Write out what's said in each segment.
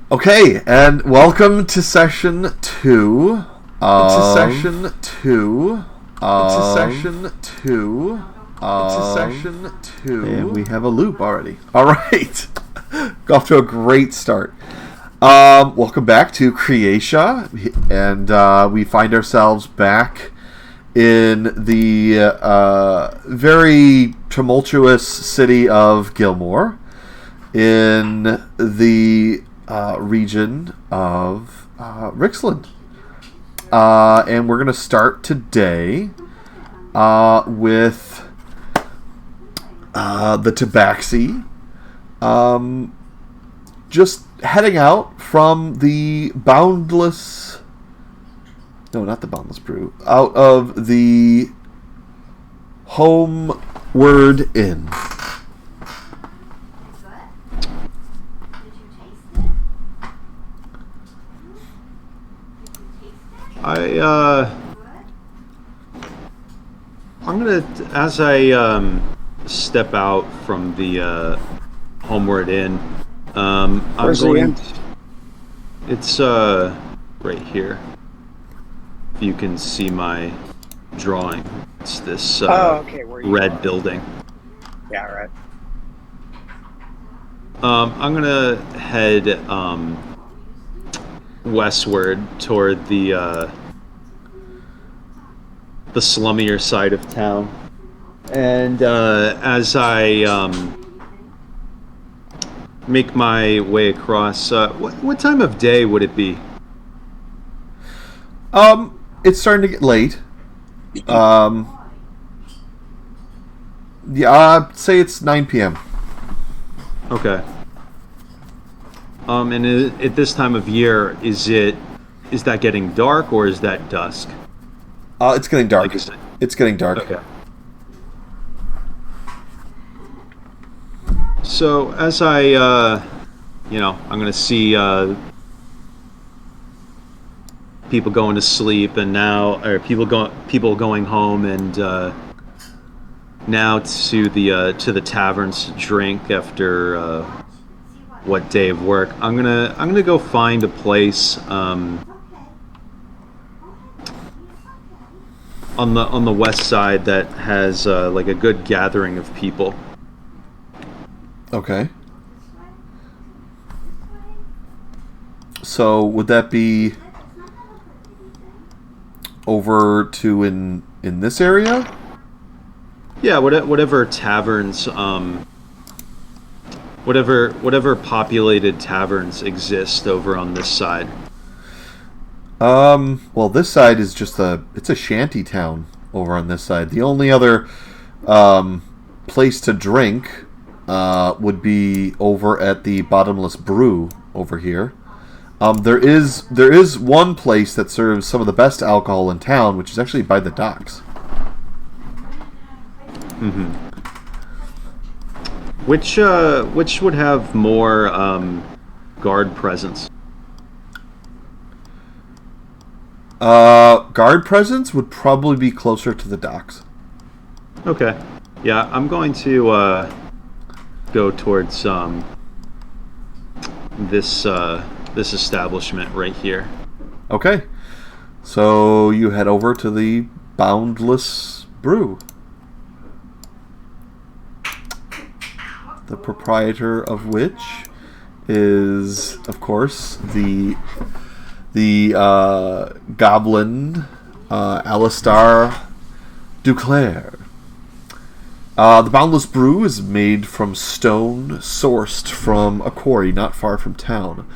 Okay, and welcome to session 2. Session 2. Session 2. Session 2. And we have a loop already. Alright. Off to a great start. Welcome back to Creatia. And we find ourselves back in the very tumultuous city of Gilmore, in the region of Rixland. And we're going to start today with the Tabaxi. Just heading out from the Boundless... No, not the Boundless Brew. Out of the Homeward Inn. I'm gonna, as I step out from the Homeward Inn, I'm going to, it's right here. If you can see my drawing, it's this red building. Yeah, right. I'm gonna head westward toward the slummier side of town, and as I make my way across, what time of day would it be? It's starting to get late. Yeah, I'd say it's 9 p.m. Okay. And at this time of year, is that getting dark or is that dusk? It's getting dark. It's getting dark. Okay. So as I, I'm going to see people going to sleep, and now, or people going home, and now to the taverns to drink after what day of work. I'm gonna go find a place on the west side that has like a good gathering of people. Okay. So would that be over to in this area? Yeah, whatever taverns, whatever populated taverns exist over on this side. Well, this side is just it's a shanty town over on this side. The only other place to drink would be over at the Bottomless Brew over here. There is one place that serves some of the best alcohol in town, which is actually by the docks. Mm-hmm. Which would have more guard presence? Guard presence would probably be closer to the docks. Okay. Yeah, I'm going to go towards this establishment right here. Okay. So you head over to the Boundless Brew. The proprietor of which is, of course, the goblin Alistar Duclair. The Boundless Brew is made from stone sourced from a quarry not far from town.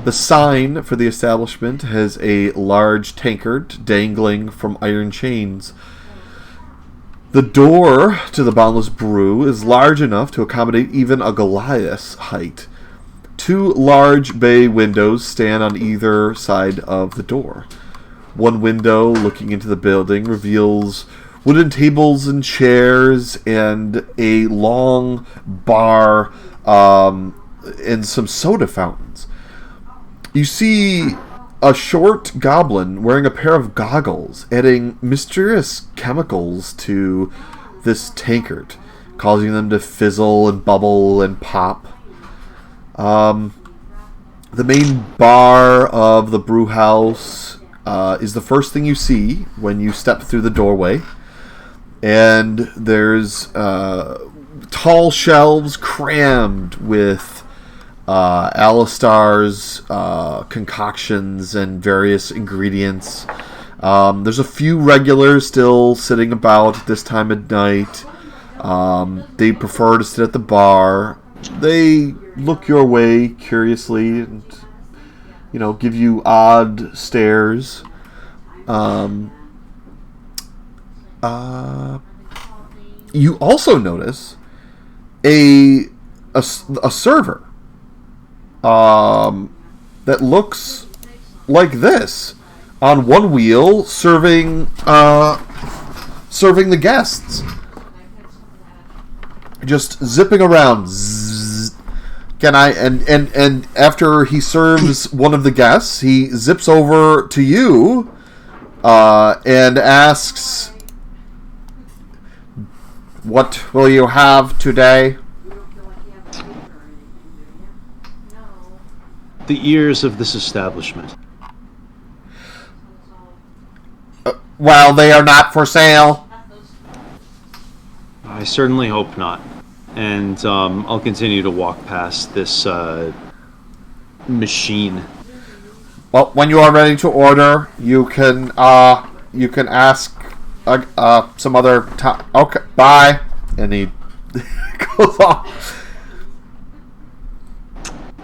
The sign for the establishment has a large tankard dangling from iron chains. The door to the Boundless Brew is large enough to accommodate even a Goliath's height. 2 large bay windows stand on either side of the door. One window looking into the building reveals wooden tables and chairs and a long bar and some soda fountains. You see a short goblin wearing a pair of goggles, adding mysterious chemicals to this tankard, causing them to fizzle and bubble and pop. The main bar of the brew house is the first thing you see when you step through the doorway. And there's tall shelves crammed with Alistar's concoctions and various ingredients. There's a few regulars still sitting about at this time of night. They prefer to sit at the bar. They look your way curiously and, give you odd stares. You also notice a server that looks like this on one wheel, serving the guests. Just zipping around. Zzz. And after he serves one of the guests, he zips over to you and asks, "What will you have today?" The ears of this establishment. Well, they are not for sale. I certainly hope not. And I'll continue to walk past this machine. Well, when you are ready to order, you can ask some other time. Okay, bye. And he goes off.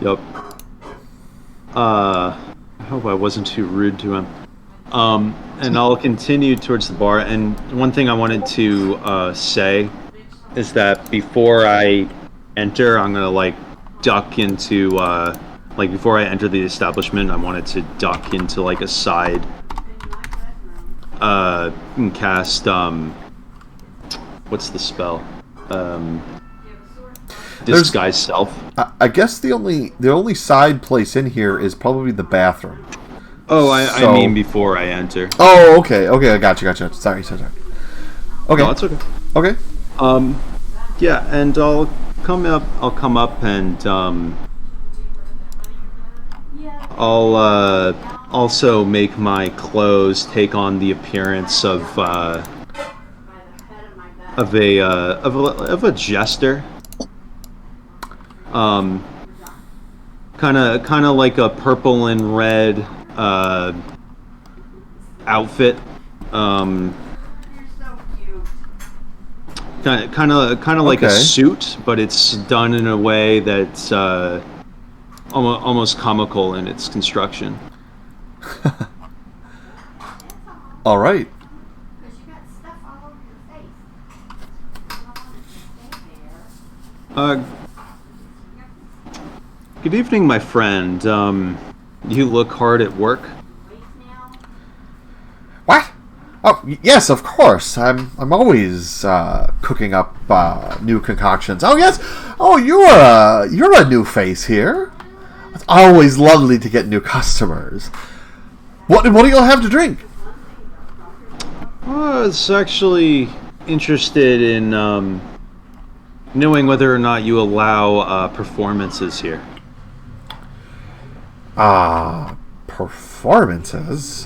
Yep. I hope I wasn't too rude to him. And I'll continue towards the bar. And one thing I wanted to say is that before I enter, I'm gonna duck into before I enter the establishment, I wanted to duck into a side and cast what's the spell? Disguise self. I guess the only side place in here is probably the bathroom. Oh, I mean before I enter. Oh, okay, I gotcha. Sorry. Okay. No, it's okay. Okay. Yeah, and I'll come up and I'll also make my clothes take on the appearance of a jester. Kind of like a purple and red outfit. Kind of like a suit, but it's done in a way that's almost comical in its construction. All right. Good evening, my friend. You look hard at work. What? Oh, yes, of course. I'm always cooking up new concoctions. Oh, yes. Oh, you're a new face here. It's always lovely to get new customers. What do you have to drink? I was actually interested in knowing whether or not you allow performances here. Performances?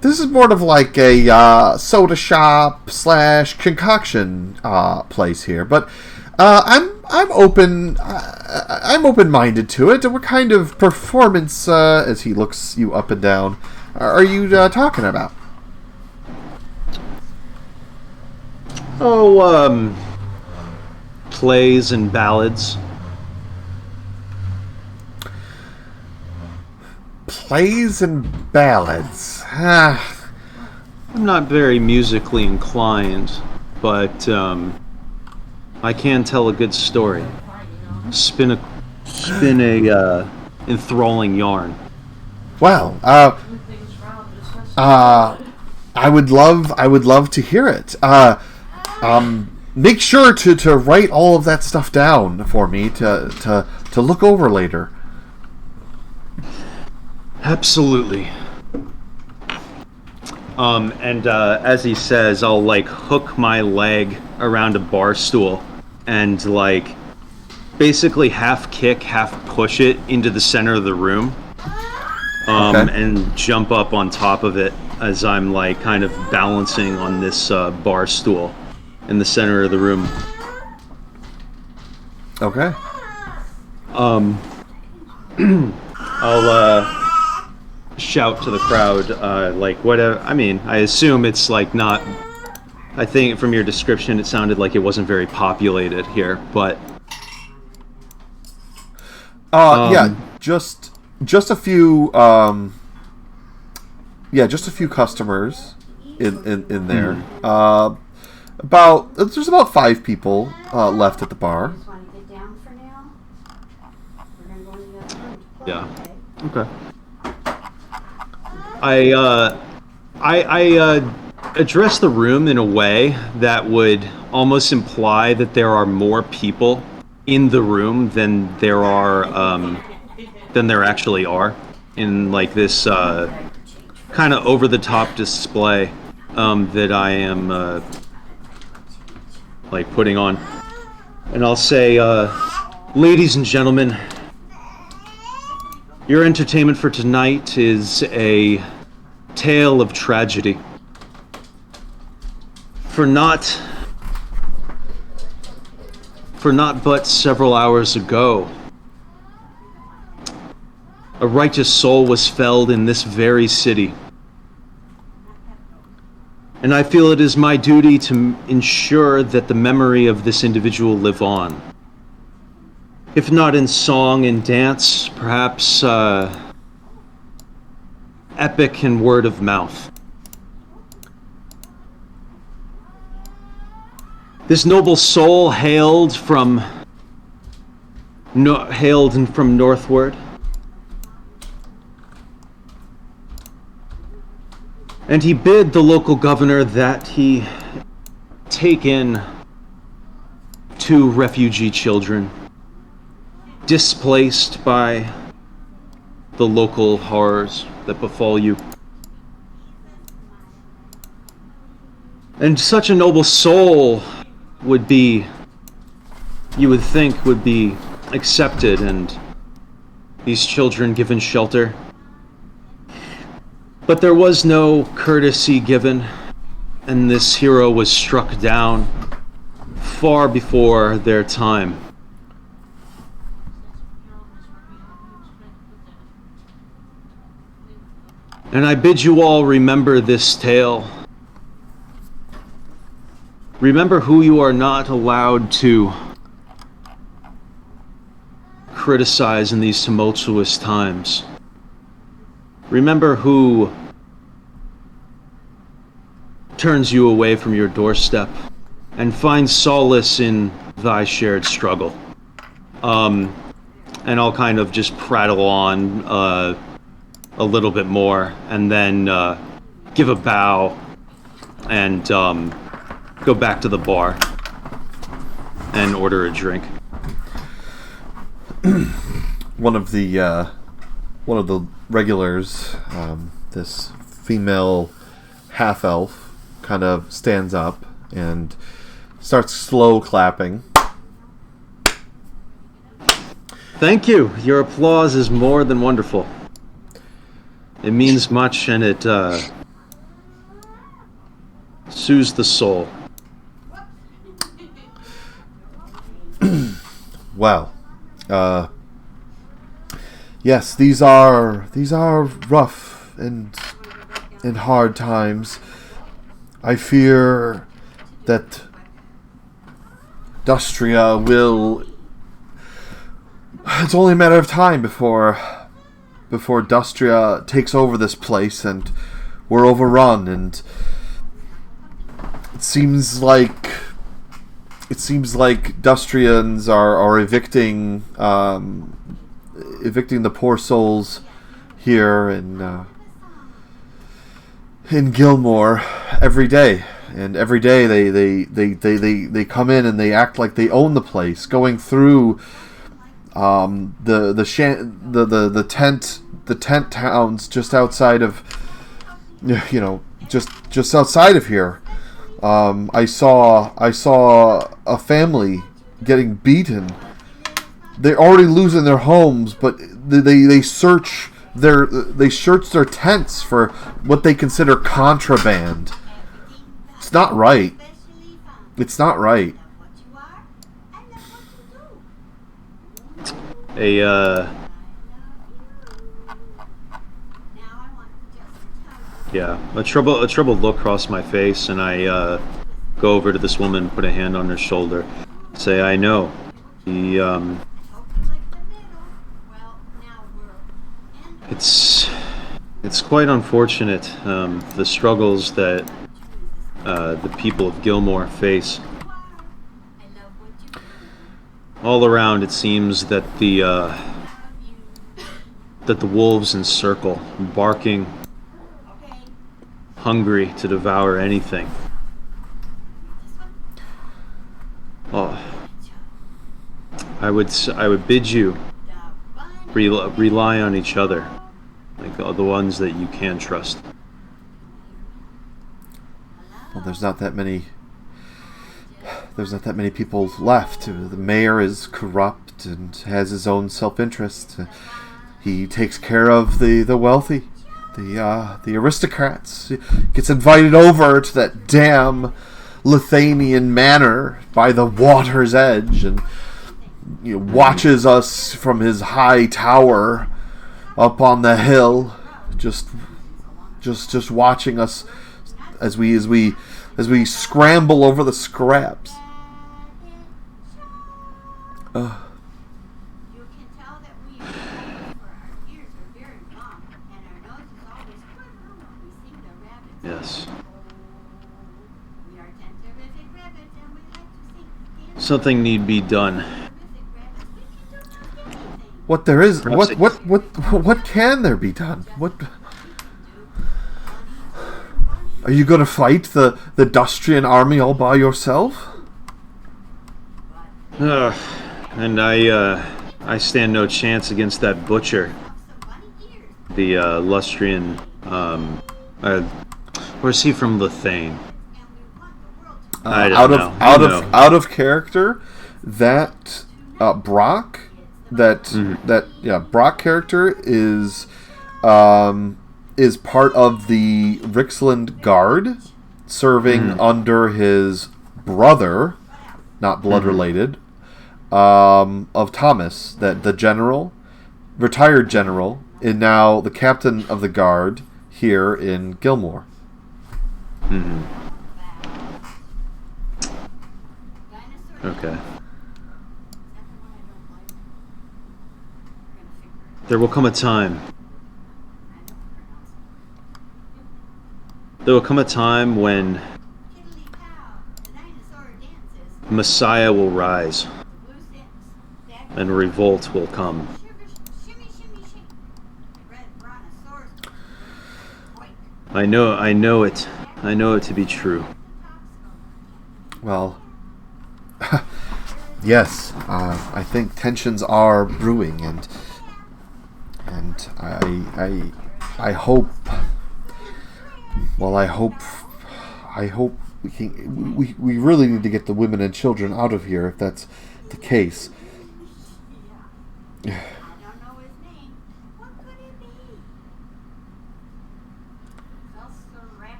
This is more of like a soda shop / concoction place here, but I'm open-minded to it. What kind of performance, as he looks you up and down, are you talking about? Oh, plays and ballads. Plays and ballads. I'm not very musically inclined, but I can tell a good story. Spin a enthralling yarn. Well, I would love to hear it. Make sure to write all of that stuff down for me to look over later. Absolutely. And as he says, I'll hook my leg around a bar stool and basically half kick, half push it into the center of the room, and jump up on top of it as I'm like kind of balancing on this bar stool in the center of the room. Okay. I'll shout to the crowd, like whatever. I mean, I assume it's like not. I think from your description, it sounded like it wasn't very populated here, but. Yeah, just a few. Just a few customers in there. There's about 5 people left at the bar. Yeah. Okay. I address the room in a way that would almost imply that there are more people in the room than there actually are in like this kind of over the top display that I am like putting on. And I'll say, ladies and gentlemen, your entertainment for tonight is a tale of tragedy. For not but several hours ago, a righteous soul was felled in this very city. And I feel it is my duty to ensure that the memory of this individual live on. If not in song and dance, perhaps epic and word of mouth. This noble soul hailed from northward, and he bid the local governor that he take in 2 refugee children displaced by the local horrors that befall you. And such a noble soul would be, you would think, would be accepted and these children given shelter. But there was no courtesy given, and this hero was struck down far before their time. And I bid you all remember this tale. Remember who you are not allowed to criticize in these tumultuous times. Remember who turns you away from your doorstep and finds solace in thy shared struggle. And I'll kind of just prattle on a little bit more, and then give a bow and go back to the bar and order a drink. One of the regulars, this female half-elf, kind of stands up and starts slow clapping. Thank you. Your applause is more than wonderful. It means much, and it soothes the soul. Well, yes, these are rough and hard times. I fear that Dustria will. It's only a matter of time before Dustria takes over this place and we're overrun, and it seems like Dustrians are evicting the poor souls here in Gilmore every day. And every day they come in and they act like they own the place, going through the tent towns just outside of, just outside of here. I saw a family getting beaten they're already losing their homes, but they search their tents for what they consider contraband. It's not right. It's not right. A troubled look crossed my face, and I go over to this woman, put a hand on her shoulder, say, "I know. It's quite unfortunate, the struggles that the people of Gilmore face. All around, it seems that the wolves encircle, barking, hungry to devour anything. Oh, I would bid you rely on each other, like the ones that you can trust." Well, there's not that many people left. The mayor is corrupt and has his own self-interest. He takes care of the wealthy, the aristocrats. He gets invited over to that damn Lithuanian manor by the water's edge, and watches us from his high tower up on the hill, just watching us as we scramble over the scraps. Yes. Something need be done. What there is? Perhaps What can there be done? What? Are you going to fight the Dustrian army all by yourself? And I stand no chance against that butcher. The Lustrian, or is he from Lithuania? I don't know. Out of character. That Brock, Brock character is part of the Rixland Guard, serving under his brother, not blood related, of Thomas, that the general, retired general, and now the captain of the guard here in Gilmore. Okay. There will come a time. There will come a time when Messiah will rise and revolt will come. I know it. I know it to be true. Well, yes, I think tensions are brewing, and I hope. Well, I hope we really need to get the women and children out of here if that's the case.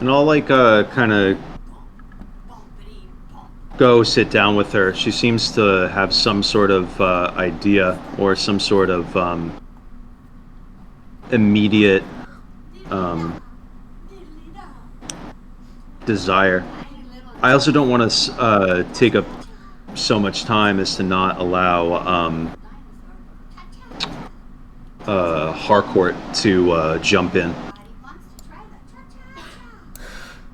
And I'll kind of go sit down with her. She seems to have some sort of idea or some sort of immediate desire. I also don't want to take up so much time as to not allow Harcourt to jump in.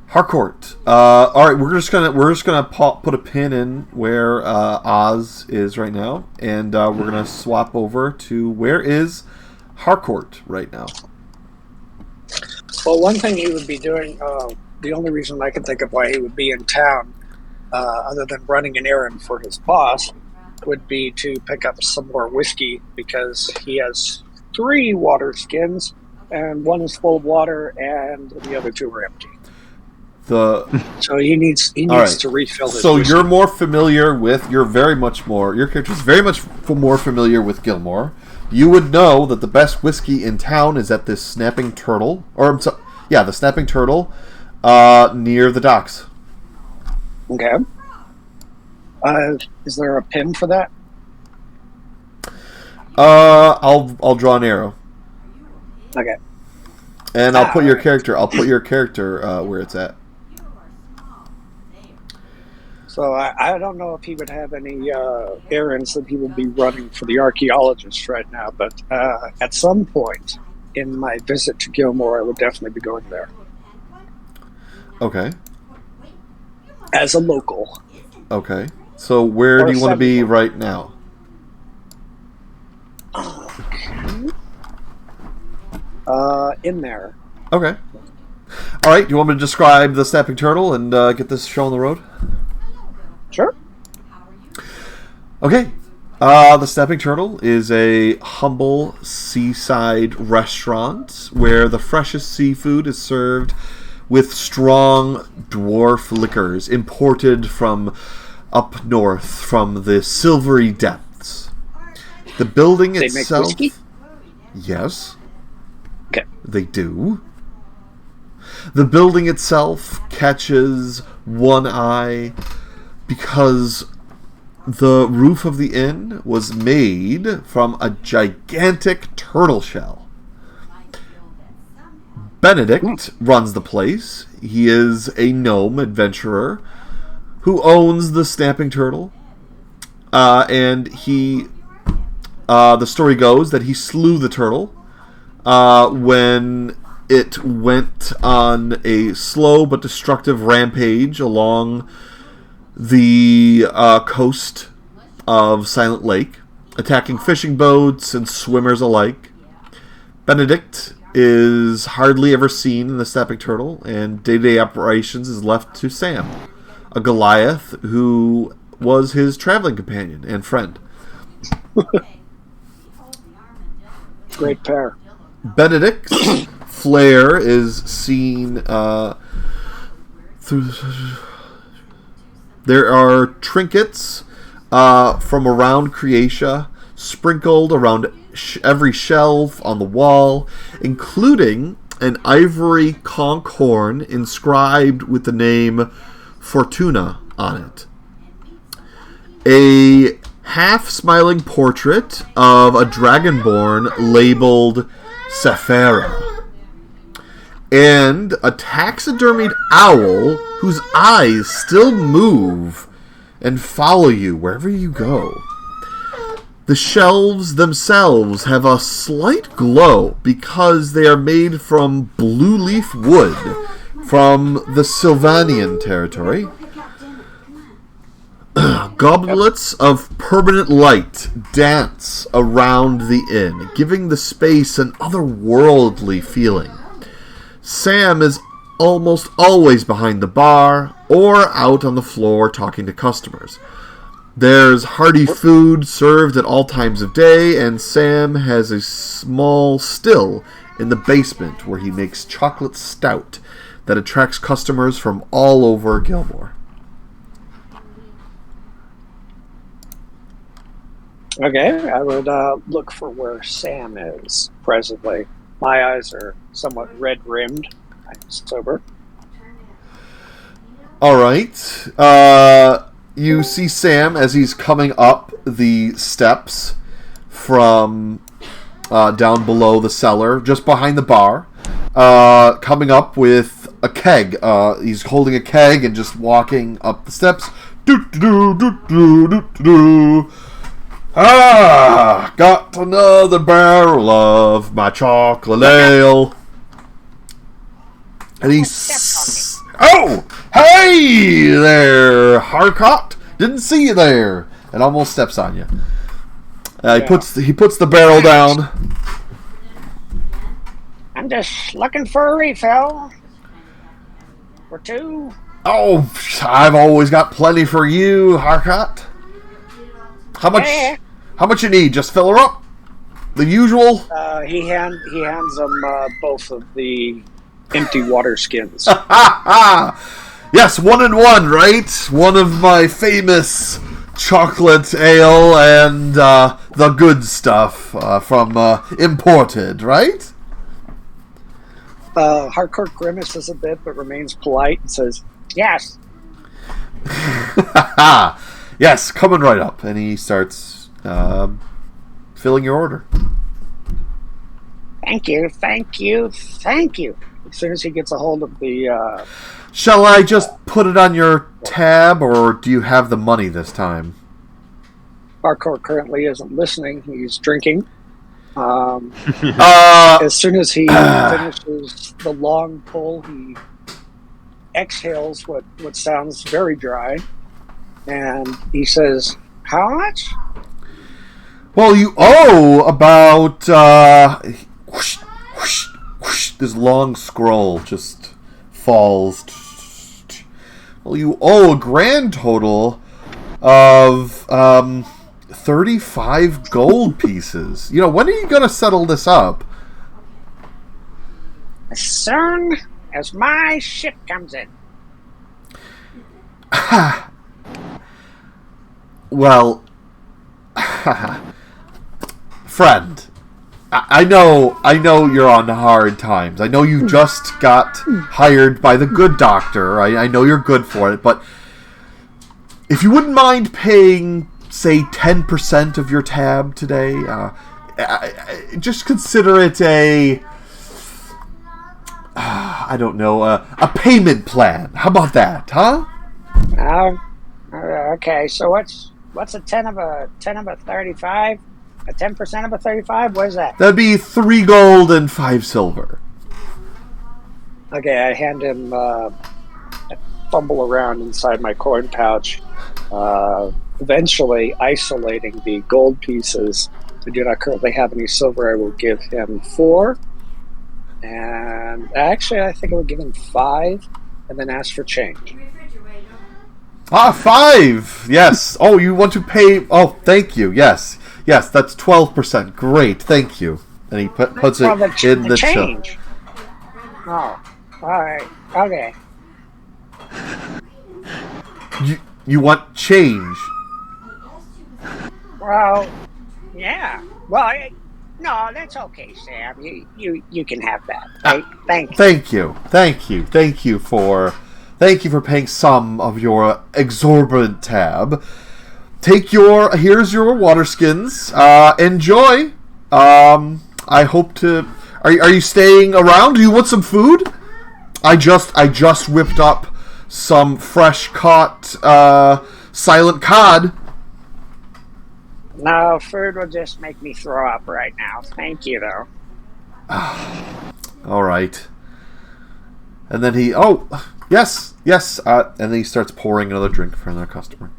Harcourt. All right, we're just gonna put a pin in where Oz is right now, and we're gonna swap over to where is Harcourt right now. Well, one thing he would be doing, the only reason I can think of why he would be in town, other than running an errand for his boss, would be to pick up some more whiskey, because he has 3 water skins, and one is full of water, and the other 2 are empty. So he needs right. to refill his So whiskey. you're very much more. Your character's very much more familiar with Gilmore. You would know that the best whiskey in town is at this Snapping Turtle, the Snapping Turtle, near the docks. Okay. Is there a pin for that? I'll draw an arrow. Okay. And I'll put your character. I'll put your character where it's at. So I don't know if he would have any errands that he would be running for the archaeologist right now, but at some point in my visit to Gilmore, I would definitely be going there. Okay. As a local. Okay. So where do you want to be right now? In there. Okay. All right. Do you want me to describe the Snapping Turtle and get this show on the road? Sure. Okay. The Snapping Turtle is a humble seaside restaurant where the freshest seafood is served with strong dwarf liquors imported from up north from the silvery depths. The building They itself... make whiskey? Yes. Okay. They do. The building itself catches one eye because the roof of the inn was made from a gigantic turtle shell. Benedict runs the place. He is a gnome adventurer who owns the Snapping Turtle. And he... the story goes that he slew the turtle when it went on a slow but destructive rampage along the coast of Silent Lake, attacking fishing boats and swimmers alike. Benedict is hardly ever seen in the Snapping Turtle, and day-to-day operations is left to Sam, a Goliath who was his traveling companion and friend. Great pair. Benedict's flair is seen through... There are trinkets from around Creatia sprinkled around every shelf on the wall, including an ivory conch horn inscribed with the name Fortuna on it. A half-smiling portrait of a dragonborn labeled Sephara. And a taxidermied owl whose eyes still move and follow you wherever you go. The shelves themselves have a slight glow because they are made from blue leaf wood from the Sylvanian territory. Goblets of permanent light dance around the inn, giving the space an otherworldly feeling. Sam is almost always behind the bar or out on the floor talking to customers. There's hearty food served at all times of day, and Sam has a small still in the basement where he makes chocolate stout that attracts customers from all over Gilmore. Okay, I would look for where Sam is presently. My eyes are somewhat red-rimmed. I'm sober. All right. You see Sam as he's coming up the steps from down below the cellar, just behind the bar, coming up with a keg. He's holding a keg and just walking up the steps. Ah, got another barrel of my chocolate ale. And he's... Oh! Hey there, Harcourt! Didn't see you there. And almost steps on you. He puts the barrel down. I'm just looking for a refill. For two. Oh, I've always got plenty for you, Harcourt. How much? Yeah. How much you need? Just fill her up. The usual. He hands them both of the empty water skins. Yes, 1 and 1, right? One of my famous chocolate ale and the good stuff from imported, right? Hardcore grimaces a bit, but remains polite and says, "Yes." Yes, coming right up. And he starts filling your order. Thank you, thank you, thank you. As soon as he gets a hold of the... Shall I just put it on your tab, or do you have the money this time? Hardcore currently isn't listening. He's drinking. As soon as he finishes the long pull, he exhales what sounds very dry, and he says, "How much?" Well, you owe about whoosh, whoosh, whoosh, this long scroll just falls. Well, you owe a grand total of 35 gold pieces. You know, when are you going to settle this up? As soon as my ship comes in. Well, friend, I know you're on hard times. I know you just got hired by the good doctor. I know you're good for it, but if you wouldn't mind paying, say, 10% of your tab today, just consider it I don't know, a payment plan. How about that, huh? Okay, so what's a 10 of a 35? A 10% of a 35? What is that? That'd be 3 gold and 5 silver. Okay, I hand him, I fumble around inside my coin pouch, eventually isolating the gold pieces. I do not currently have any silver. I will give him 4. And actually, I think I would give him 5 and then ask for change. 5! Yes. Oh, you want to pay... Oh, thank you. Yes, that's 12%. Great, thank you. And he puts it in the change. Oh, alright. Okay. You want change? Well, yeah. Well, no, that's okay, Sam. You can have that. Right? Thank you for paying some of your exorbitant tab. Here's your water skins. Enjoy. I hope to. Are you staying around? Do you want some food? I just whipped up some fresh caught silent cod. No, food will just make me throw up right now. Thank you, though. All right. And then he... Oh, yes. And then he starts pouring another drink for another customer.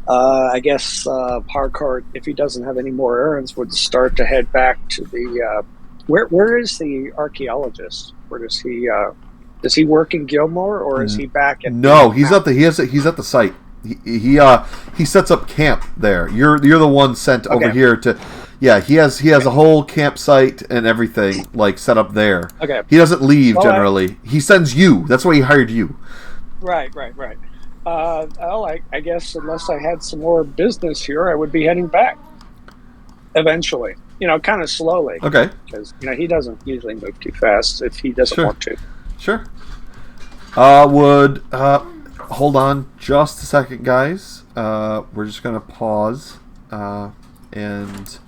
I guess Hardcore, if he doesn't have any more errands, would start to head back to the... Where is the archaeologist? Where does he work in Gilmore, or is he back at... No, he's at the site. He sets up camp there. You're the one sent over here to... Yeah, he has a whole campsite and everything like set up there. Okay. He doesn't leave generally. He sends you. That's why he hired you. Right. I guess unless I had some more business here, I would be heading back. Eventually. Kind of slowly. Okay. Because, he doesn't usually move too fast if he doesn't want to. Sure. Hold on just a second, guys. We're just going to pause. And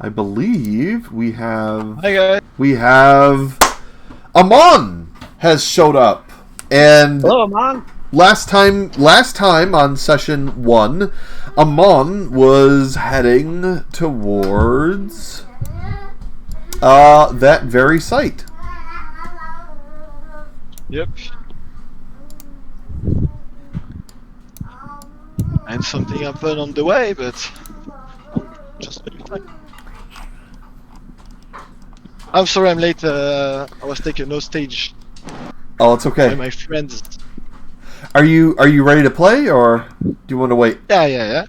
I believe we have... Hi, guys. We have... Amon has showed up. And hello, Amon. Last time on session 1, Amon was heading towards that very site. Yep. And something happened on the way, but just really fine. I'm sorry I'm late. I was taken hostage. Oh, it's okay. By my friends. Are you ready to play, or do you want to wait? Yeah.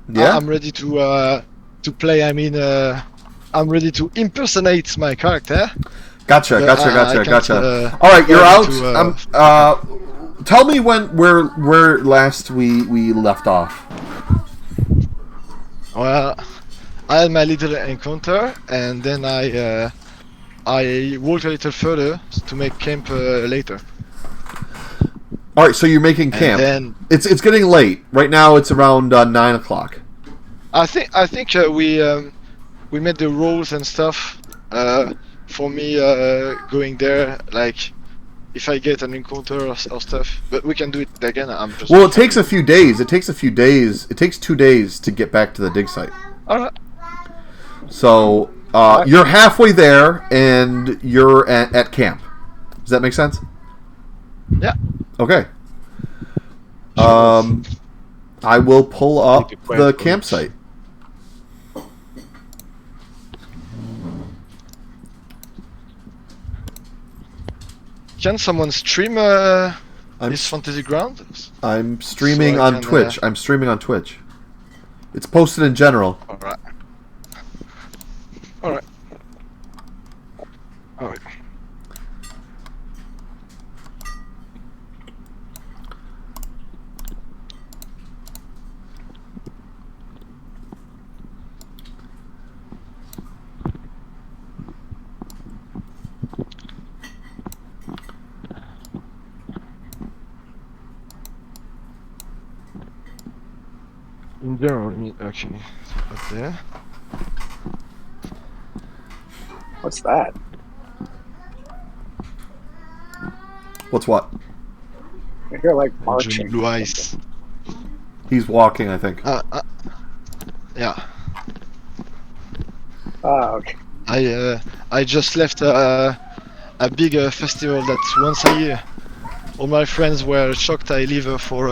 Yeah. I'm ready to play. I mean, I'm ready to impersonate my character. Gotcha. But I can't, All right, you're out. to, Tell me where last we left off. Well, I had my little encounter, and then I walked a little further to make camp later. All right, so you're making camp. And then It's getting late. Right now, it's around 9 o'clock. I think we made the rules and stuff for me going there. Like, if I get an encounter or stuff, but we can do it again. I'm just. Well, it takes a few days. It takes 2 days to get back to the dig site. All right. So you're halfway there, and you're at camp. Does that make sense? Yeah. Okay. I will pull up the campsite. Can someone stream this fantasy ground? I'm streaming So I on can, Twitch. I'm streaming on Twitch. It's posted in general. All right. All right. All right. In general, okay, up there. What's that? What's what? I hear like Johnny marching. Blue Eyes. He's walking, I think. Yeah. Oh, okay. I just left a big festival that's once a year. All my friends were shocked I leave for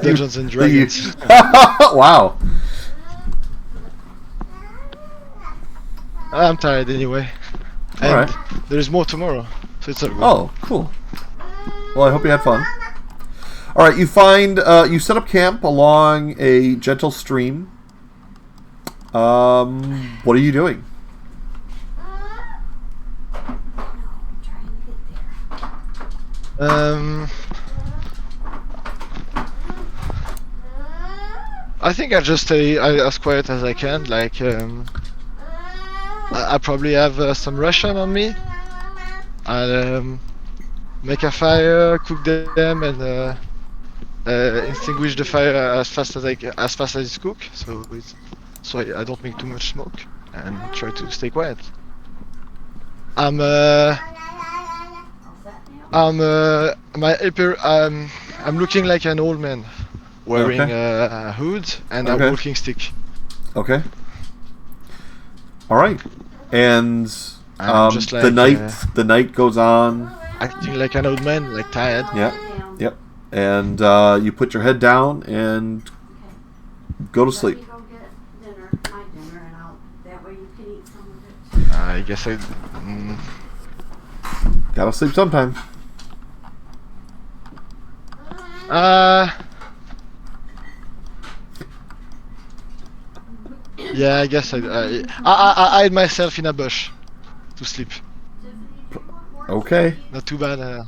Dungeons and Dragons. Wow. I'm tired anyway. And Alright. there's more tomorrow, so it's all good. Oh, cool. Well, I hope you had fun. All right, you set up camp along a gentle stream. What are you doing? I think I just stay as quiet as I can. Like, I probably have some ration on me. I'll make a fire, cook them, and extinguish the fire as fast as it's cooked. So I don't make too much smoke and try to stay quiet. I'm looking like an old man, wearing a hood and a walking stick. Okay. All right. And just like, the night goes on. Acting like an old man, like tired. Yep. And you put your head down and go to sleep. I guess I. Gotta sleep sometime. Yeah, I guess I hide myself in a bush to sleep. Okay. Not too bad.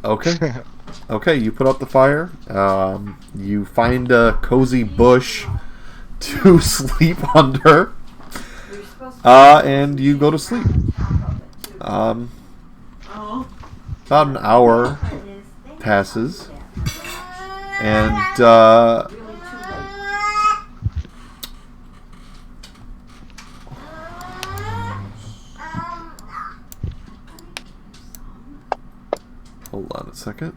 Okay. Okay, you put up the fire. You find a cozy bush to sleep under. And you go to sleep. About an hour passes. And hold on a second.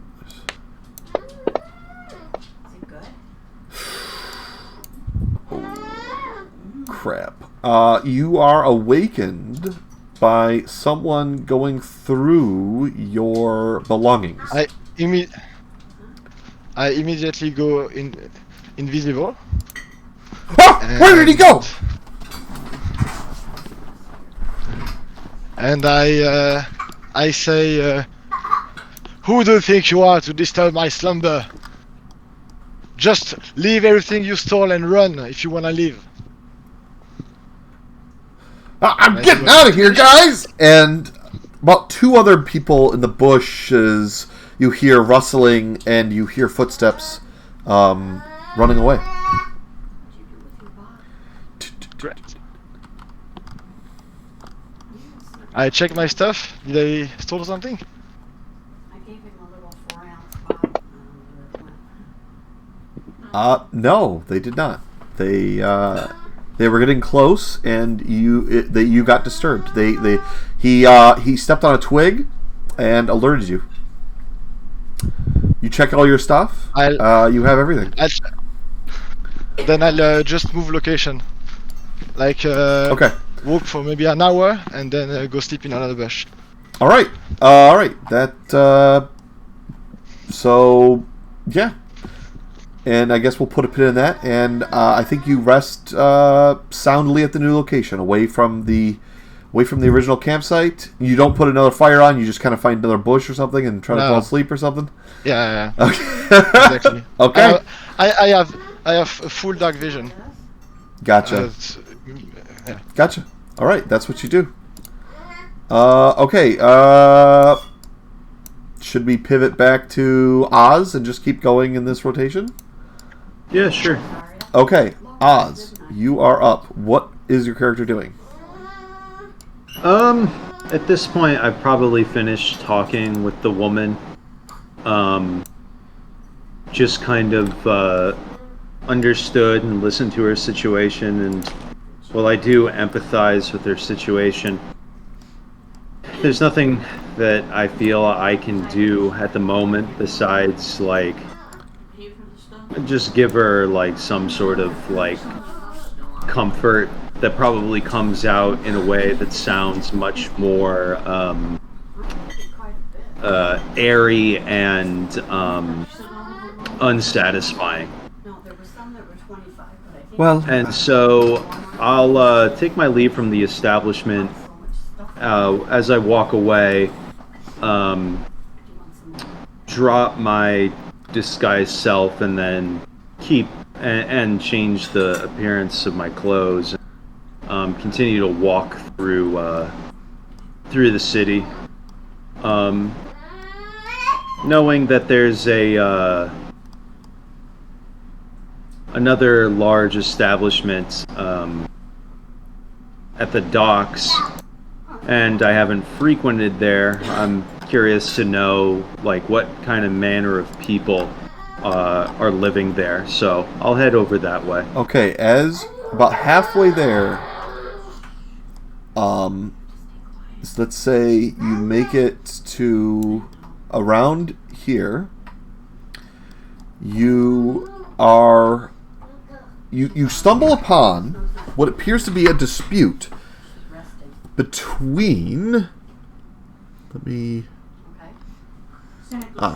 Oh, crap. You are awakened by someone going through your belongings. I immediately go invisible. Ah! Where did he go? And I say, who do you think you are to disturb my slumber? Just leave everything you stole and run if you wanna leave. I'm getting out of here, guys! And about 2 other people in the bushes, you hear rustling and you hear footsteps running away. Great. I check my stuff. Did I stole something? I gave him a little 4-ounce bottle. No, they did not. They were getting close, and you got disturbed. He stepped on a twig and alerted you. You check all your stuff. You have everything. Then I'll just move location. Like Okay. walk for maybe an hour and then go sleep in another bush. All right. All right. That. So, yeah. And I guess we'll put a pin in that. And I think you rest soundly at the new location, away from the original campsite. You don't put another fire on. You just kind of find another bush or something and try to fall asleep or something. Yeah. Okay. Exactly. Okay. I have a full dark vision. Gotcha. Yeah. Gotcha. All right. That's what you do. Okay. Should we pivot back to Oz and just keep going in this rotation? Yeah, sure. Okay, Oz, you are up. What is your character doing? At this point, I've probably finished talking with the woman. Just kind of understood and listened to her situation, and while I do empathize with her situation, there's nothing that I feel I can do at the moment besides, like, just give her, like, some sort of, like, comfort that probably comes out in a way that sounds much more airy and unsatisfying. Well, And so I'll take my leave from the establishment. As I walk away, drop my disguised self and then keep and change the appearance of my clothes. Continue to walk through the city, knowing that there's another large establishment at the docks, and I haven't frequented there. I'm curious to know, like, what kind of manner of people are living there, so I'll head over that way. okay, as about halfway there, so let's say you make it to around here. You stumble upon what appears to be a dispute between.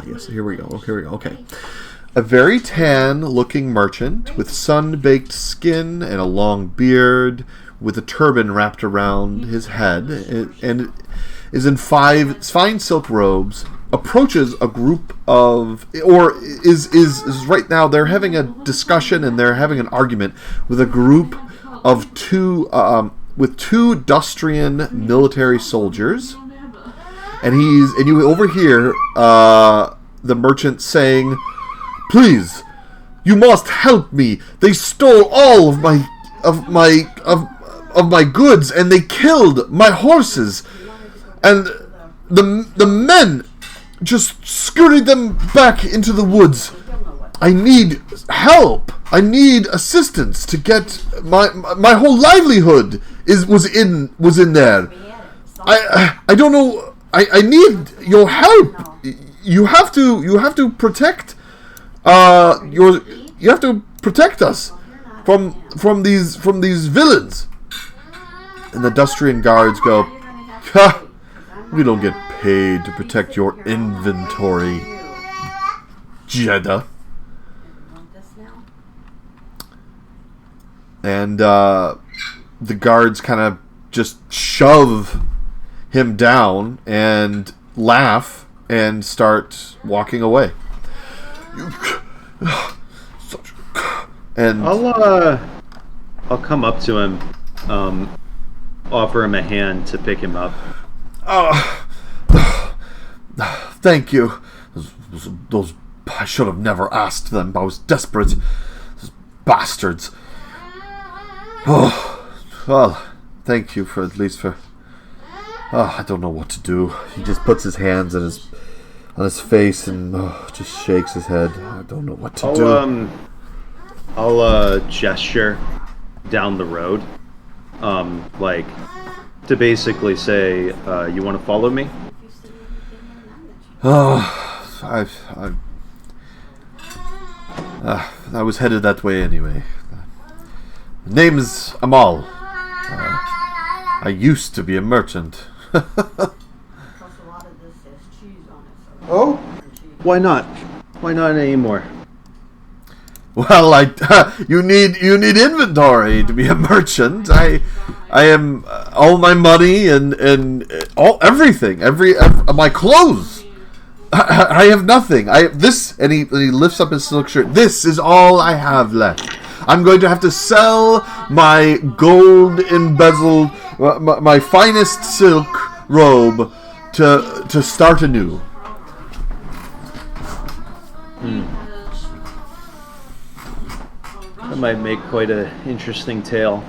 Yes, here we go. Okay. A very tan-looking merchant with sun-baked skin and a long beard, with a turban wrapped around his head, and is in fine silk robes, approaches a group of, or is right now, they're having a discussion and they're having an argument with a group of two Dustrian military soldiers, and you overhear the merchant saying, "Please, you must help me. They stole all of my goods, and they killed my horses, and the men just scurried them back into the woods. I need help. I need assistance to get my whole livelihood was in there. I don't know. I need your help. You have to protect you have to protect us from these villains." And the Dustrian guards go, "Ha! We don't get paid to protect your inventory, Jeddah." And the guards kind of just shove him down and laugh and start walking away. And I'll come up to him, offer him a hand to pick him up. Thank you. Those I should have never asked them. I was desperate. Those bastards. Oh, well, thank you for at least for. Oh, I don't know what to do. He just puts his hands on his face and just shakes his head. I don't know what to do. I'll gesture down the road, like to basically say, "You want to follow me?" I was headed that way anyway. The name is Amal. I used to be a merchant. Oh, why not? Why not anymore? Well, you need inventory to be a merchant. I am all my money and all everything, my clothes. I have nothing. And he lifts up his silk shirt. This is all I have left. I'm going to have to sell my gold embezzled, my finest silk robe to start anew. That might make quite an interesting tale.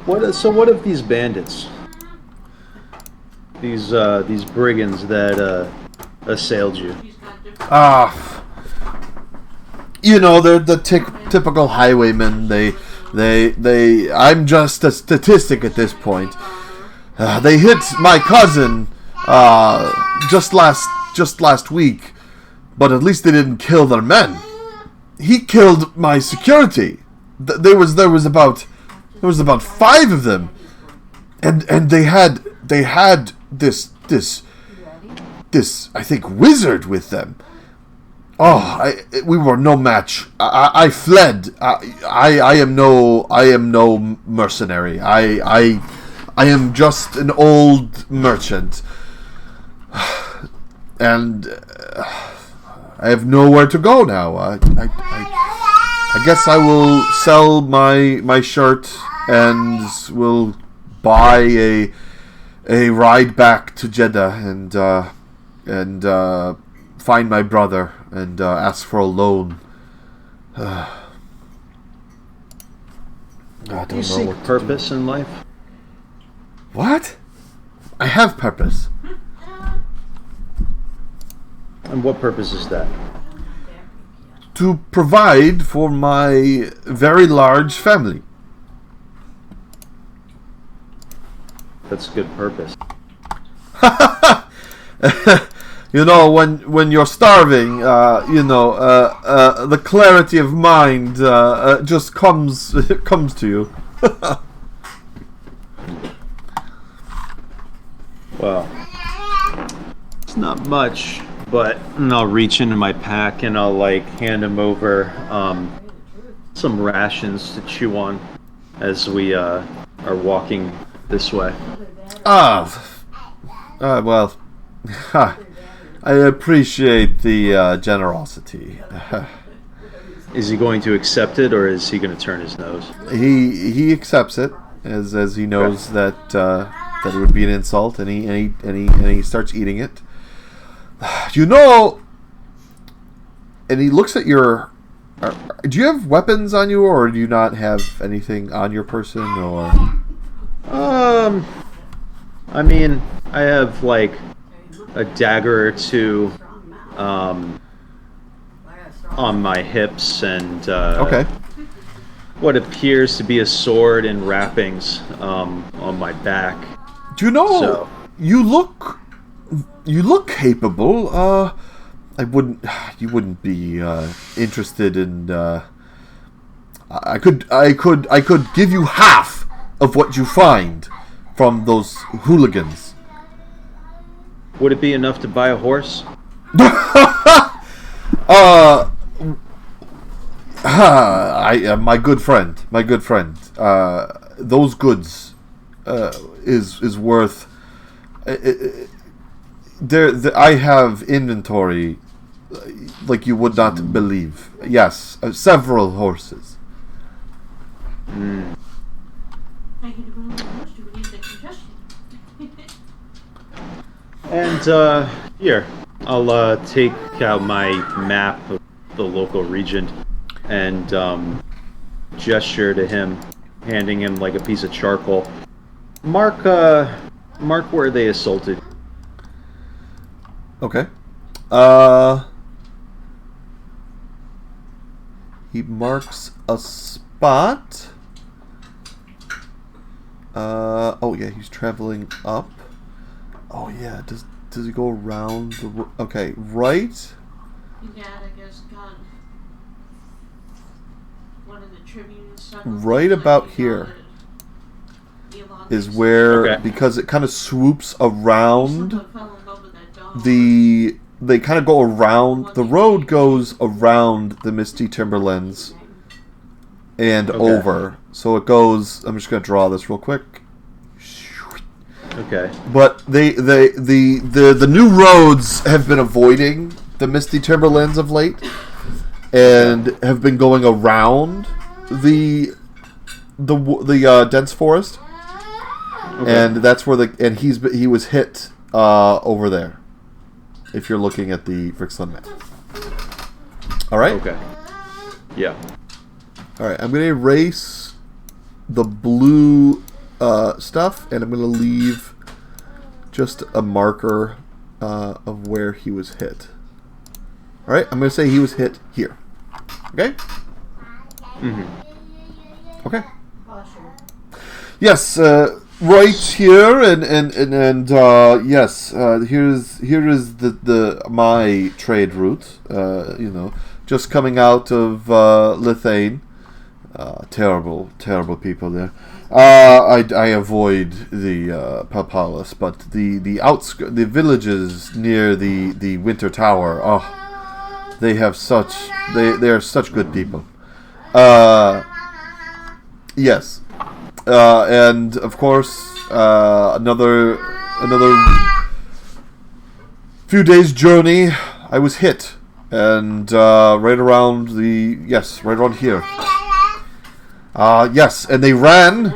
What of these bandits? These brigands that assailed you? They're the typical highwaymen. I'm just a statistic at this point. They hit my cousin just last week, but at least they didn't kill their men. He killed my security. There was about 5 of them, and they had this I think wizard with them. We were no match. I fled. I am no mercenary. I am just an old merchant, and I have nowhere to go now. I guess I will sell my shirt and will buy a ride back to Jeddah and find my brother and ask for a loan. Do you seek purpose in life? What? I have purpose. And what purpose is that? To provide for my very large family. That's a good purpose. When you're starving, the clarity of mind just comes to you. Well, it's not much, but I'll reach into my pack and I'll hand him over some rations to chew on as we are walking this way. Well, I appreciate the generosity. Is he going to accept it, or is he going to turn his nose? He accepts it as he knows that it would be an insult, and he starts eating it. And he looks at your. Do you have weapons on you, or do you not have anything on your person, or? I mean, I have a dagger or two on my hips and okay. What appears to be a sword and wrappings on my back. Do you know? You look capable. You wouldn't be interested in. I could give you half of what you find from those hooligans. Would it be enough to buy a horse? My good friend. Those goods is worth. I have inventory like you would not believe. Yes, several horses. I can do one of those to relieve the congestion. And here, I'll take out my map of the local region and gesture to him, handing him like a piece of charcoal. Mark where they assaulted. Okay. He marks a spot. Oh yeah, he's traveling up. Oh yeah, does he go around the? Okay, right. Your dad, I guess, got one of the Tribune's. Right about here is where, Okay. because it kind of swoops around they kind of go around, the road goes around the Misty Timberlands and over. So it goes, I'm just going to draw this real quick. Okay. But the new roads have been avoiding the Misty Timberlands of late and have been going around the dense forest. Okay. And that's where he was hit over there. If you're looking at the Frixland map. All right. Okay. Yeah. All right. I'm gonna erase the blue stuff, and I'm gonna leave just a marker of where he was hit. All right. I'm gonna say he was hit here. Okay. Mm-hmm. Okay. Yes. Right here, and yes, here is the my trade route. Just coming out of Lithane. Terrible people there. I avoid the Palpalis, but the villages near the Winter Tower. Oh, they have they are such good people. Yes. And of course, another few days journey, I was hit, and right around here. Yes, and they ran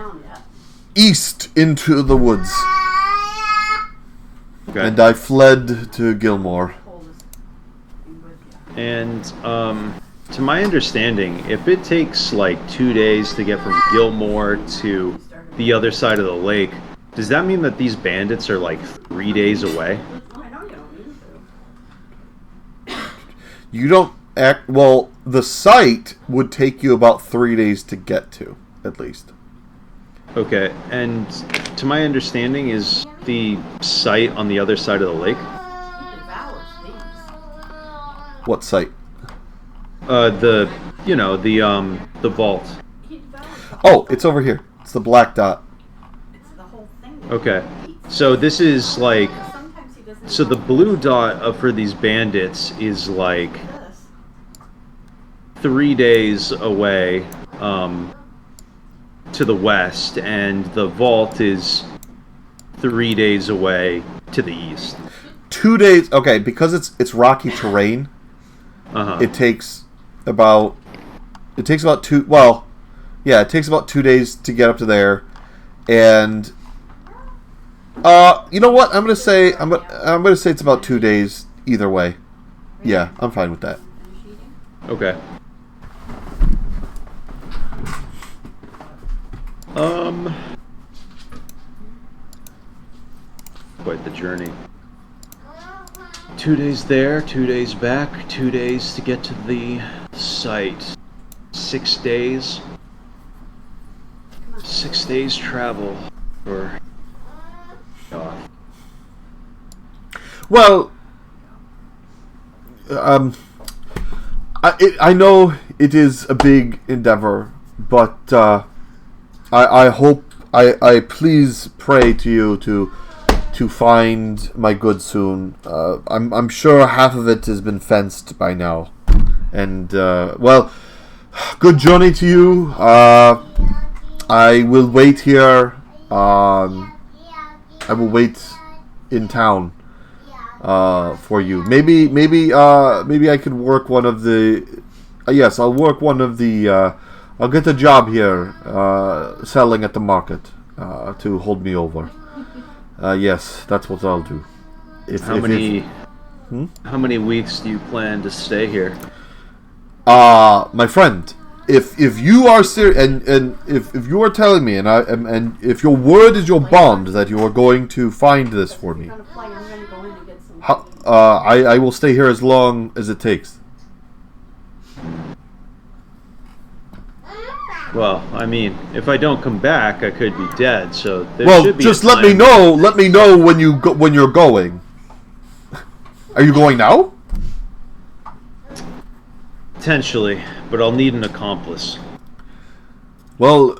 east into the woods, and I fled to Gilmore. And to my understanding, if it takes like 2 days to get from Gilmore to the other side of the lake, does that mean that these bandits are like 3 days away? You don't act well. The site would take you about 3 days to get to, at least. Okay, and to my understanding, is the site on the other side of the lake? What site? The vault. Oh, it's over here. It's the black dot. Okay, so this is like, so the blue dot for these bandits is like 3 days away to the west, and the vault is 3 days away to the east. 2 days. Okay, because it's rocky terrain. It takes about 2. Well, yeah, it takes about 2 days to get up to there, and you know what? I'm gonna say it's about 2 days either way. Yeah, I'm fine with that. Okay. Quite the journey. 2 days there, 2 days back, 2 days to get to the site. 6 days. 6 days travel for. Well, I know it is a big endeavor, but I hope I please pray to you to find my goods soon. I'm sure half of it has been fenced by now, and well, good journey to you. I will wait here. I will wait in town for you. Maybe I could work one of the. Yes, I'll work one of the I'll get a job here, selling at the market, to hold me over. Yes, that's what I'll do. How many weeks do you plan to stay here? My friend, if you are serious, and if you are telling me, and if your word is your bond that you are going to find this for me, I will stay here as long as it takes. Well, I mean, if I don't come back, I could be dead. So there should be just a let me time. know. Let me know when you're going. Are you going now? Potentially, but I'll need an accomplice. Well,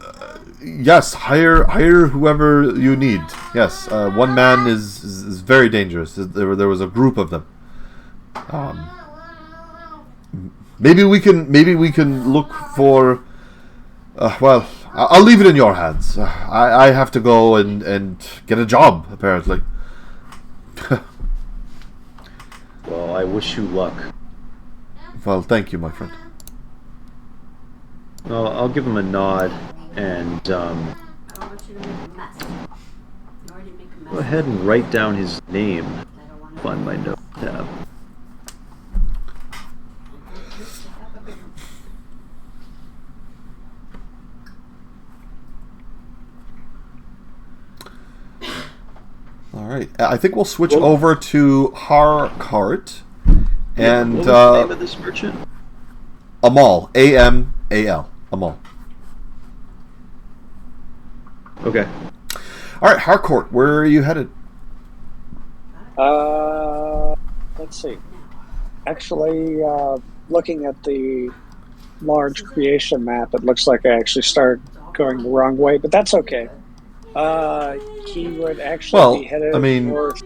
yes. Hire whoever you need. Yes, one man is very dangerous. There was a group of them. Maybe we can look for. Well, I'll leave it in your hands. I have to go and get a job, apparently. Well, I wish you luck. Well, thank you, my friend. Well, I'll give him a nod and I don't want you to make a mess. You already make a mess. go ahead and write down his name. I don't want to Find my note tab. All right. I think we'll switch over to Harkart and what was the name of this merchant? Amal. Amal. Amal. Okay. All right, Harcourt, where are you headed? Let's see. Actually, looking at the large creation map, it looks like I actually started going the wrong way, but that's okay. He would actually be headed north.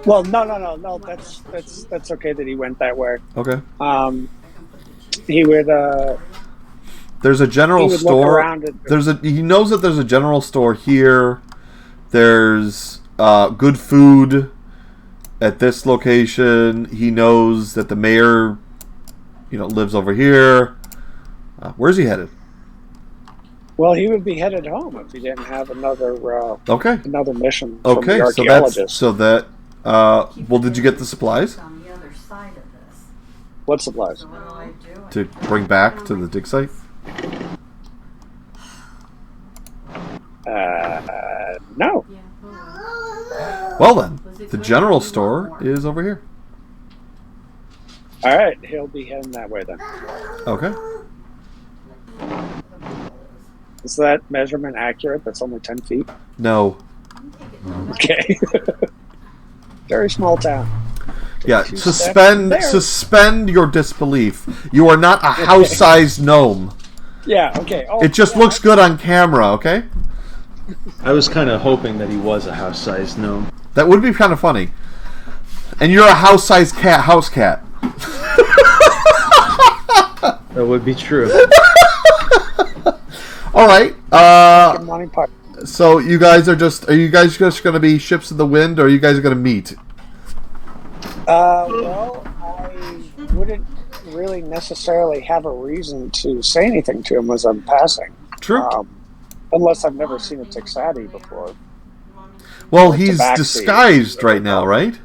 Well, no. That's okay that he went that way. Okay. He would. There's a general store. He knows that there's a general store here. There's good food at this location. He knows that the mayor, lives over here. Where's he headed? Well, he would be headed home if he didn't have another another mission from Okay, the archaeologist. Well, did you get the supplies on the other side of this. What supplies? So what do I do? to bring back to the dig site? No. Yeah, oh Well then, the general store is over here. All right, he'll be heading that way then. Okay. Is that measurement accurate? That's only 10 feet? No. Okay. Very small town. Yeah, Two suspend steps there. suspend your disbelief. You are not a house-sized gnome. Yeah, okay. Oh, It just yeah, looks good on camera, okay? I was kind of hoping that he was a house-sized gnome. That would be kind of funny. And you're a house-sized house cat. That would be true. All right. Good morning, Park. So you guys are you guys just going to be ships in the wind, or are you guys going to meet? Well, I wouldn't really necessarily have a reason to say anything to him as I'm passing. True. Unless I've never seen a Texati before. Well, or he's Tabaxi. disguised right now, right?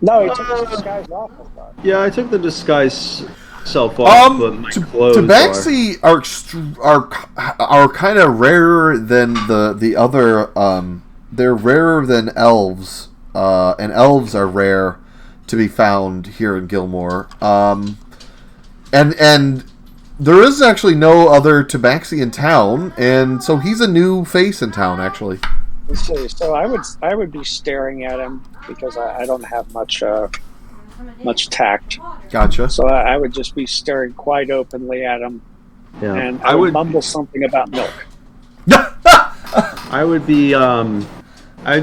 No, he took his disguise off, I thought. Yeah, I took the disguise self off, but my clothes Tabaxi are kind of rarer than the other. They're rarer than elves, and elves are rare to be found here in Gilmore. And there is actually no other Tabaxi in town, and so he's a new face in town, actually. Let's see. So I would be staring at him because I don't have much tact. Gotcha. So I would just be staring quite openly at him, Yeah. and I would mumble something about milk. I would be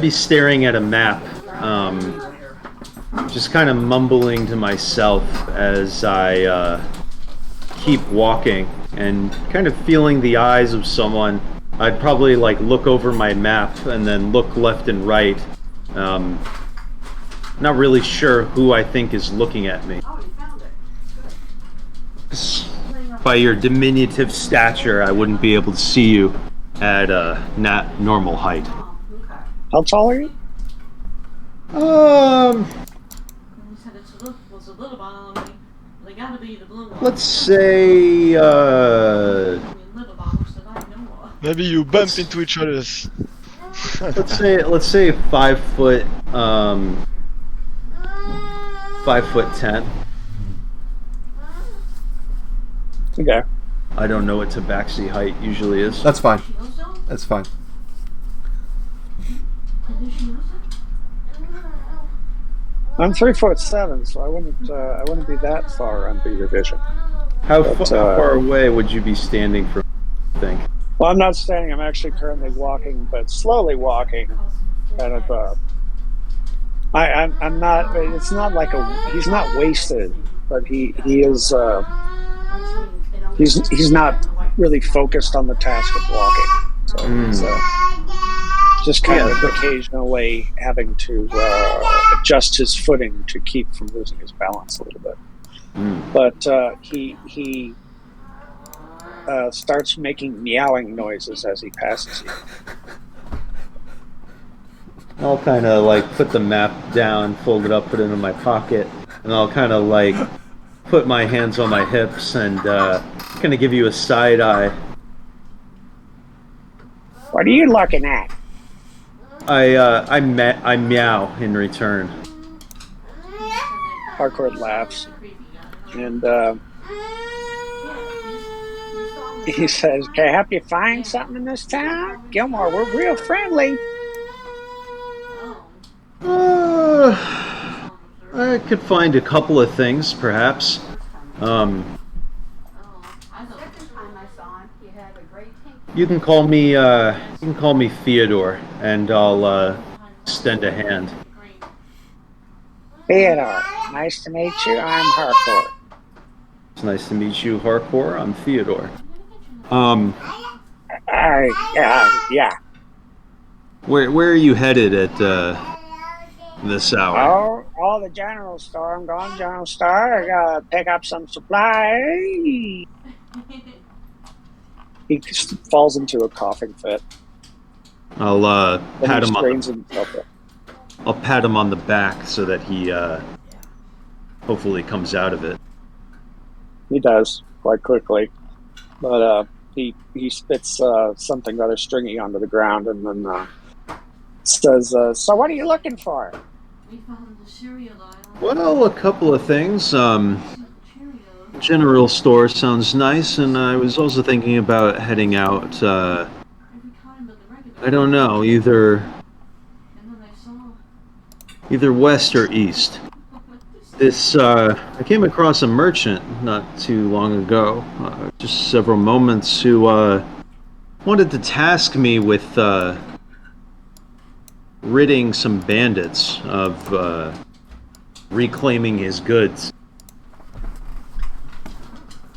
staring at a map, just kind of mumbling to myself as I keep walking and kind of feeling the eyes of someone. I'd probably look over my map and then look left and right. Not really sure who I think is looking at me. Oh, you found it. Good. by your diminutive stature, I wouldn't be able to see you at not normal height. How tall are you? Let's say Maybe you bump into each other. let's say 5 foot 5'10". Okay. I don't know what tabaxi height usually is. That's fine. That's fine. I'm 3'7", so I wouldn't be that far under your vision. How far away would you be standing from? I think. Well, I'm not standing. I'm actually currently walking, but slowly walking. Kind of. I'm not. It's not like he's not wasted, but he is. He's not really focused on the task of walking. So just kind of occasionally having to adjust his footing to keep from losing his balance a little bit. But he starts making meowing noises as he passes you. I'll kind of like put the map down, fold it up, put it in my pocket, and I'll kind of like put my hands on my hips and kind of give you a side eye. What are you looking at? I meow in return. Harcourt laughs, and he says, "Can I help you find something in this town, Gilmore? We're real friendly." I could find a couple of things, perhaps. You can call me Theodore, and I'll extend a hand. Theodore, nice to meet you. I'm Harcourt. It's nice to meet you, Harcourt. I'm Theodore. Yeah. Where are you headed at this hour? Oh, the general store. I'm going to the general store. I gotta pick up some supplies. He falls into a coughing fit. I'll pat him I'll pat him on the back so that he hopefully comes out of it. He does quite quickly, but he spits something rather stringy onto the ground and then says, "So what are you looking for?" We found the cereal aisle. Well, a couple of things. General store sounds nice, and I was also thinking about heading out. I don't know, either west or east. I came across a merchant not too long ago, just several moments, who wanted to task me with ridding some bandits of reclaiming his goods.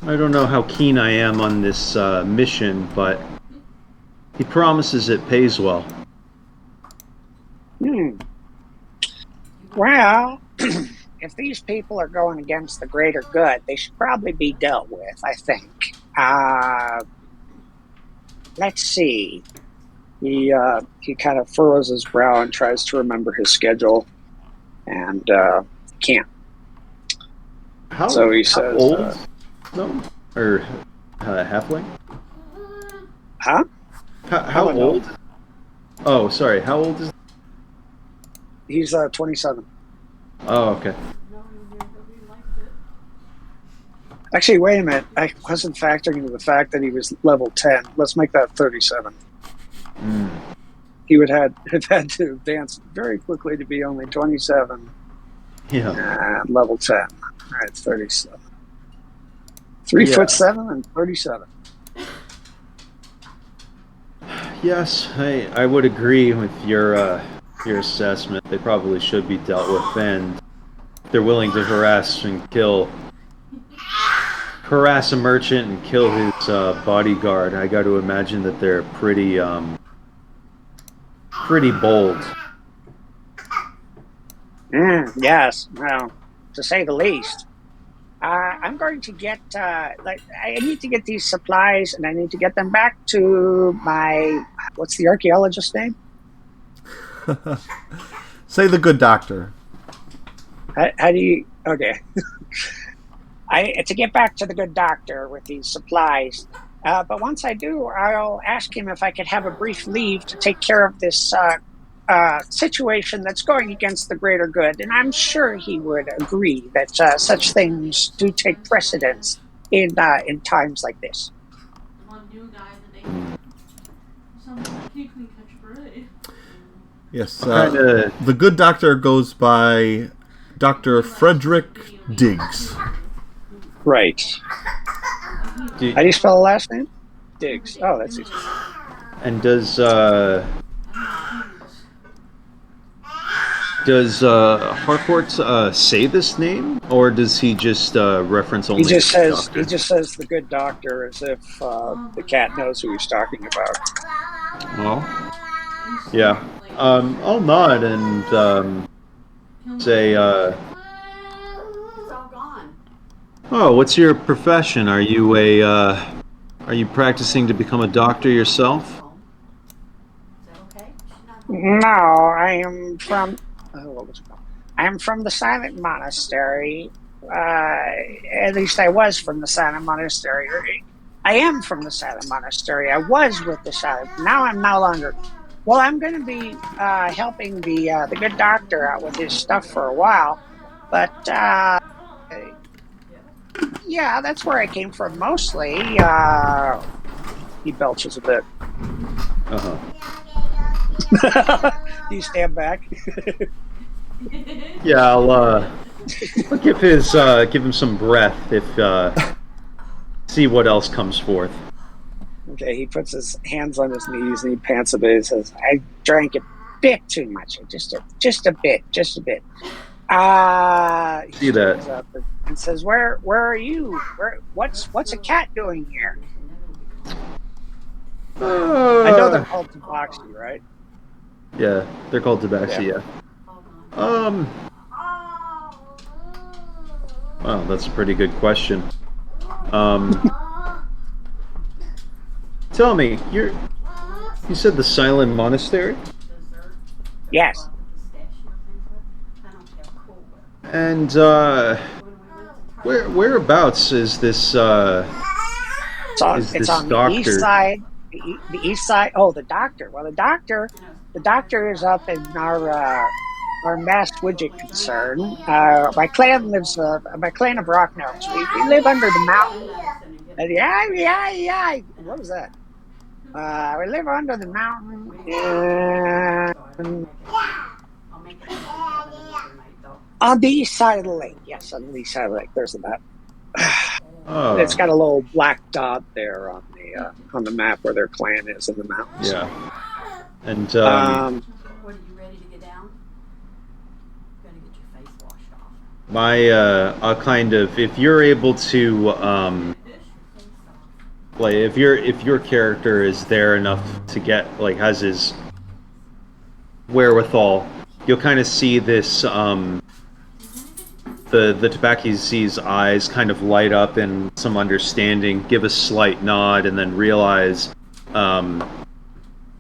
I don't know how keen I am on this mission, but he promises it pays well. Well, if these people are going against the greater good, they should probably be dealt with, I think. Let's see. He kind of furrows his brow and tries to remember his schedule, and can't. So he says, old? No? Or halfling? Huh? How old? Oh, sorry. How old is? He's 27. Oh, okay. Actually, wait a minute. I wasn't factoring into the fact that he was level 10. Let's make that 37. He would have had to advance very quickly to be only 27. Yeah. And level 10. All right, 37. 3'7" and 37. Yes, I would agree with your assessment. They probably should be dealt with, and they're willing to harass a merchant and kill his bodyguard. I got to imagine that they're pretty bold. Yes, well, to say the least. I'm going to get I need to get these supplies, and I need to get them back to my what's the archaeologist's name? Say the good doctor. How do you? Okay, to get back to the good doctor with these supplies. But once I do, I'll ask him if I could have a brief leave to take care of this situation that's going against the greater good. And I'm sure he would agree that such things do take precedence in times like this. One new guy that they someone like you can catch bread. Yes, Kinda- the good doctor goes by Dr. Frederick Diggs. Right. How do you spell the last name? Diggs. Oh, that's easy. And does Harcourt say this name, or does he just reference only? He just the says doctor? the good doctor as if the cat knows who he's talking about. Well, yeah. I'll nod and say, It's all gone. "Oh, what's your profession? Are you practicing to become a doctor yourself?" Is that okay? No, I am from. What was it called? I am from the Silent Monastery. At least I was from the Silent Monastery. I am from the Silent Monastery. I was with the Silent. Now I'm no longer. Well, I'm going to be helping the good doctor out with his stuff for a while, but yeah, that's where I came from mostly. He belches a bit. Uh-huh. Do you stand back? Yeah, I'll give him some breath if see what else comes forth. Okay, he puts his hands on his knees and he pants a bit. He says, "I drank a bit too much, just a bit." He See stands that. up and says, "Where are you? What's a cat doing here?" I know they're called tabaxi, right? Yeah, they're called tabaxi. Yeah. Wow, that's a pretty good question. Tell me, you said the Silent Monastery, Yes. and whereabouts is this? It's on, Is it's this on the doctor- east side. The east side. Oh, the doctor. Well, the doctor is up in our mass widget concern. My clan lives. My clan of Rock Gnomes. We live under the mountain. Yeah. What was that? We live under the mountain, and on the east side of the lake. Yes, on the east side of the lake. There's the map. Oh, It's got a little black dot there on the map where their clan is in the mountains. yeah. And What, are you ready to get down? You gotta get your face washed off. I'll kind of, if you're able to like if your character is there enough to get like has his wherewithal, you'll kind of see this the Tabaxi's eyes kind of light up in some understanding, give a slight nod, and then realize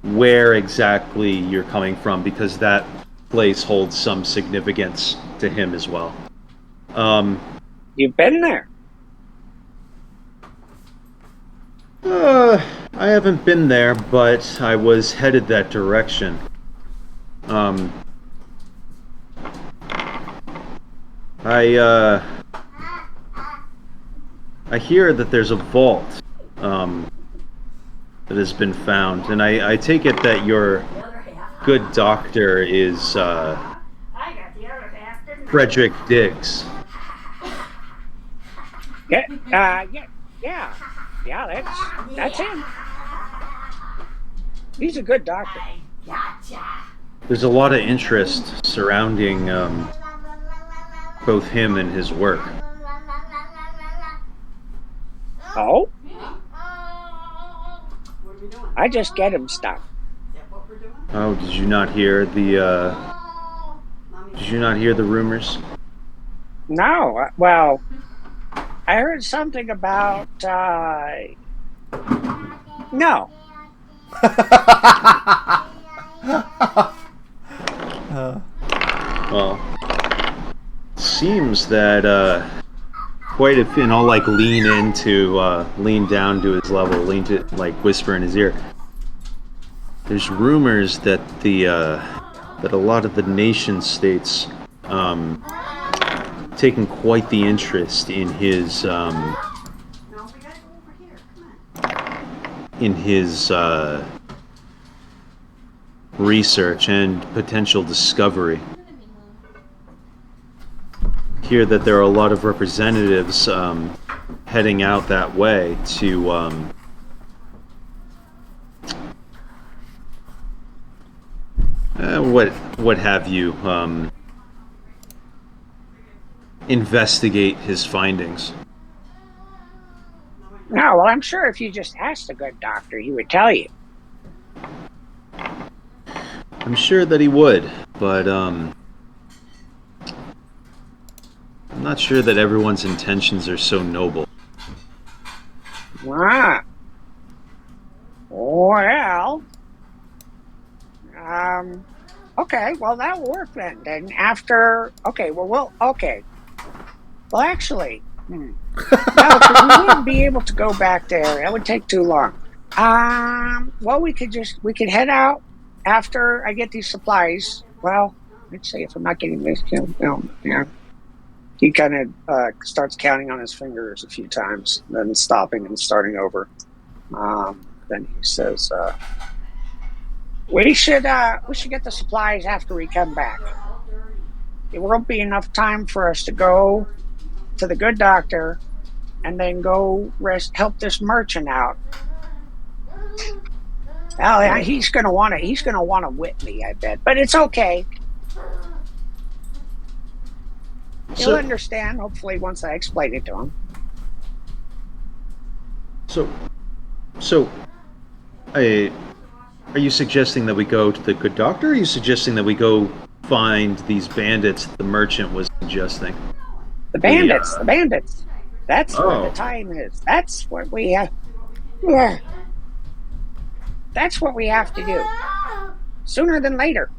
where exactly you're coming from, because that place holds some significance to him as well. You've been there. I haven't been there, but I was headed that direction. I hear that there's a vault that has been found, and I take it that your good doctor is Frederick Diggs. Yeah. That's him. He's a good doctor. There's a lot of interest surrounding both him and his work. Oh, What are we doing? I just get him stuff. Is that what we're doing? Oh, did you not hear the Mommy, rumors? No, well, I heard something about no. Well, seems that quite a few, and I'll like lean down to his level, lean to like whisper in his ear. There's rumors that that a lot of the nation states taken quite the interest in his No, we gotta go over here. Come on. in his research and potential discovery. Hear that there are a lot of representatives heading out that way to what have you, investigate his findings. No, well, I'm sure if you just asked a good doctor, he would tell you. I'm sure that he would, but I'm not sure that everyone's intentions are so noble. Ah. Well, okay, well, that will work then. Then after, well, actually, no, 'cause we wouldn't be able to go back there. That would take too long. Well, we could head out after I get these supplies. Well, let's see if I'm not getting this. Yeah. He kind of starts counting on his fingers a few times, then stopping and starting over. Then he says, "We should get the supplies after we come back. It won't be enough time for us to go to the good doctor and then go help this merchant out. Well, he's gonna want to whip me, I bet. But it's okay. He'll understand, hopefully, once I explain it to him." Are you suggesting that we go to the good doctor, or are you suggesting that we go find these bandits the merchant was suggesting? The bandits. That's what the time is. That's what we have. That's what we have to do. Sooner than later.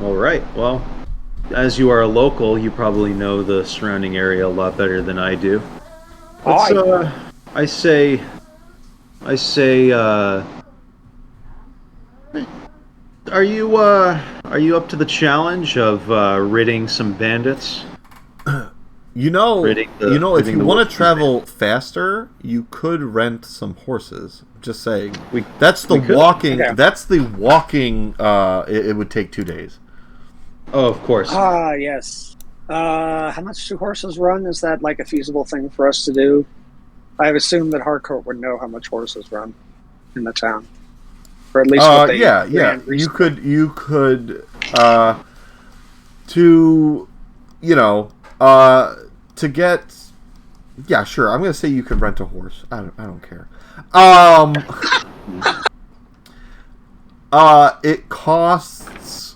All right. Well, as you are a local, you probably know the surrounding area a lot better than I do. I say, are you up to the challenge of ridding some bandits? If you want to travel faster, you could rent some horses. Just saying. That's the walking. It would take 2 days. Oh, of course. Yes. How much do horses run? Is that like a feasible thing for us to do? I've assumed that Harcourt would know how much horses run in the town, or at least what they ran recently. You could to get. Yeah, sure. I'm going to say you could rent a horse. I don't care. It costs.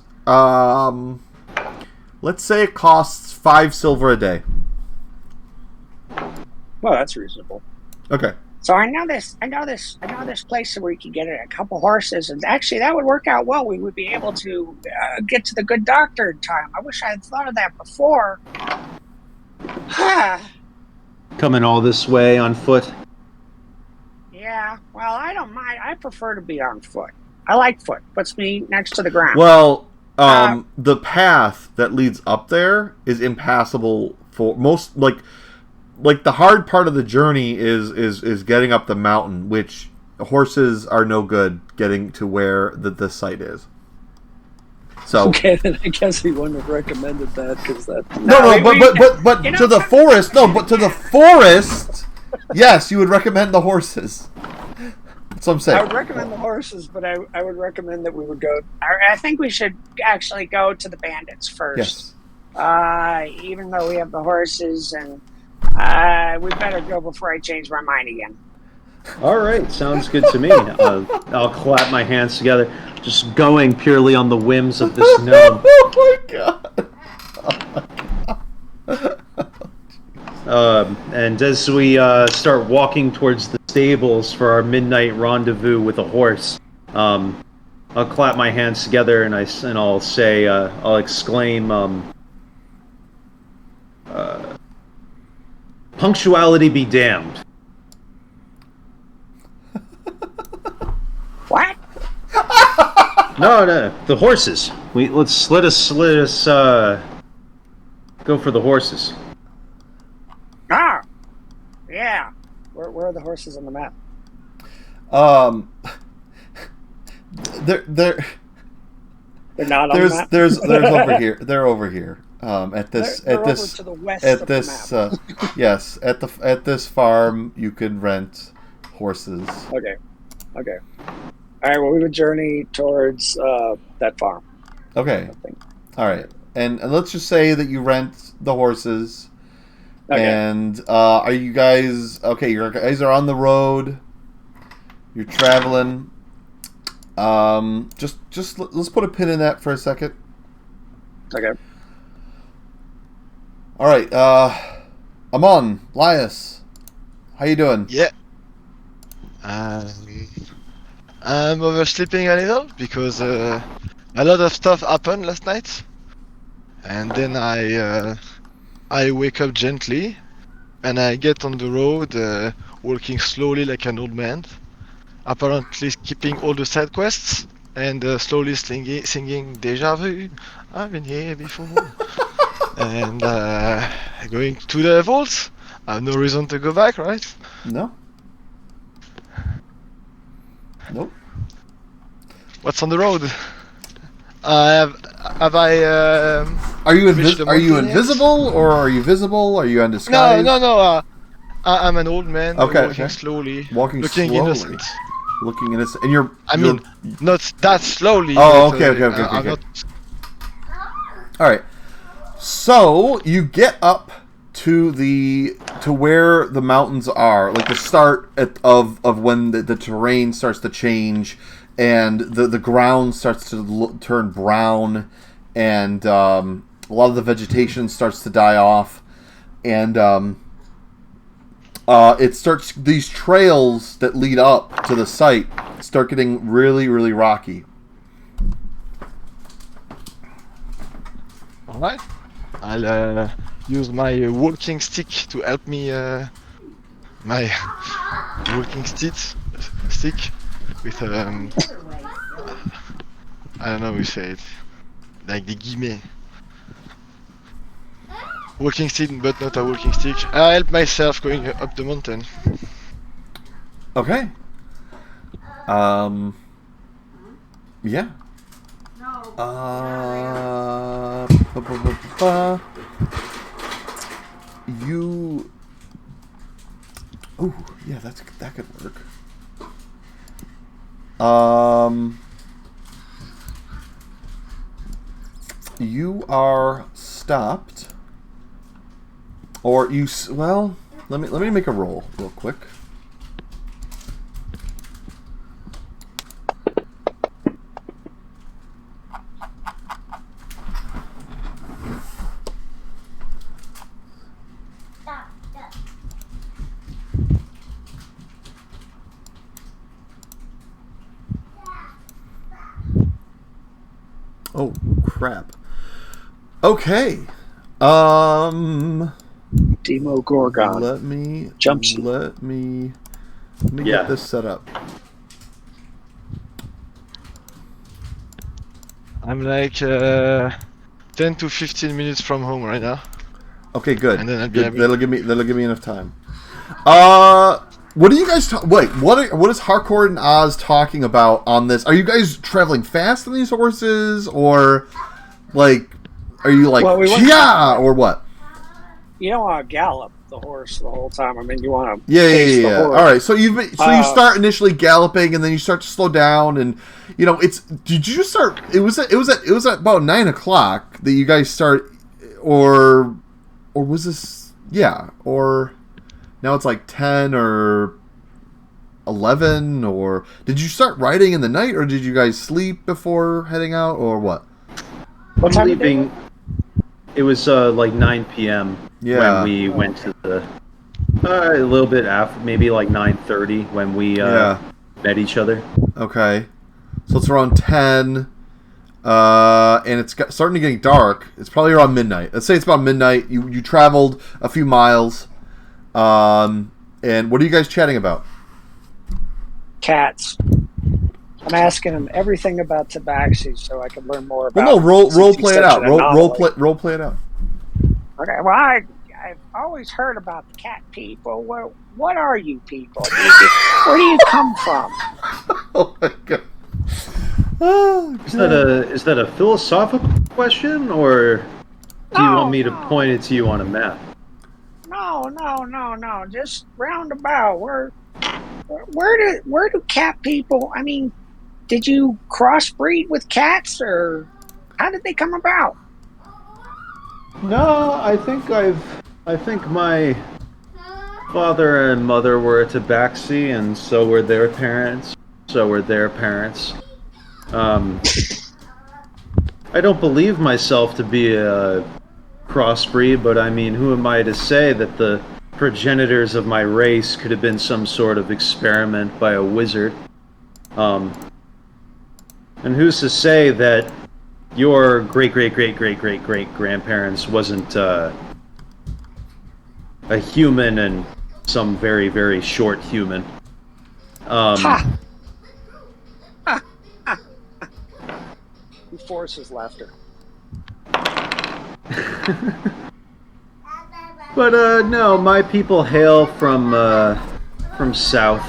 Let's say it costs 5 silver a day. Well, that's reasonable. Okay. So I know this place where we can get a couple horses, and actually that would work out well. We would be able to get to the good doctor in time. I wish I had thought of that before. Coming all this way on foot? Yeah, well, I don't mind. I prefer to be on foot. I like foot. Puts me next to the ground. Well, the path that leads up there is impassable for most. Like the hard part of the journey is getting up the mountain, which horses are no good getting to where the site is. So okay, then I guess he wouldn't have recommended that because that. But to the forest. No, but to the forest. Yes, you would recommend the horses. That's what I'm saying. I would recommend the horses, but I would recommend that we would go. I think we should actually go to the bandits first. Yes. Even though we have the horses, and we better go before I change my mind again. All right, sounds good to me. I'll clap my hands together, just going purely on the whims of this gnome. Oh my god! And as we start walking towards the stables for our midnight rendezvous with a horse, I'll clap my hands together and I'll say, I'll exclaim, "Punctuality be damned." What? No, the horses. Let us go for the horses. Ah, yeah. Where are the horses on the map? They're They're not on the map. there's over here. They're over here. At this They're at over this to the west at of this the map. yes, at this farm you can rent horses. Okay. All right. Well, we would journey towards that farm. Okay. I think. All right. And let's just say that you rent the horses. Okay. And are you guys okay? You guys are on the road. You're traveling. Let's put a pin in that for a second. Okay. All right. Amon, Lias, how you doing? Yeah. I'm oversleeping a little because a lot of stuff happened last night, and then I wake up gently, and I get on the road, walking slowly like an old man, apparently skipping all the side quests, and slowly singing "Deja Vu." I've been here before, and going to the vaults. I have no reason to go back, right? No. Nope. What's on the road? Have I? Are you reached the are you mountain yet? invisible or are you visible? Are you undisguised? No. I'm an old man Okay, walking okay. slowly, Walking looking slowly. innocent. Looking innocent, and you're. I mean, not that slowly. Oh, but, okay. I'm not. All right. So you get up to where the mountains are, like the start of when the terrain starts to change, and the ground starts to turn brown, and a lot of the vegetation starts to die off, and it starts. These trails that lead up to the site start getting really, really rocky. All right. I'll use my walking stick to help me. My walking stick with I don't know how you say it, like the guillemets. Walking stick, but not a walking stick. I help myself going up the mountain. Okay. Yeah. No. You. Oh, yeah, that could work. You are stopped, or you. Well, let me make a roll real quick. Oh crap. Okay. Demo Gorgon. Let me Jumpsuit. Let me Yeah. get this set up. I'm like 10 to 15 minutes from home right now. Okay, good. And then I'll be Good. able- That'll give me enough time. What are you guys wait, what is Harcourt and Oz talking about on this? Are you guys traveling fast on these horses, or like are you like Well, we went- yeah or what? You don't want to gallop the horse the whole time. I mean, you want to Yeah. the horse. All right, so you start initially galloping, and then you start to slow down, and you know it's. Did you start? It was at about 9:00 that you guys start, or was this? Yeah, or now it's like 10 or 11, or did you start riding in the night, or did you guys sleep before heading out, or what? What time of day? It was like 9 p.m. Yeah. when we went to the a little bit after, maybe like 9:30 when we met each other. Okay. So it's around 10, and it's starting to get dark. It's probably around midnight. Let's say it's about midnight. You traveled a few miles, and what are you guys chatting about? Cats. I'm asking him everything about Tabaxi so I can learn more about. Well, no, role since he's play it such out. an anomaly. Role play it out. Okay. Well, I've always heard about the cat people. What are you people? Where do you come from? Oh my god. Oh, Is that a philosophical question, or do you want me to No. point it to you on a map? No. Just roundabout. Where do cat people? I mean, did you crossbreed with cats, or how did they come about? No, I think my father and mother were Tabaxi, and so were their parents. I don't believe myself to be a crossbreed, but I mean, who am I to say that the progenitors of my race could have been some sort of experiment by a wizard? And who's to say that your great grandparents wasn't a human and some very, very short human? Ha! He forces laughter. But no, my people hail from south.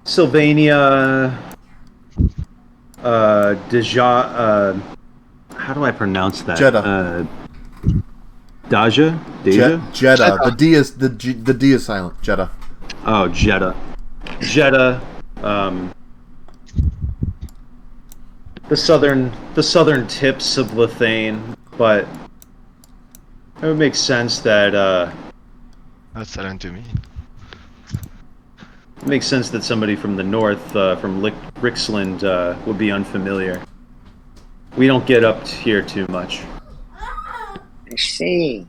Sylvania, Deja, how do I pronounce that? Jeddah. Deja? Jeddah. The D is silent. Jeddah. Oh, Jeddah. The southern tips of Lithane, but it would make sense that That's silent to me. it makes sense that somebody from the north, from Rixland, would be unfamiliar. We don't get up here too much. I see.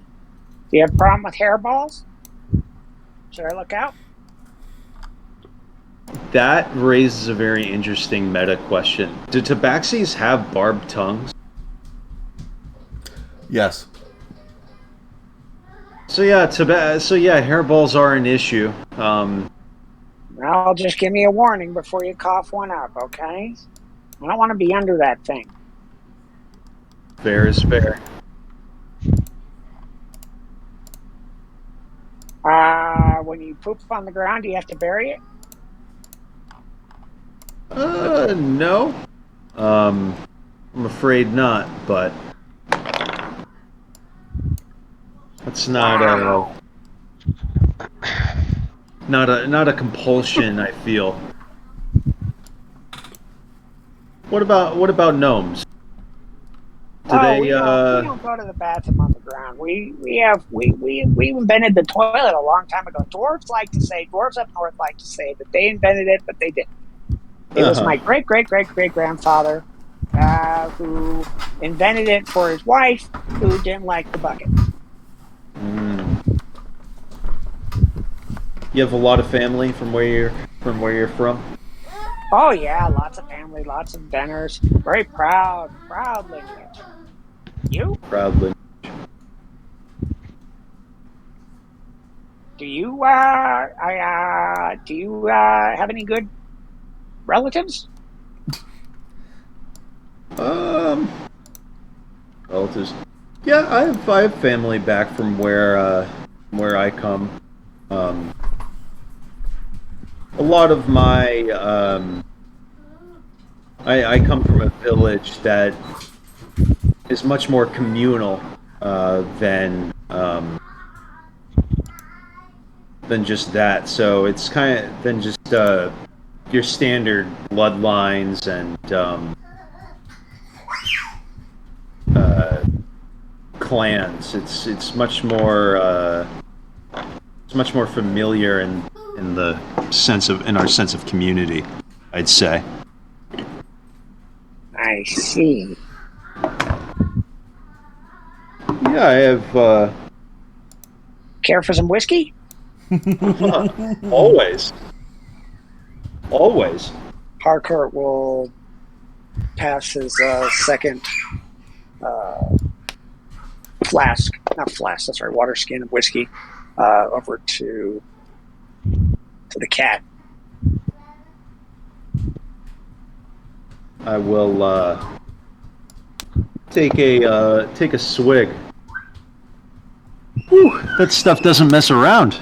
Do you have a problem with hairballs? Should I look out? That raises a very interesting meta question. Do tabaxis have barbed tongues? Yes. So yeah, hairballs are an issue. Well, just give me a warning before you cough one up, okay? I don't want to be under that thing. Fair is fair. When you poop on the ground, do you have to bury it? No. I'm afraid not, but that's not not a compulsion, I feel. What about gnomes? Do they we don't go to the bathroom on the ground. We invented the toilet a long time ago. Dwarves up north like to say that they invented it, but they didn't. It was my great grandfather who invented it for his wife, who didn't like the bucket. You have a lot of family from where you're from? Oh yeah, lots of family, lots of dinners. Very proud lineage. You? Proud lineage. Do you have any good relatives? Relatives. Yeah, I have family back from where I come. A lot of my I come from a village that is much more communal than just that. So it's kind of than just your standard bloodlines and clans. It's much more familiar in our sense of community, I'd say. I see. Yeah, I have. Care for some whiskey? Always. Always. Harcourt will pass his second flask, not flask, that's right, water skin of whiskey over to the cat. I will take a swig. Whew, that stuff doesn't mess around.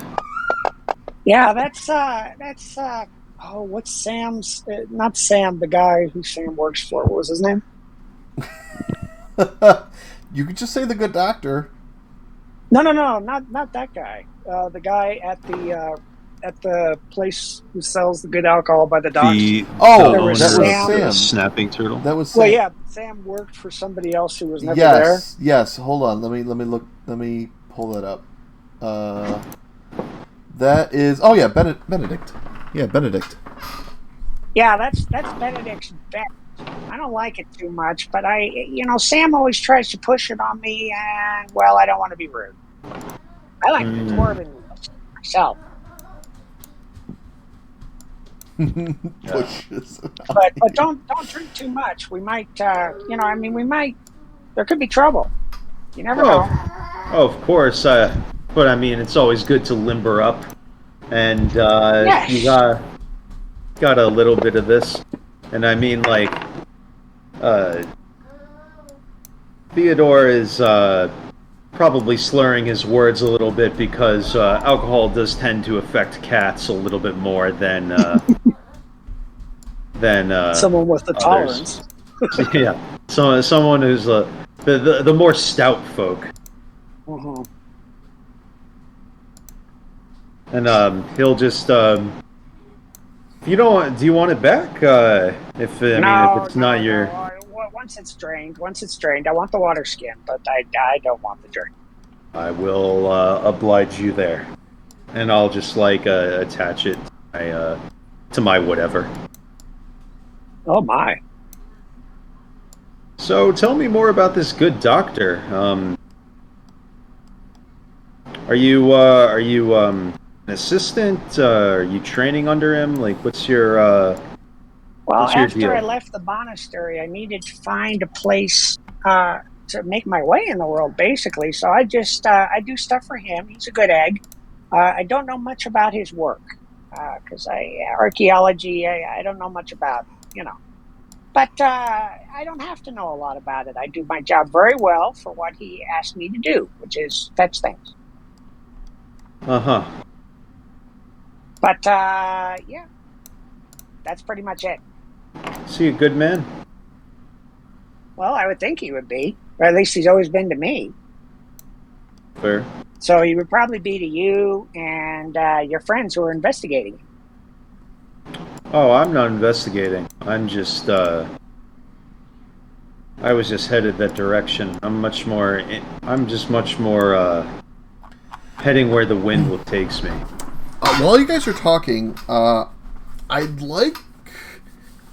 Yeah, that's oh, what's Sam's? Not Sam, the guy who Sam works for. What was his name? You could just say the good doctor. No, not that guy. The guy at the place who sells the good alcohol by the docks. The Oh, was that was Sam. Sam. Snapping turtle. That was Sam. Well, yeah, Sam worked for somebody else who was never there. Yes. Hold on. Let me look. Let me pull that up. That is. Oh yeah, Benedict. Yeah, Benedict. Yeah, that's Benedict's bet. I don't like it too much, but Sam always tries to push it on me, and well, I don't want to be rude. I like the dwarven myself, Pushes. but don't drink too much. We might, we might. There could be trouble. You never know. Oh, of course. But I mean, it's always good to limber up, and Yes. you got a little bit of this, and I mean, like, Theodore is probably slurring his words a little bit because alcohol does tend to affect cats a little bit more than Someone with the others. tolerance. Yeah, someone who's the more stout folk. Uh-huh. And he'll just do you want it back? If it's not your. No. Once it's drained, I want the water skin, but I don't want the drink. I will oblige you there, and I'll just attach it to my whatever. Oh my! So tell me more about this good doctor. Are you an assistant? Are you training under him? Like, what's your Well, what's your after deal? I left the monastery, I needed to find a place to make my way in the world, basically. So I just I do stuff for him. He's a good egg. I don't know much about his work because archaeology. I don't know much about, but I don't have to know a lot about it. I do my job very well for what he asked me to do, which is fetch things. Uh-huh. But yeah, that's pretty much it. Is he a good man? Well, I would think he would be, or at least he's always been to me. Fair. So he would probably be to you and your friends who are investigating. Oh, I'm not investigating. I'm just I was just headed that direction. I'm just much more heading where the wind will takes me. While you guys are talking, I'd like.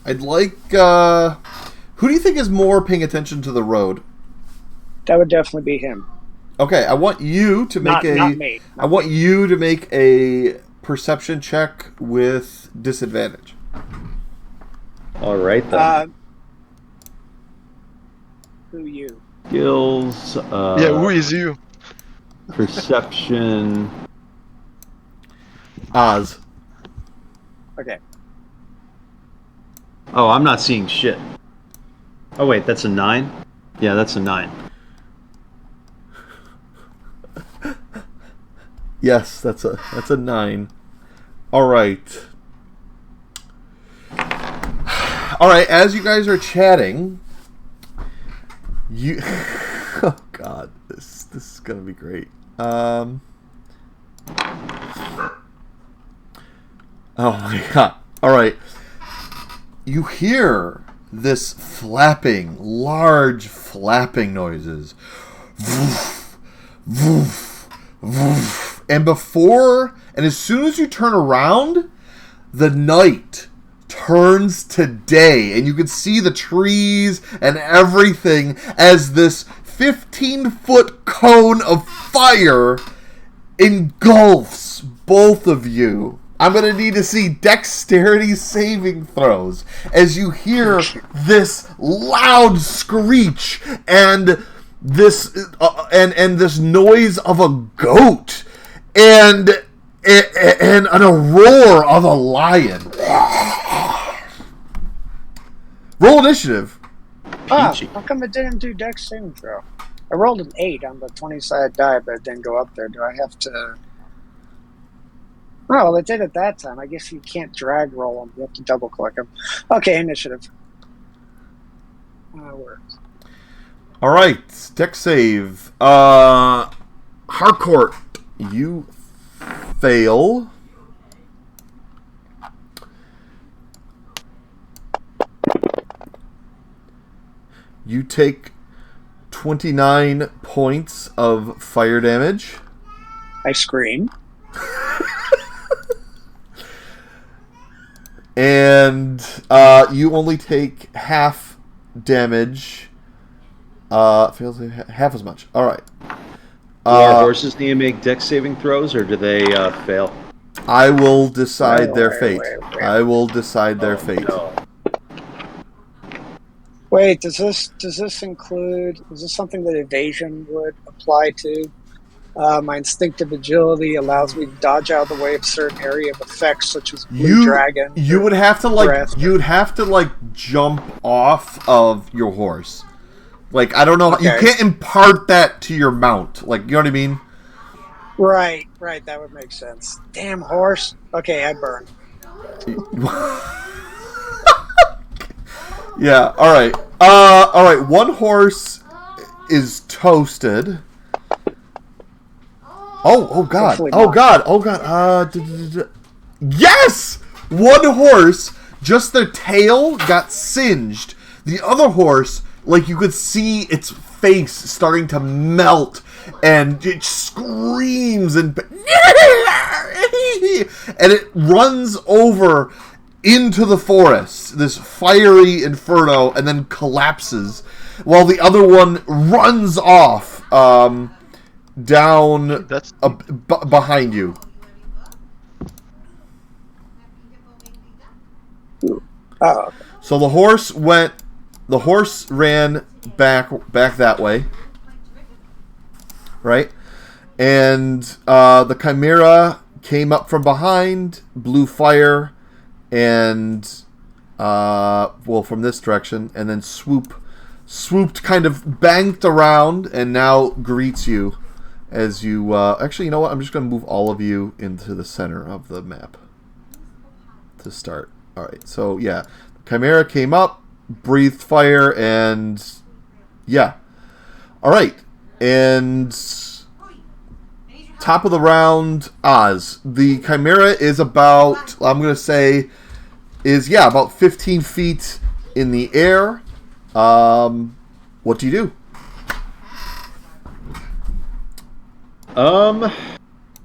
Who do you think is more paying attention to the road? That would definitely be him. Okay, I want you to make Not me. I want you to make a perception check with disadvantage. All right then. Who you? Skills. Yeah, who is you? Perception. Oz. Okay. Oh, I'm not seeing shit. Oh wait, that's a 9? Yeah, that's a 9. Yes, that's a 9. All right. All right. As you guys are chatting, oh God, this is gonna be great. Oh my God. All right. You hear this flapping, large flapping noises. Woof, woof, woof. And as soon as you turn around, the night turns to day. And you can see the trees and everything as this 15-foot cone of fire engulfs both of you. I'm going to need to see dexterity saving throws as you hear this loud screech and this and this noise of a goat and a roar of a lion. Roll initiative. How come it didn't do dex saving throw? I rolled an 8 on the 20-sided die, but it didn't go up there. Do I have to... Oh, well, it did at that time. I guess you can't drag roll them. You have to double-click them. Okay, initiative. Works. All right, dex save. Harcourt, you fail. You take 29 points of fire damage. I scream. And you only take half damage. Fails half as much. All right. Do our horses need to make dex saving throws, or do they fail? I will decide their fate. I will decide their fate. No. Wait, does this include... Is this something that evasion would apply to? My instinctive agility allows me to dodge out of the way of certain area of effects, such as blue dragon. You would have to jump off of your horse. Like, I don't know. Okay. You can't impart that to your mount. Like, you know what I mean? Right. That would make sense. Damn horse. Okay, I burn. Yeah. All right. All right. One horse is toasted. Oh God. Oh God. Yes! One horse, just their tail got singed. The other horse, like, you could see its face starting to melt, and it screams and it runs over into the forest, this fiery inferno, and then collapses, while the other one runs off down behind you. Oh. So the horse ran back that way, right? And the chimera came up from behind, blew fire, and from this direction, and then swooped, kind of banked around, and now greets you as you. Actually, you know what? I'm just going to move all of you into the center of the map to start. All right. So yeah, chimera came up, breathed fire, and yeah. All right, and top of the round, Oz. The chimera is about, I'm going to say, about 15 feet in the air. What do you do?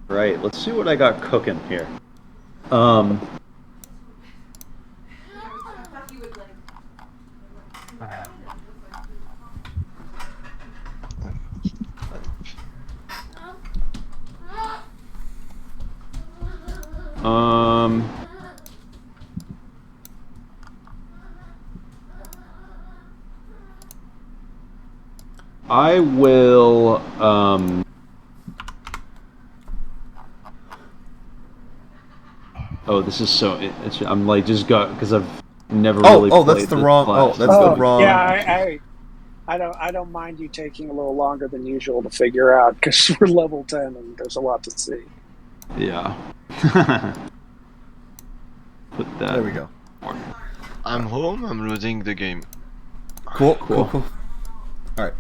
Right, let's see what I got cooking here. I will, oh, this is so, I'm like, just got, because I've never really played that's the wrong, Flash. the wrong. Yeah, I don't mind you taking a little longer than usual to figure out, because we're level 10 and there's a lot to see. Yeah. Put that. There we go. I'm home, I'm loading the game. Cool. All right.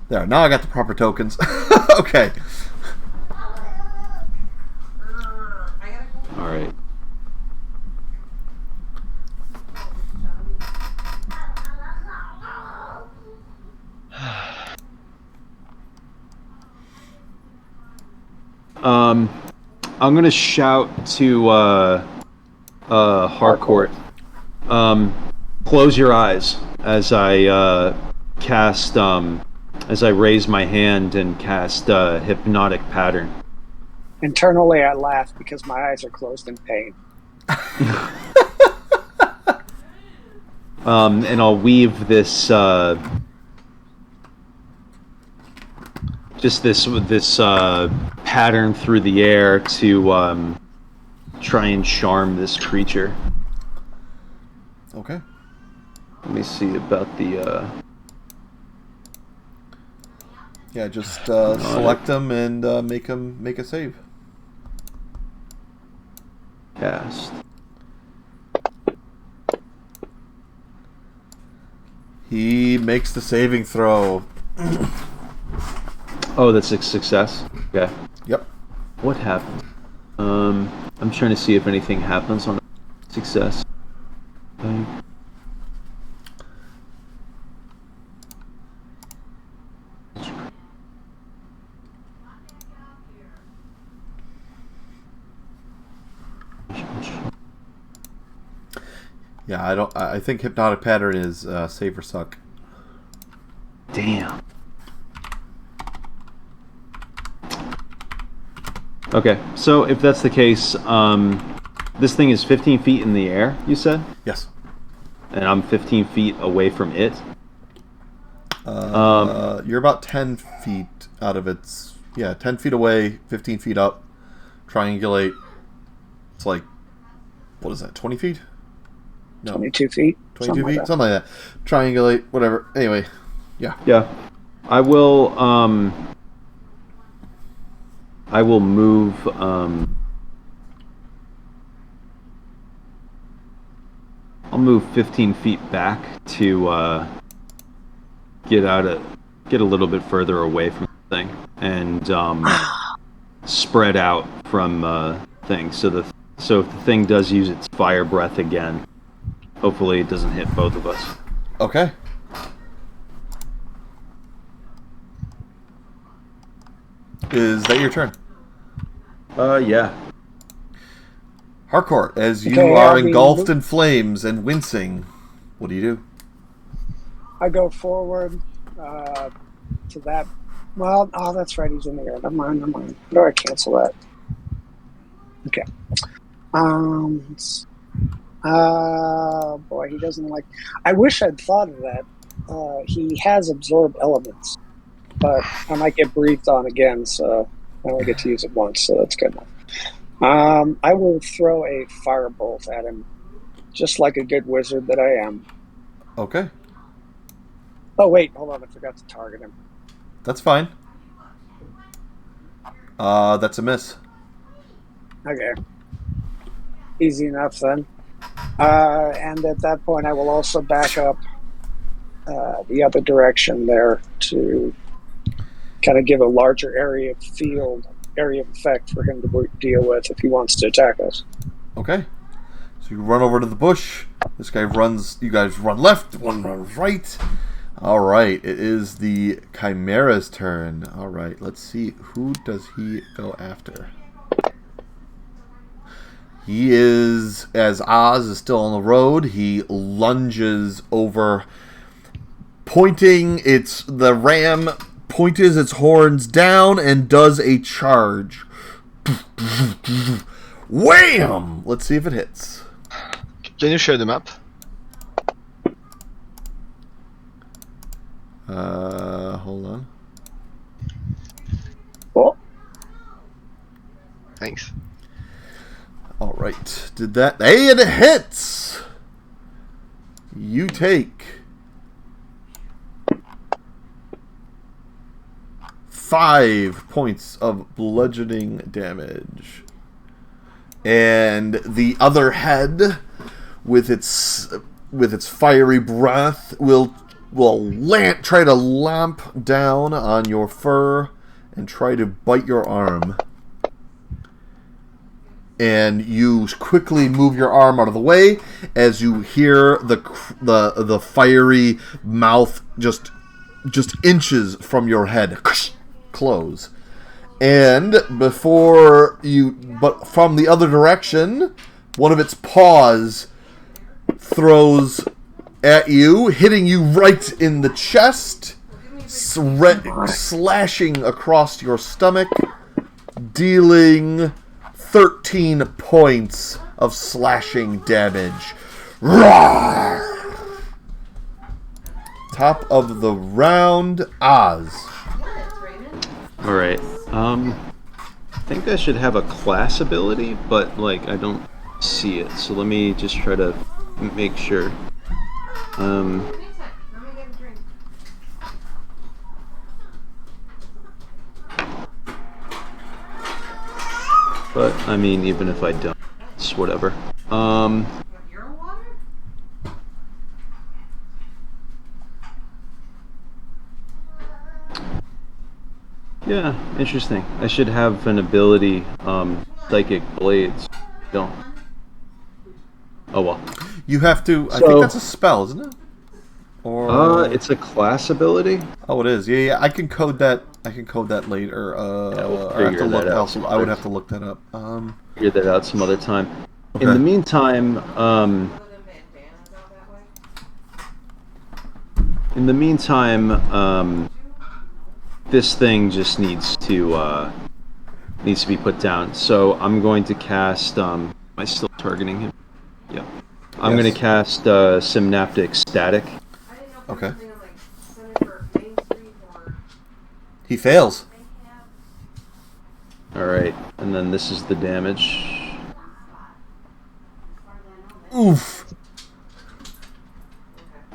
There, now I got the proper tokens. Okay. All right. I'm gonna shout to Harcourt. Close your eyes as I cast as I raise my hand and cast hypnotic pattern. Internally, I laugh because my eyes are closed in pain. And I'll weave this this pattern through the air to try and charm this creature. Okay. Let me see about the. Yeah, just select them and make a save. Cast. He makes the saving throw. Oh, that's a success. Okay. Yep. What happened? I'm trying to see if anything happens on success. Yeah, I think hypnotic pattern is save or suck. Damn. Okay, so if that's the case, this thing is 15 feet in the air, you said? Yes. And I'm 15 feet away from it? You're about 10 feet out of its... Yeah, 10 feet away, 15 feet up. Triangulate. It's like... What is that, 20 feet? No. 22 feet? 22 feet? Something like that. Triangulate, whatever. Anyway, yeah. Yeah. I will move, I'll move 15 feet back to get a little bit further away from the thing and spread out from things. So if the thing does use its fire breath again, hopefully it doesn't hit both of us. Okay. Is that your turn? Yeah. Harcourt, as you Okay, are engulfed in flames and wincing, what do you do? I go forward to that. Well, oh, that's right. He's in the air. Never mind. How do I cancel that? Okay. Boy, he doesn't like... I wish I'd thought of that. He has absorbed elements, but I might get breathed on again, so I only get to use it once, so that's good enough. I will throw a firebolt at him, just like a good wizard that I am. Okay. Oh, wait, hold on. I forgot to target him. That's fine. That's a miss. Okay. Easy enough, then. And at that point, I will also back up the other direction there to kind of give a larger area of effect for him to deal with if he wants to attack us. Okay. So you run over to the bush. This guy runs. You guys run left. One runs right. All right. It is the Chimera's turn. All right. Let's see. Who does he go after? He is, as Oz is still on the road, he lunges over, the ram points its horns down and does a charge. Wham! Let's see if it hits. Can you share the map? Hold on. Cool. Thanks. All right. Did that? Hey, it hits! You take 5 points of bludgeoning damage. And the other head, with its fiery breath, will try to lamp down on your fur and try to bite your arm. And you quickly move your arm out of the way as you hear the fiery mouth just inches from your head close. And but from the other direction, one of its paws throws at you, hitting you right in the chest, slashing across your stomach, dealing 13 points of slashing damage. Roar! Top of the round, Oz. All right. I think I should have a class ability, but like I don't see it. So let me just try to make sure. But I mean, even if I don't, it's whatever. Yeah, interesting. I should have an ability, Psychic Blades. Don't. Oh well. You have to. I think that's a spell, isn't it? Or it's a class ability. oh, it is. Yeah. I can code that. I can code that later. We'll I have to figure look. that out Also, I would have to look that up. Figure that out some other time. Okay. In the meantime, this thing just needs to be put down. So I'm going to cast. Am I still targeting him? Yeah. I'm going to cast Synaptic Static. Okay. He fails. All right, and then this is the damage. Oof.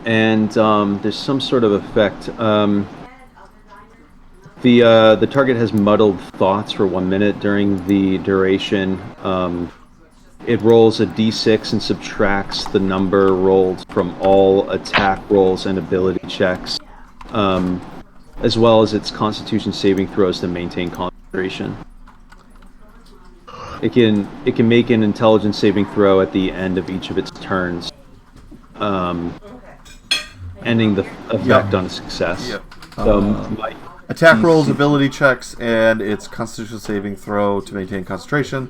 And there's some sort of effect. The target has muddled thoughts for 1 minute during the duration. It rolls a d6 and subtracts the number rolled from all attack rolls and ability checks, as well as its Constitution saving throws to maintain concentration. It can make an Intelligence saving throw at the end of each of its turns, ending the effect on a success. Yep. So Attack rolls, ability checks, and its Constitution saving throw to maintain concentration.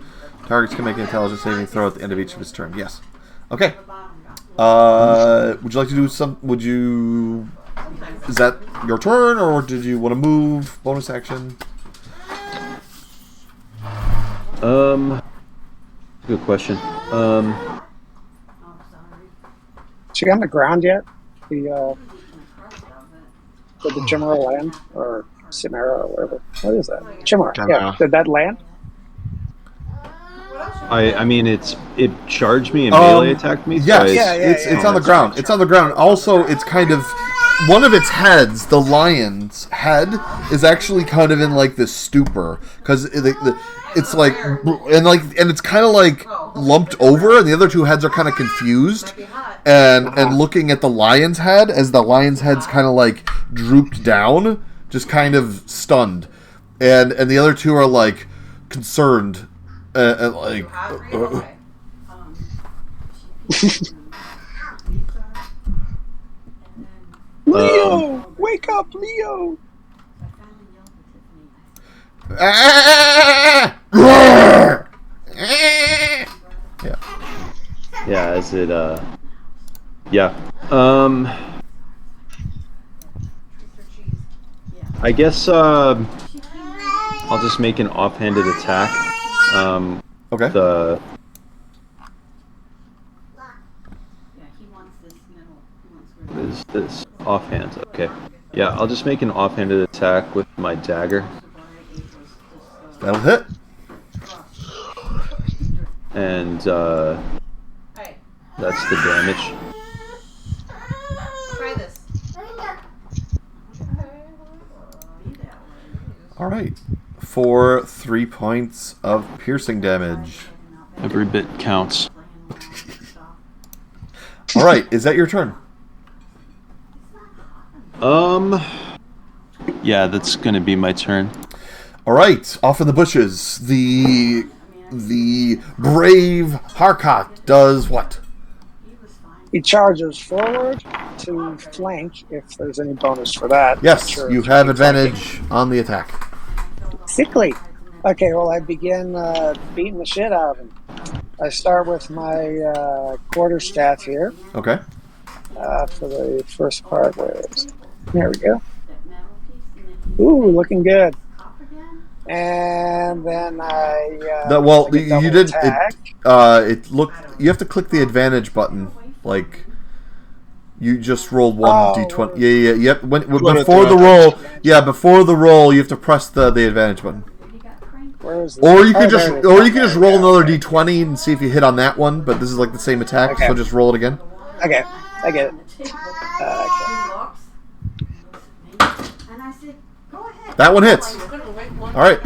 Targets can make an Intelligence saving throw at the end of each of its turn. Yes. Okay. Would you like to do some? Would you? Is that your turn, or did you want to move? Bonus action. Good question. Is she on the ground yet? Did the Chimera land? Or Chimera, or whatever. What is that? Chimera. Yeah. Did that land? I mean, it charged me and melee attacked me. Yes, so it's on the ground. It's on the ground. Also, it's kind of one of its heads. The lion's head is actually kind of in like this stupor because it's like and it's kind of like lumped over, and the other two heads are kind of confused and looking at the lion's head as the lion's head's kind of like drooped down, just kind of stunned, and the other two are like concerned. Like, Leo, wake up, Leo! yeah. Yeah, as it yeah. I guess I'll just make an offhanded attack. Okay. What is this? Offhand. Okay. Yeah, I'll just make an offhanded attack with my dagger. That'll hit. And that's the damage. Try this. All right. For 3 points of piercing damage. Every bit counts. All right. Is that your turn? Yeah, that's gonna be my turn. All right. Off in the bushes, the brave Harkat does what? He charges forward to flank, if there's any bonus for that. Yes, Sure, you have advantage on the attack. Sickly. Okay, well, I begin beating the shit out of him. I start with my quarterstaff here Okay. for the first part. Where is it? There we go. Ooh, looking good. Cop again? And then I Well, I get you double didn't. attack. It looked. You have to click the advantage button. Like, you just rolled one Oh, d20. Yeah. Yep. Put it Before the there. roll. Yeah, before the roll, you have to press the advantage button. Maybe got cranked. Where is this? Or you Oh, could just, there it is. or you could just roll Yeah, another okay. d20 and see if you hit on that one. But this is like the same attack, Okay. so just roll it again. Okay, I get it. Okay. Okay. Looks. And I said, go ahead. That one hits. All right.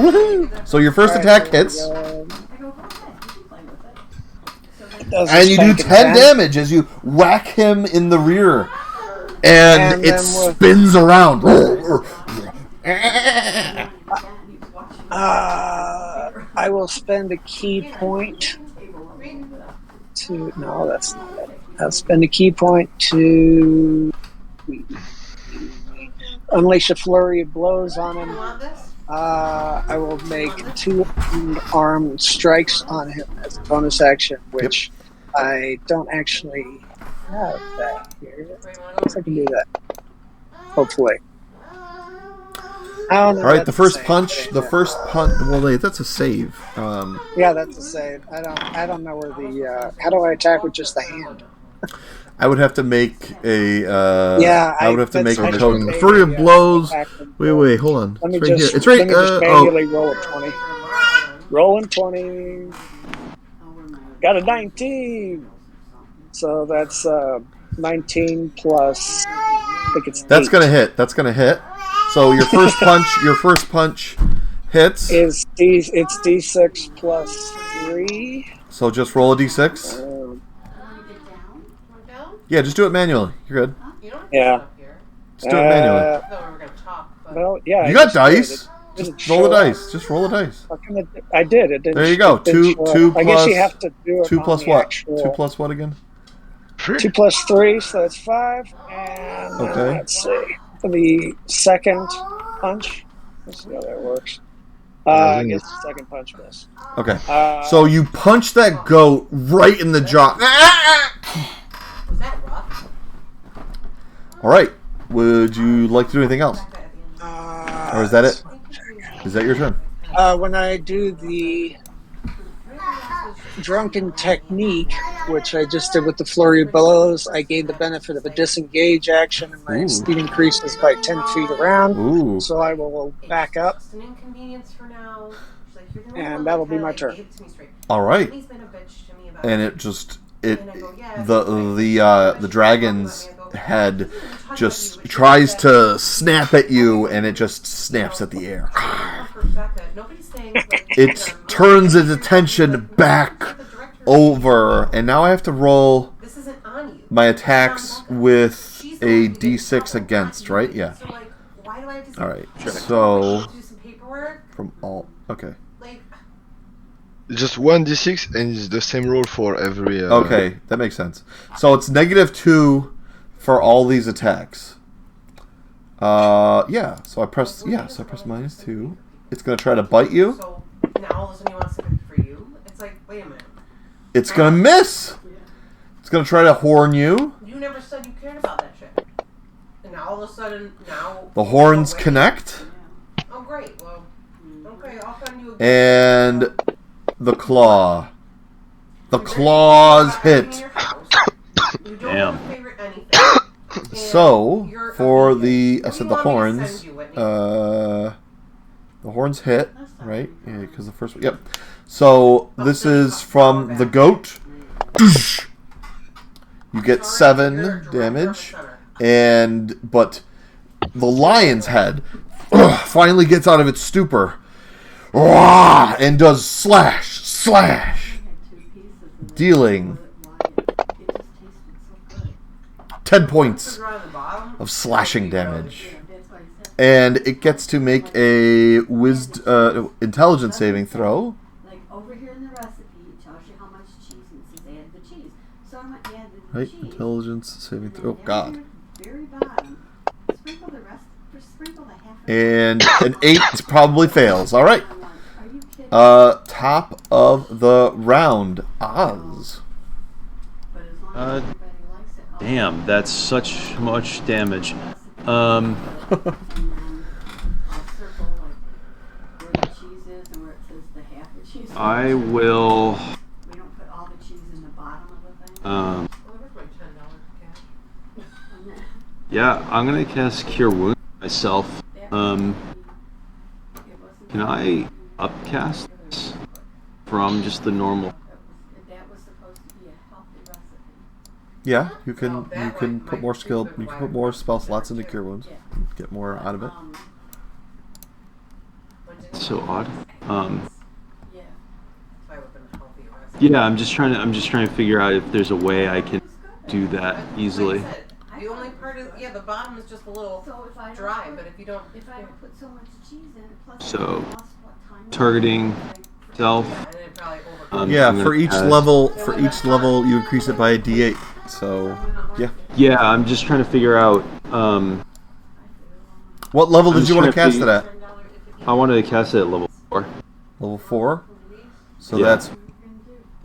So your first All right, attack there we hits, go. I go, go ahead. You can play with it. So then Does and a you do spanking 10 damage as you whack him in the rear, and And it then we'll- spins around. I will spend a key point to. No, that's not it. I'll spend a key point to unleash a flurry of blows on him. I will make 2 armed strikes on him as a bonus action, which I don't actually have that here. I guess I can do that. Hopefully. All right. The first punch. Well, wait, that's a save. Yeah, that's a save. I don't know where the. How do I attack with just the hand? I would have to make a. Yeah, I would have to make a that's token. okay. Flurry of blows. Attack. Wait, hold on. Let me It's right just. here. It's right. Let me just Oh, manually roll a 20. Rolling 20. Got a 19. So that's 19 plus. I think it's. that's 8. gonna hit. That's gonna hit. So your first punch hits. It's D6 plus 3. So just roll a d6. Um, Yeah, just do it manually. You're good. yeah. Just do it manually. Well, yeah. You I got just did. dice. It didn't Just roll the show up. dice. Just roll the dice. How come I did. It didn't. There you go. it didn't show up. Two I guess you plus- have to do it. 2 on plus the what? actual- 2 plus what again? 2 plus 3, so that's 5. And then Okay. let's see. For the second punch, let's see how that works. I guess the second punch missed. Okay. Uh, So you punch that goat right in the jaw. Was that rough? All right. Would you like to do anything else, or is that it? Is that your turn? When I do the drunken technique, which I just did with the flurry of blows, I gain the benefit of a disengage action, and my Ooh. speed increases by 10 feet around. Ooh. So I will back up. Just an inconvenience for now. She's like, you're doing And well, that'll be okay, my like, turn. give it to me straight. All right. He's been a bitch to me about And it. it just the dragon's head just tries to snap at you, and it just snaps at the air. Nobody's saying, like, It turns its attention back over, and now I have to roll this isn't on you. my attacks with a d6 against, right? Yeah. So, like, why do I have to All right. So do some paperwork? from all. Okay. Like, Just 1d6 and it's the same roll for every. Okay, that makes sense. So it's -2 for all these attacks. Yeah. So I press -2. It's gonna try to bite you. so now all of a sudden he wants something for you. It's like, wait a minute. It's gonna miss. It's gonna try to horn you. You never said you cared about that shit. And now all of a sudden, now The horns oh, wait. connect, Oh, great. Well, okay, I'll send you a and the claw. The claws hit. Damn. So for the horns, the horns hit, right? Yeah, because the first one. Yep. So this is from the goat. You get 7 damage, but the lion's head finally gets out of its stupor and does slash, dealing 10 points of slashing damage. And it gets to make a intelligence saving throw. Like over here in the recipe, it tells you how much cheese and it says add the cheese. So I went and added the Right, cheese. intelligence saving throw. Oh And God. down here, very bottom, sprinkle the rest. Sprinkle the half. And an 8 probably fails. All right. I'm like, are you kidding? Top of the round, Oz. But as long as everybody likes it, I'll Damn, that's such much damage. and then I'll I will. We don't put all the cheese in the bottom of the thing. Yeah, I'm gonna cast Cure Wounds myself. Can I upcast this from just the normal? That was supposed to be a healthy recipe. Yeah, you can put more skill. You can put more spell slots into Cure Wounds. Get more out of it. So odd. Yeah. Yeah, I'm just trying to figure out if there's a way I can do that easily. Like I said, the only part is, the bottom is just a little So if I dry, but if you don't, if I put so much cheese in it, plus So, I lost what time targeting self. yeah, and then it probably over. Yeah, I'm for gonna each cast- level you increase it by a D8. So yeah. Yeah, I'm just trying to figure out. What level I'm did you want to just trying cast to it at? I wanted to cast it at level 4. Level 4. So Yeah.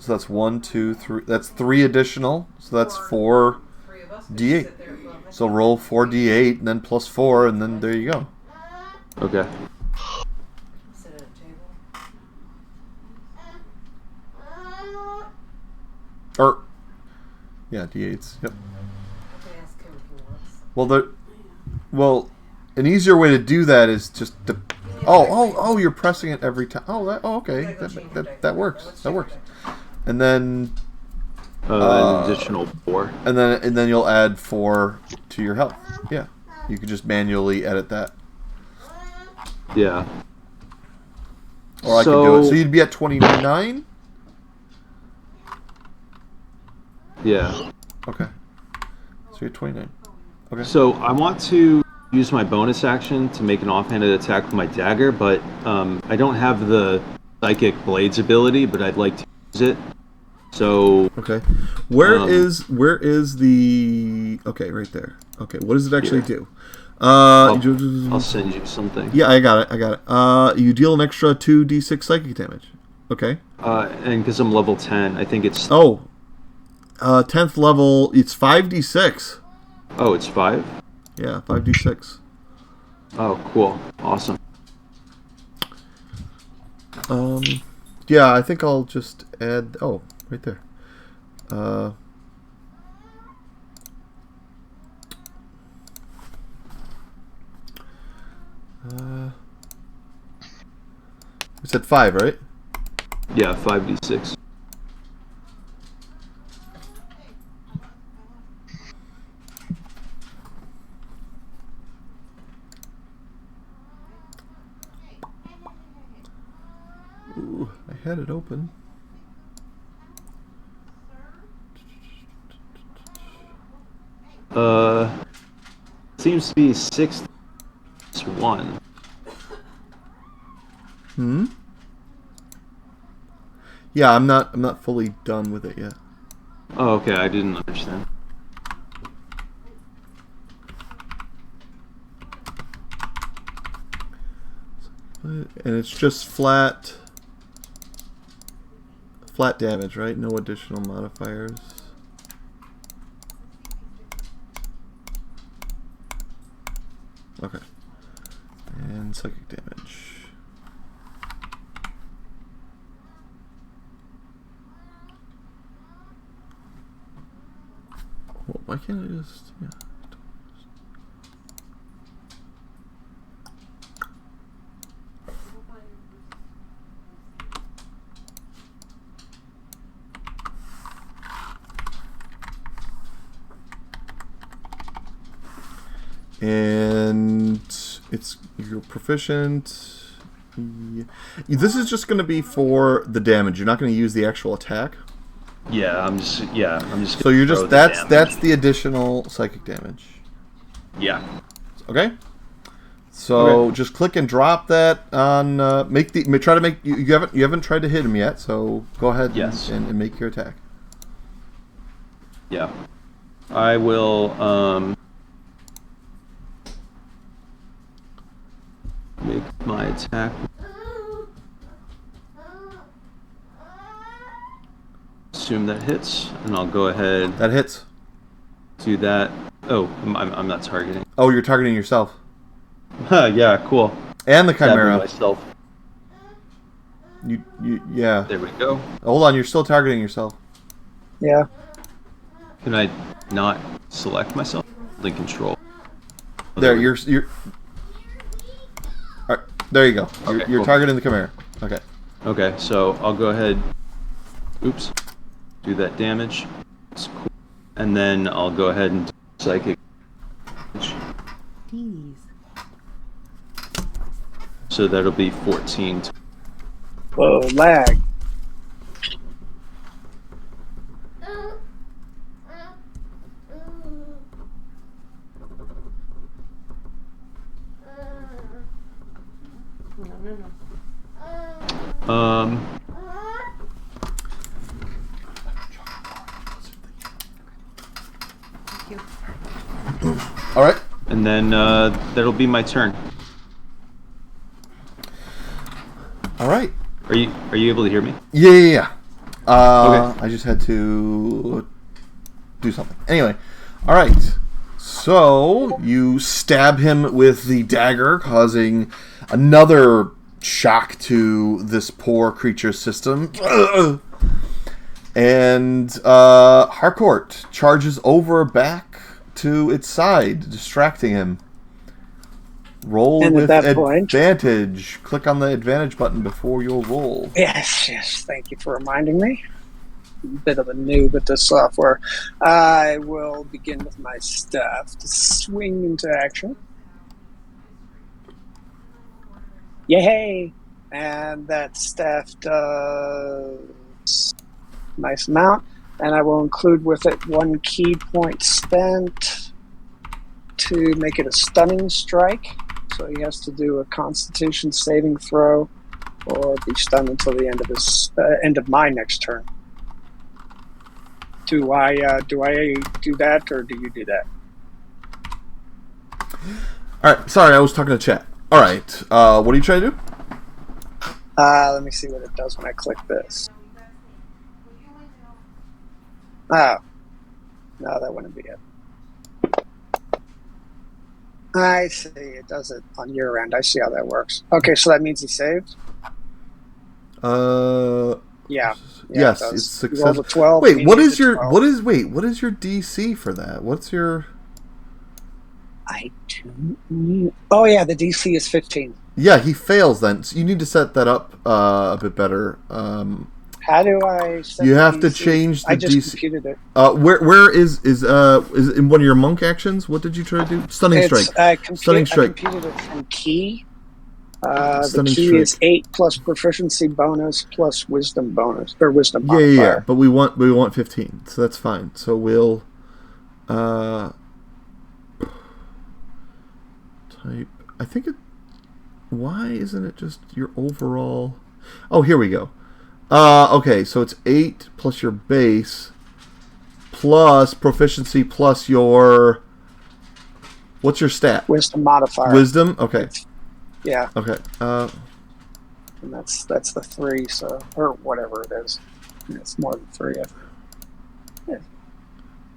that's 1, 2, 3. That's 3 additional. So that's 4 Three of us could D8. sit there, well, So roll 4 D8 and then plus 4, and then there you go. Okay. sit at a table. Or yeah, D8s. Yep. I can ask him if he wants. Well, an easier way to do that is just to. Oh! You're pressing it every time. Okay. That works. That works. And then An additional 4. and then you'll add 4 to your health. Yeah, you could just manually edit that, Yeah. or I can do it. So you'd be at 29. Yeah. Okay. So you're 29. Okay. So I want to use my bonus action to make an offhanded attack with my dagger, but I don't have the Psychic Blades ability, but I'd like to use it. So Okay. Where is the? Okay, right there. Okay, what does it actually do? I'll send you something. Yeah, I got it. You deal an extra 2d6 psychic damage. Okay. And because I'm level 10, I think it's. 10th level. It's 5d6. Oh, it's 5? Yeah, 5d6. Oh, cool. Awesome. Yeah, I think I'll just add. Oh, right there. We said 5, right? Yeah, 5d6. Ooh, I had it open. Seems to be 6 to 1. Yeah, I'm not fully done with it yet. Oh, okay, I didn't understand. And it's just flat damage, right? No additional modifiers. Okay. And psychic damage. Well, why can't I just... Yeah. And you're proficient. Yeah. This is just going to be for the damage. You're not going to use the actual attack. Yeah, I'm just. So you're throw just the damage. that's the additional psychic damage. Yeah. Okay. So Okay. just click and drop that on. Try to make you haven't tried to hit him yet. So go ahead. Yes. and make your attack. Yeah. I will. Make my attack. Assume that hits, and I'll go ahead That hits. do that. Oh, I'm not targeting. Oh, you're targeting yourself Yeah, cool. and the Stabbing chimera. myself. Yeah. There we go. Hold on, you're still targeting yourself. Yeah. Can I not select myself? Link control. There, you're. All right, there you go. You're Okay, cool. targeting the Chimera. Okay. Okay, so I'll go ahead. Oops. Do that damage. That's cool. And then I'll go ahead and do psychic. Please. So that'll be 14. Whoa, lag. All right. And then that'll be my turn. All right. Are you able to hear me? Yeah. Okay. I just had to do something. Anyway. All right. So you stab him with the dagger, causing another shock to this poor creature's system. And Harcourt charges over back to its side, distracting him. Roll And with at that point- advantage. Click on the advantage button before your roll. Yes. Thank you for reminding me. Bit of a noob at this software. I will begin with my staff to swing into action. Yay! And that staff does nice amount. And I will include with it 1 key point spent to make it a stunning strike. So he has to do a Constitution saving throw, or be stunned until the end of my next turn. Do I do that, or do you do that? All right. Sorry, I was talking to chat. All right. What are you trying to do? Let me see what it does when I click this. Oh. No, that wouldn't be it. I see. It does it on your end. I see how that works. Okay, so that means he saved? Yeah. Yes, it does. it's He rolled successful. a 12. Wait, he what needs is a your 12. what is your DC for that? What's your? I do. Oh yeah, the DC is 15. Yeah, he fails then. So you need to set that up a bit better. How do I set You the have to DC? change the I just DC. computed it. Where is in one of your monk actions? What did you try to do? Stunning strike. Stunning strike. I computed it from key. The Stunning key strike. is 8 plus proficiency bonus plus wisdom bonus or wisdom Yeah. modifier. But we want 15, so that's fine. So we'll type. I think it. Why isn't it just your overall? Oh, here we go. Okay, so it's 8 plus your base plus proficiency plus your. What's your stat? Wisdom modifier. Wisdom. Okay. Yeah, Okay. and that's the 3, so or whatever it is. It's more than 3.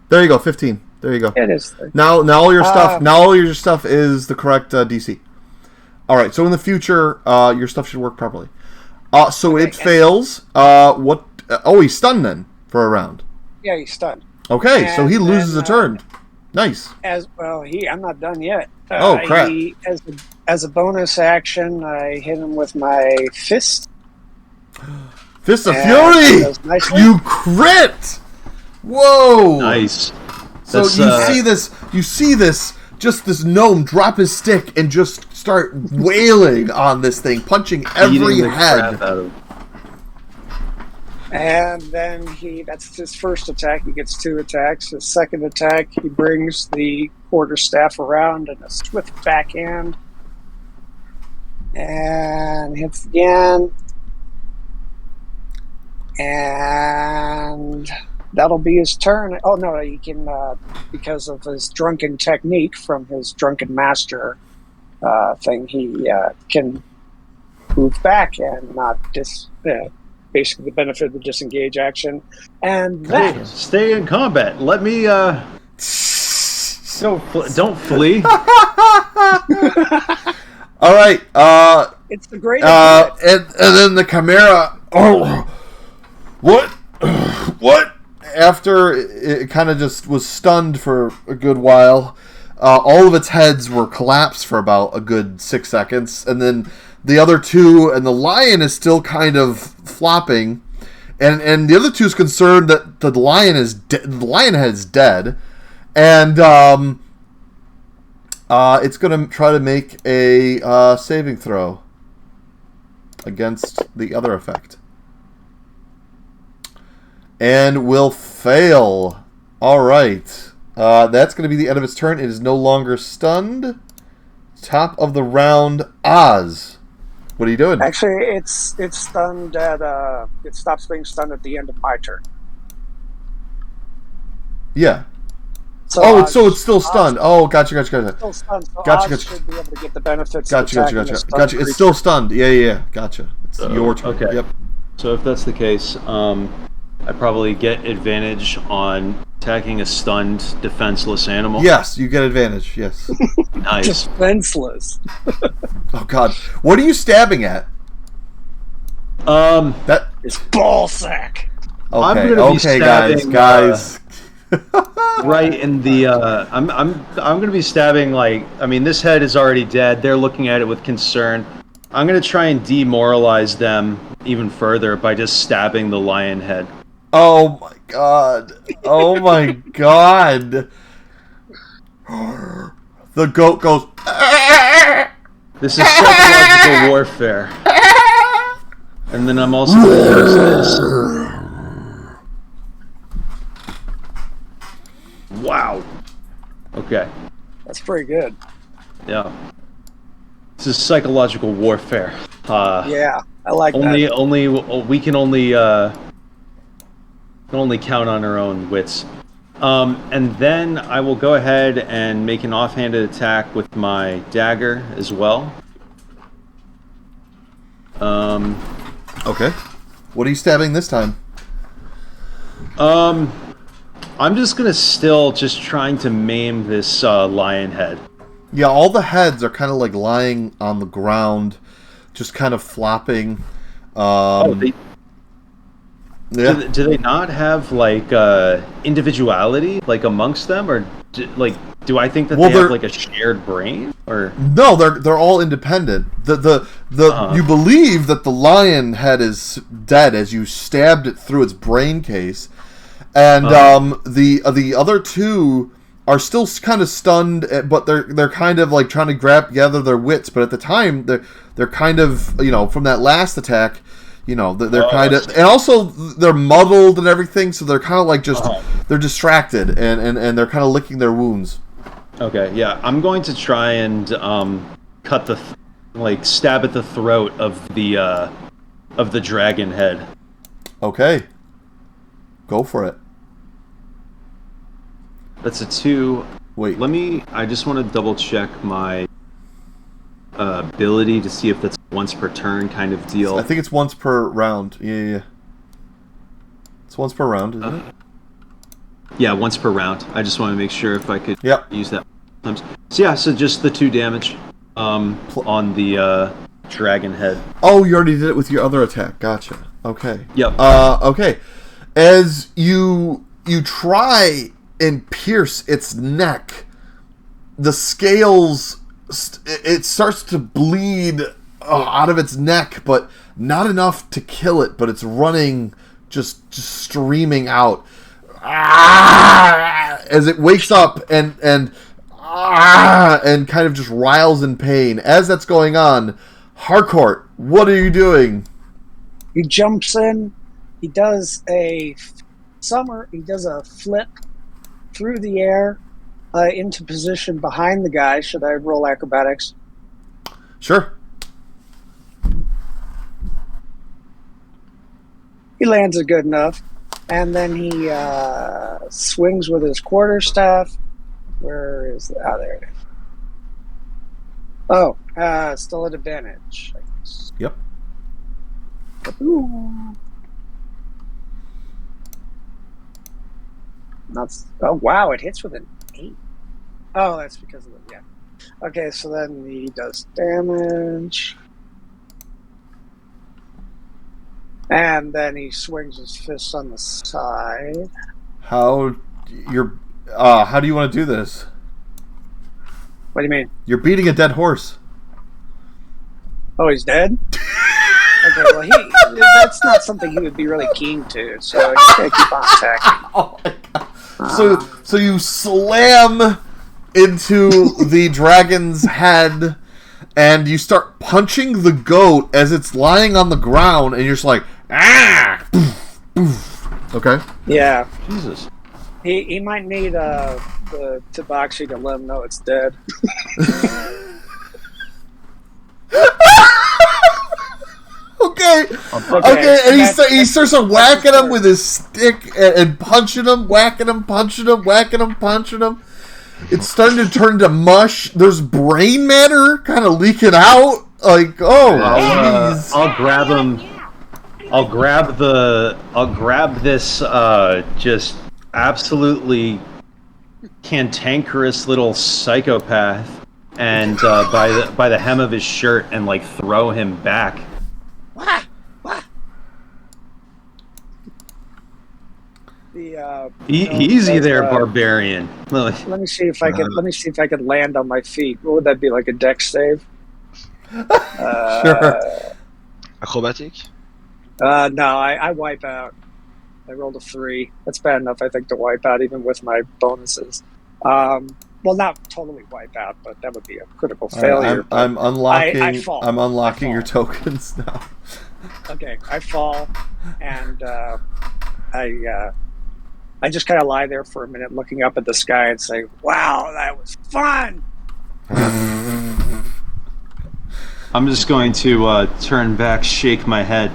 There you go. 15. There you go. It is 3. Now all your stuff. Now all your stuff is the correct DC. All right. So in the future, your stuff should work properly. So Okay, it fails. What? Oh, he's stunned then for a round. Yeah, he's stunned. Okay, so he And loses then, a turn. Nice. As well, I'm not done yet. Oh, crap. As a bonus action, I hit him with my fist. Fist of And Fury. that goes nicely. You crit. Whoa. Nice. So That's, you see this, just this gnome drop his stick and just start wailing on this thing, punching every beating the head. crap out of- And then that's his first attack. He gets 2 attacks. His second attack, he brings the quarterstaff around in a swift backhand. And hits again. And that'll be his turn. Oh, no, he can, because of his drunken technique from his drunken master thing, he can move back and not basically the benefit of the disengage action. And that Stay in combat. Let me. Don't flee. All right. It's the great event. and then the Chimera. Oh, what? What? After it kind of just was stunned for a good while, all of its heads were collapsed for about a good 6 seconds, and then the other two, and the lion is still kind of flopping, and the other two is concerned that the lion head is dead, and it's going to try to make a saving throw against the other effect. And will fail. Alright. That's going to be the end of its turn. It is no longer stunned. Top of the round, Oz. What are you doing? Actually, it's stunned at it stops being stunned at the end of my turn. Yeah. So So it's still stunned. Oz, Gotcha. still stunned. So Gotcha. Oz should be able to get the benefits. Gotcha. of attacking a stunned It's creature. still stunned. Yeah. Gotcha. It's your turn. Okay. Yep. So if that's the case, I probably get advantage on attacking a stunned, defenseless animal. Yes, you get advantage. Yes. Nice. Defenseless. Oh God. What are you stabbing at? That. It's ball sack. I'm Okay. gonna be Okay, stabbing, guys. Right in the I'm gonna be stabbing, like, I mean, this head is already dead. They're looking at it with concern. I'm gonna try and demoralize them even further by just stabbing the lion head. Oh my God. Oh my God. The goat goes. This is psychological warfare. And then I'm also gonna use this. Wow. Okay. That's pretty good. Yeah. This is psychological warfare. Yeah, I like that. We can only count on our own wits. And then I will go ahead and make an offhanded attack with my dagger as well. Okay. What are you stabbing this time? I'm just gonna just trying to maim this lion head. Yeah, all the heads are kind of like lying on the ground, just kind of flopping. Do they not have like individuality like amongst them, or do I think that they have like a shared brain? Or no, they're all independent. You believe that the lion head is dead as you stabbed it through its brain case, and the other two are still kind of stunned, but they're kind of like trying to gather their wits. But at the time, they're kind of, from that last attack. They're kind of, and also they're muddled and everything, so they're kind of like they're distracted and they're kind of licking their wounds. Okay, yeah, I'm going to try and cut stab at the throat of the dragon head. Okay, go for it. That's a 2. Wait, I just want to double check my ability to see if that's once per turn kind of deal. I think it's once per round. Yeah. It's once per round, isn't it? Yeah, once per round. I just want to make sure if I could use that sometimes. So just the 2 damage on the dragon head. Oh, you already did it with your other attack. Gotcha. Okay. Yep. Okay. As you try and pierce its neck, the scales, it starts to bleed out of its neck, but not enough to kill it, but it's running, just streaming out. As it wakes up and kind of just riles in pain. As that's going on, Harcourt, what are you doing? He jumps in. He does a flip through the air into position behind the guy. Should I roll acrobatics? Sure. He lands it good enough. And then he swings with his quarterstaff. Where is it? Oh, there it is. Oh, still at advantage, I guess. Yep. Ooh. Oh, wow, it hits with an 8. Oh, that's because of it, yeah. Okay, so then he does damage. And then he swings his fists on the side. How do you want to do this? What do you mean? You're beating a dead horse. Oh, he's dead? Okay, well, that's not something he would be really keen to, so he's going to keep on attacking. Oh my god. So you slam into the dragon's head, and you start punching the goat as it's lying on the ground, and you're just like, ah! Poof, poof. Okay? Yeah. Jesus. He might need the Tabaxi to let him know it's dead. Okay, and he starts whacking him with his stick and punching him, whacking him, punching him, whacking him, punching him. It's starting to turn to mush. There's brain matter kind of leaking out. Like, jeez. I'll grab him. I'll grab this just absolutely cantankerous little psychopath, and by the hem of his shirt, and like throw him back. Easy there, barbarian. Let me see if I could land on my feet. What would that be, like a dex save? Sure. Acrobatic? No, I wipe out. I rolled a 3. That's bad enough, I think, to wipe out, even with my bonuses. Well, not totally wipe out, but that would be a critical failure. I'm unlocking. I fall. I'm unlocking I fall. your tokens now. Okay, I fall, and I just kind of lie there for a minute, looking up at the sky, and say, "Wow, that was fun." I'm just going to turn back, shake my head,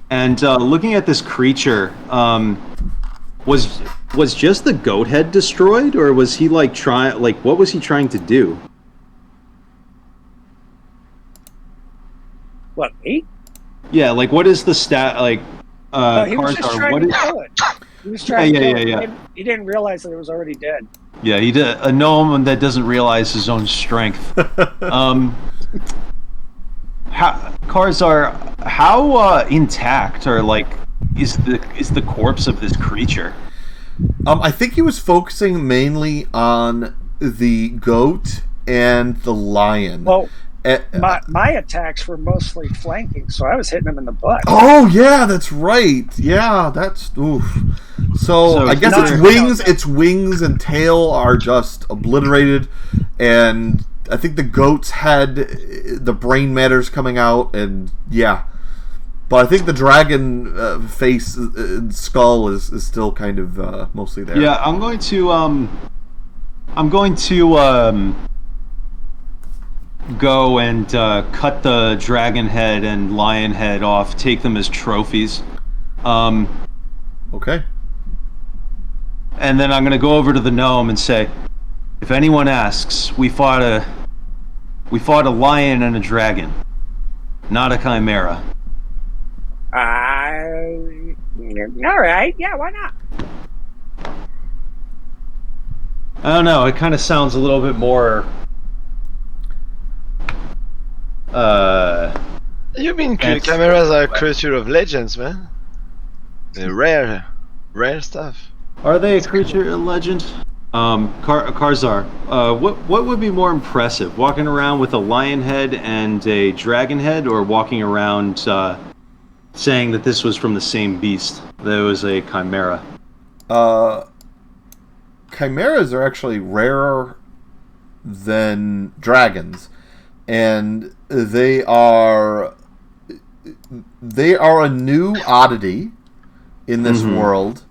and looking at this creature. Was just the goat head destroyed, or was he what was he trying to do? What, me? Yeah, like what is the stat? Like, he was just trying to kill it. He was trying to kill it. He didn't realize that it was already dead. Yeah, he did. A gnome that doesn't realize his own strength. Karzar, how intact or is the corpse of this creature? I think he was focusing mainly on the goat and the lion. Well, my attacks were mostly flanking, so I was hitting him in the butt. Oh yeah, that's right. Yeah, that's oof. So I guess its wings and tail are just obliterated, and I think the goat's head, the brain matter's coming out, and yeah. But I think the dragon face and skull is still kind of mostly there. Yeah, I'm going to go and cut the dragon head and lion head off, take them as trophies. Okay. And then I'm going to go over to the gnome and say, if anyone asks, we fought a lion and a dragon, not a chimera. All right. Yeah, why not? I don't know. It kind of sounds a little bit more. You mean chimeras are a creature of legends, man? They're rare stuff. Are they a creature of legend? Karzar, what would be more impressive? Walking around with a lion head and a dragon head, or walking around saying that this was from the same beast, that it was a chimera? Chimeras are actually rarer than dragons, and they are a new oddity in this world.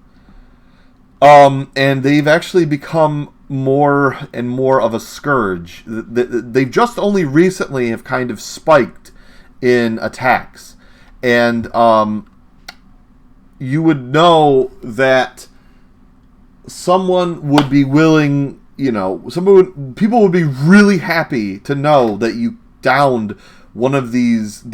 And they've actually become more and more of a scourge. They've just only recently have kind of spiked in attacks. And you would know that someone would be willing, people would be really happy to know that you downed one of these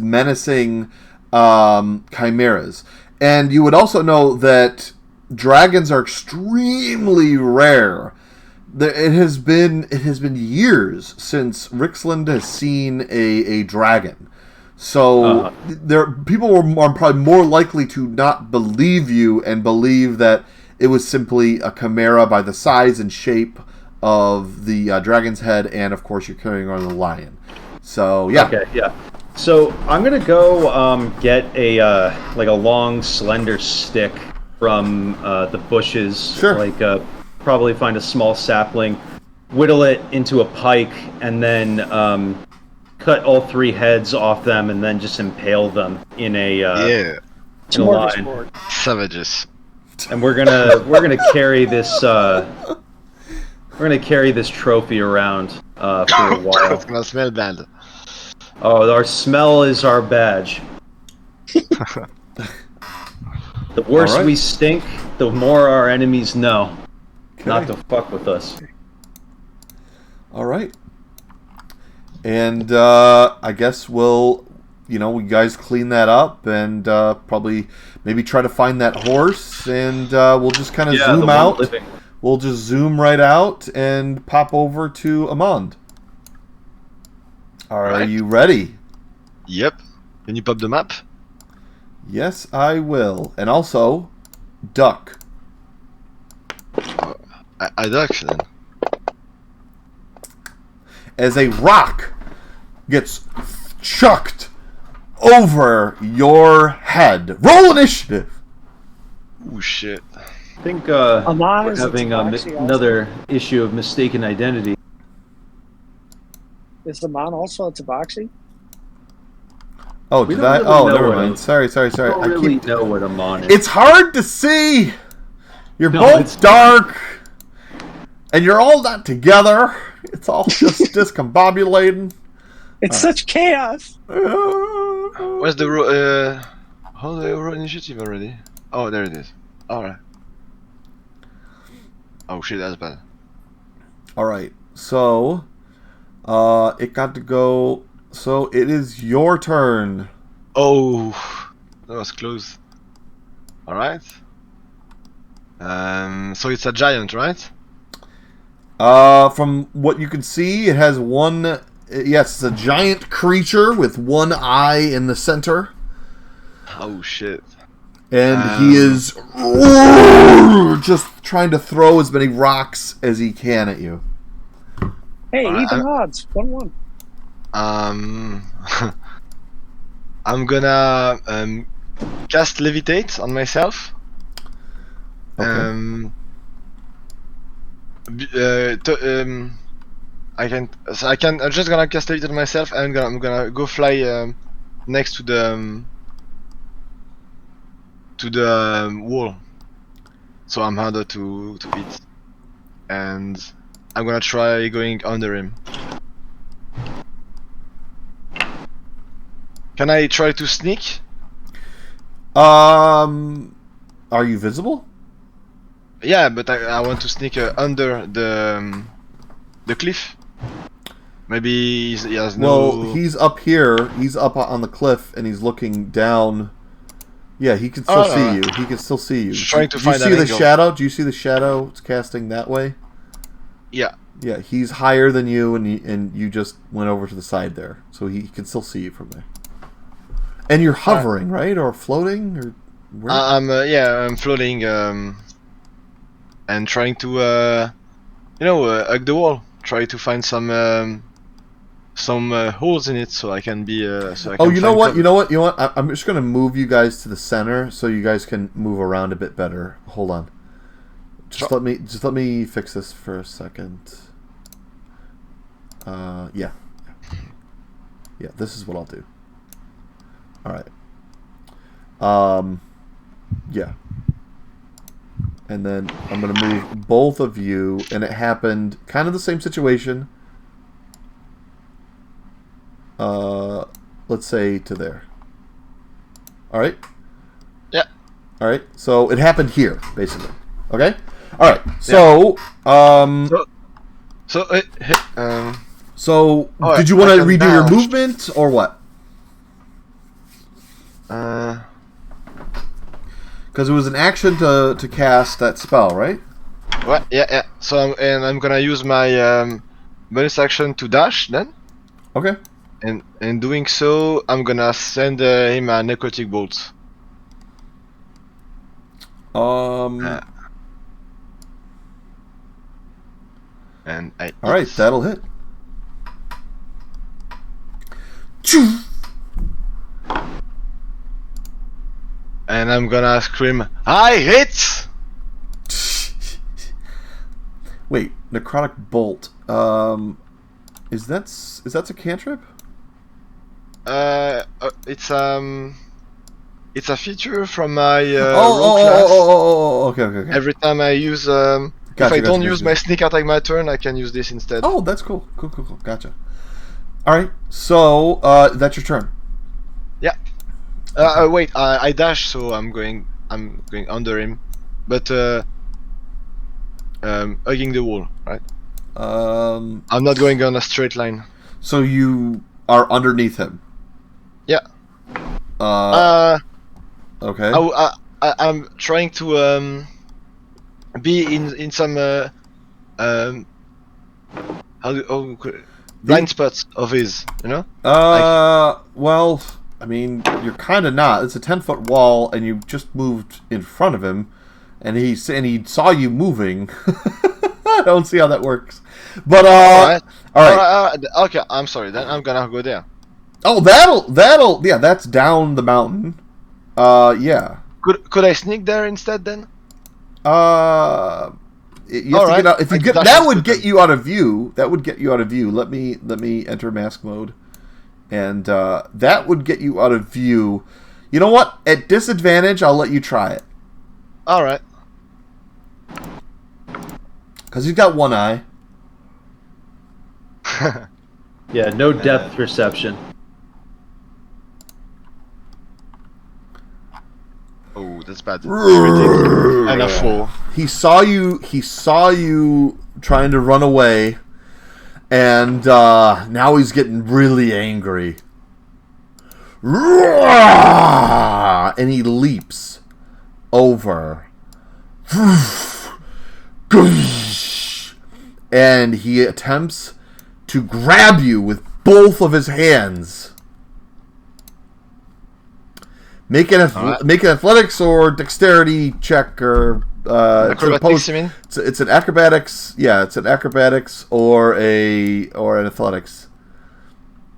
menacing chimeras. And you would also know that dragons are extremely rare. It has been years since Rixland has seen a dragon. So people are probably more likely to not believe you and believe that it was simply a chimera by the size and shape of the dragon's head, and of course you're carrying on the lion. So yeah. Okay, yeah. So I'm gonna go get a like a long, slender stick from the bushes. Sure. Like probably find a small sapling, whittle it into a pike, and then cut all 3 heads off them, and then just impale them in a in a line. Savages. And we're gonna carry this trophy around for a while. It's gonna smell bad. Oh, our smell is our badge. The worse we stink, the more our enemies know not to fuck with us. All right. And I guess we'll, we guys clean that up and probably maybe try to find that horse, and we'll just kind of zoom out. We'll just zoom right out and pop over to Amand. Are you ready? Yep. Can you pop the map? Yes, I will. And also, duck. I duck then. As a rock gets chucked over your head. Roll initiative! Ooh, shit. I think we're having another issue of mistaken identity. Is the Mon also a Tabaxi? Oh, We did don't I? really Oh, know never what mind. Sorry. I don't really know what a mon is. It's hard to see! You're No, both it's dark, and you're all not together. It's all just discombobulating. It's such chaos! Where's the how do I roll initiative already? Oh, there it is. Alright. Oh shit, that's bad. Alright, so it got to go. So it is your turn. Oh, that was close. Alright. So it's a giant, right? From what you can see, it has one. Yes, it's a giant creature with one eye in the center. Oh shit. And he is just trying to throw as many rocks as he can at you. Hey, even odds. 1-1. I'm gonna cast levitate on myself. Okay. I'm just gonna cast levitate on myself, and I'm gonna go fly next to the wall, so I'm harder to hit, and I'm gonna try going under him. Can I try to sneak? Are you visible? Yeah, but I want to sneak under the cliff. Maybe he has no. Well, he's up here. He's up on the cliff, and he's looking down. Yeah, he can still see you. He can still see you. Just trying to Do you find see that the angle. shadow? Do you see the shadow? It's casting that way. Yeah. Yeah, he's higher than you, and you just went over to the side there, so he can still see you from there. And you're hovering, right, or floating, or where? I'm floating, and trying to hug the wall. Try to find some holes in it so I can be. So I can Oh, you know what? cover. You know what? I'm just gonna move you guys to the center so you guys can move around a bit better. Hold on. Just let me fix this for a second. Yeah. This is what I'll do. All right. Yeah. And then I'm gonna move both of you, and it happened kind of the same situation. Let's say to there. All right. Yeah. All right. So it happened here, basically. Okay. All right. So, So, All right, did you want I to can redo your dash. movement or what? Because it was an action to cast that spell, right? What? Yeah. So I'm gonna use my bonus action to dash then, Okay. And in doing so, I'm gonna send him a necrotic bolt. And I. All right, that'll hit. Choo! And I'm gonna scream, I hit! Wait, necrotic bolt. Is that a cantrip? It's a feature from my rogue class. Okay. Every time I use if I don't use my sneak attack my turn, I can use this instead. Oh, that's cool. Cool. Gotcha. All right, so that's your turn. Yeah. Wait, I dash, so I'm going under him, but hugging the wall, right? I'm not going on a straight line. So you are underneath him. Yeah. Okay. I'm trying to be in some blind spots of his, you know? Well, I mean, you're kind of not. It's a 10-foot wall, and you just moved in front of him, and he saw you moving. I don't see how that works. But all right. Okay, I'm sorry. Then I'm gonna go there. Oh, that'll yeah. That's down the mountain. Yeah. Could I sneak there instead then? You have to get out. If you get that would get you out of view. That would get you out of view. Let me enter mask mode, and that would get you out of view. You know what? At disadvantage, I'll let you try it. All right. Because he's got one eye. Yeah, no depth perception. Oh, that's bad. And a 4. He saw you trying to run away, and now he's getting really angry. And he leaps over. And he attempts to grab you with both of his hands. Make an athletics or dexterity check, or acrobatics, you mean? It's an acrobatics. Yeah, it's an acrobatics or an athletics.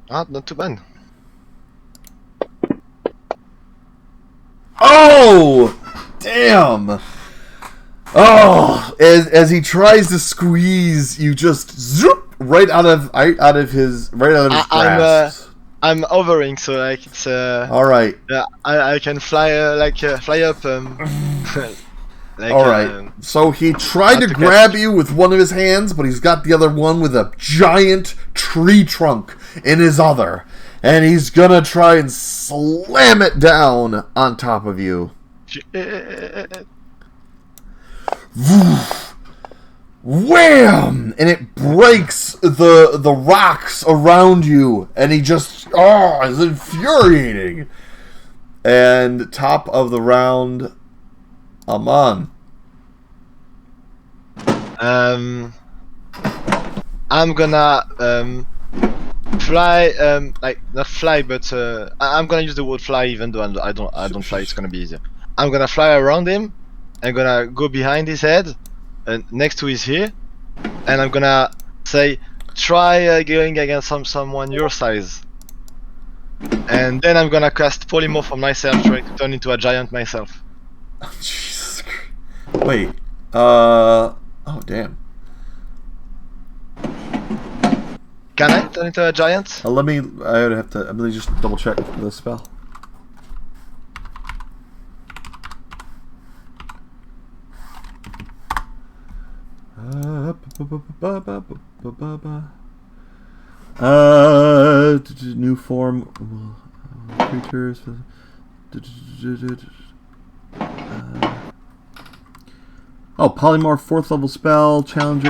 Not too bad. Oh, damn! Oh, as he tries to squeeze, you just zoop right out of his grasp. I'm hovering, so like it's all right. I can fly fly up. Like, all right. So he tried to grab you with one of his hands, but he's got the other one with a giant tree trunk in his other, and he's gonna try and slam it down on top of you. Wham! And it breaks the rocks around you, and he just it's infuriating. And top of the round, Aman. I'm gonna fly, like not fly, but I'm gonna use the word fly, even though I don't fly. It's gonna be easier. I'm gonna fly around him. I'm gonna go behind his head, and next to his ear, and I'm gonna say, try going against someone your size. And then I'm gonna cast polymorph on myself, trying to turn into a giant myself. Jesus Christ. Wait. Oh, damn. Can I turn into a giant? I would have to. Let me just double check the spell. New form creatures. Polymorph 4th level spell challenge.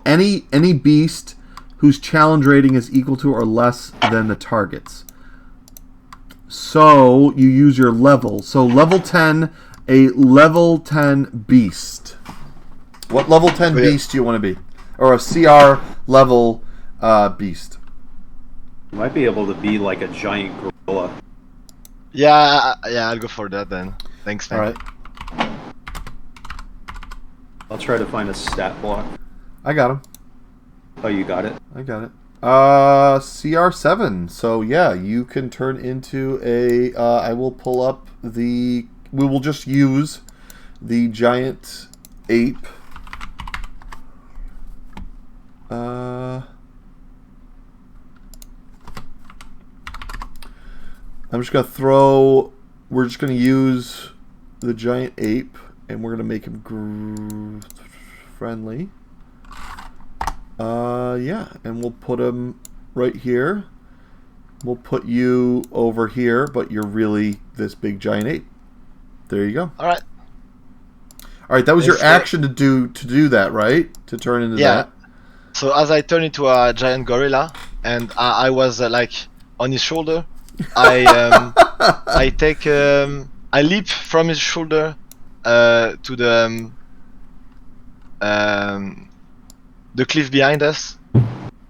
Any beast whose challenge rating is equal to or less than the target's. So you use your level. So level 10, a level 10 beast. What level 10 beast do you want to be? Or a CR level beast? You might be able to be like a giant gorilla. Yeah, I'll go for that then. Thanks, man. All right. I'll try to find a stat block. I got him. Oh, you got it? I got it. CR7. So yeah, you can turn into a. I will pull up the. We will just use the giant ape. I'm just gonna throw. We're just gonna use the giant ape, and we're gonna make him friendly. Yeah, and we'll put him right here. We'll put you over here, but you're really this big giant ape. There you go. All right. All right, that was your action to do that, right? To turn into that. So as I turn into a giant gorilla, and I was like on his shoulder, I take I leap from his shoulder to the cliff behind us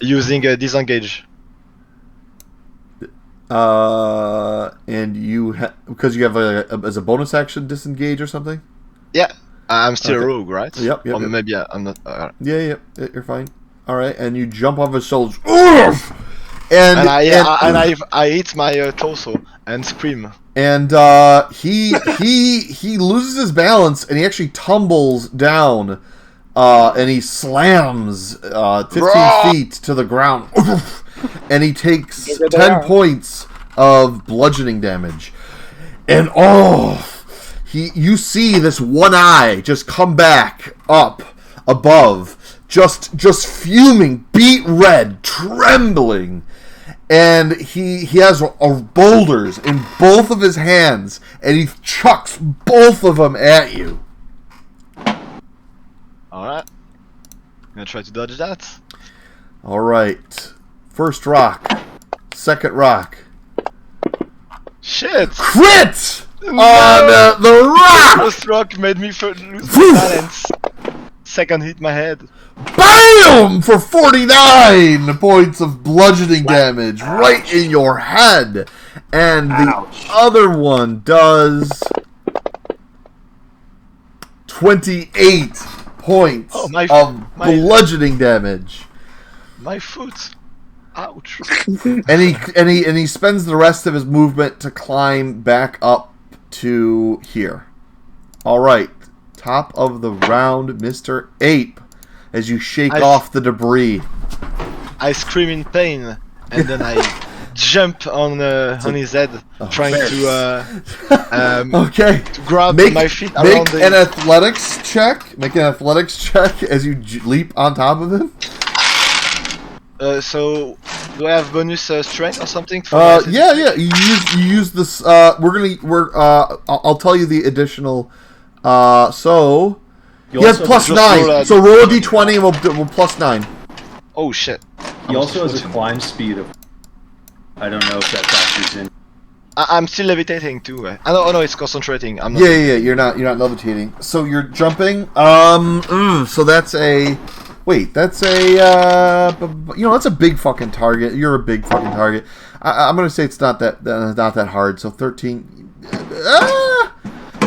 using a disengage. And you because you have as a bonus action disengage or something. Yeah, I'm still a rogue, right? Yep. Or maybe I'm not. Yeah, you're fine. All right, and you jump off his shoulders. And I hit my torso and scream. And he loses his balance and he actually tumbles down, and he slams 15 feet to the ground, and he takes 10 points of bludgeoning damage. And you see this one eye just come back up above, just fuming, beet red, trembling. And he has boulders in both of his hands, and he chucks both of them at you. Alright. I'm gonna try to dodge that. Alright. First rock. Second rock. Shit! Crit! On the rock! First rock made me lose my balance. Second hit my head. BAM! For 49 points of bludgeoning damage right in your head. And the other one does 28 points of bludgeoning damage. My foot. Ouch. and he spends the rest of his movement to climb back up to here. Alright. Top of the round, Mr. Ape, as you shake off the debris. I scream in pain, and then I jump on his head, trying to grab my feet around Make an athletics check. Make an athletics check as you leap on top of him. So, do I have bonus strength or something? Yeah. You use this. I'll tell you the additional. So he has plus 9. So roll a d20 and we'll plus 9. Oh shit! He also has a climb speed of. I don't know if that factors in. I'm still levitating too. Oh no, it's concentrating. I'm not. Yeah. You're not levitating. So you're jumping. So that's a. Wait, that's a. That's a big fucking target. You're a big fucking target. I'm gonna say it's not that hard. So 13.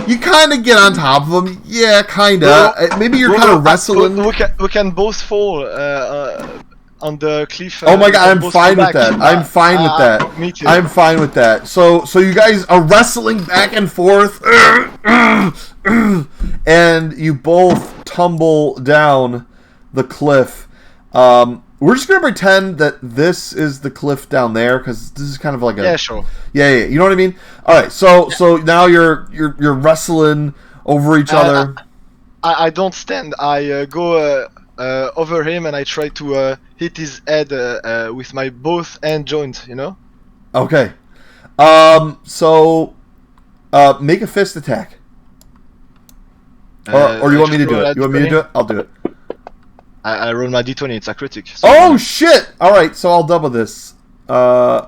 You kind of get on top of him. Yeah, kind of. Maybe you're kind of wrestling. We can both fall on the cliff. Oh my god, I'm fine with that. I'm fine with that. Me too. I'm fine with that. So you guys are wrestling back and forth, and you both tumble down the cliff. We're just gonna pretend that this is the cliff down there because this is kind of like a sure. Yeah. You know what I mean? All right. So now you're wrestling over each other. I don't stand. I go over him and I try to hit his head with my both hand joint. You know? Okay. So make a fist attack. Or you want me to do it? You want me to do it? I'll do it. I roll my d20, it's a critic. So oh shit! Alright, so I'll double this. How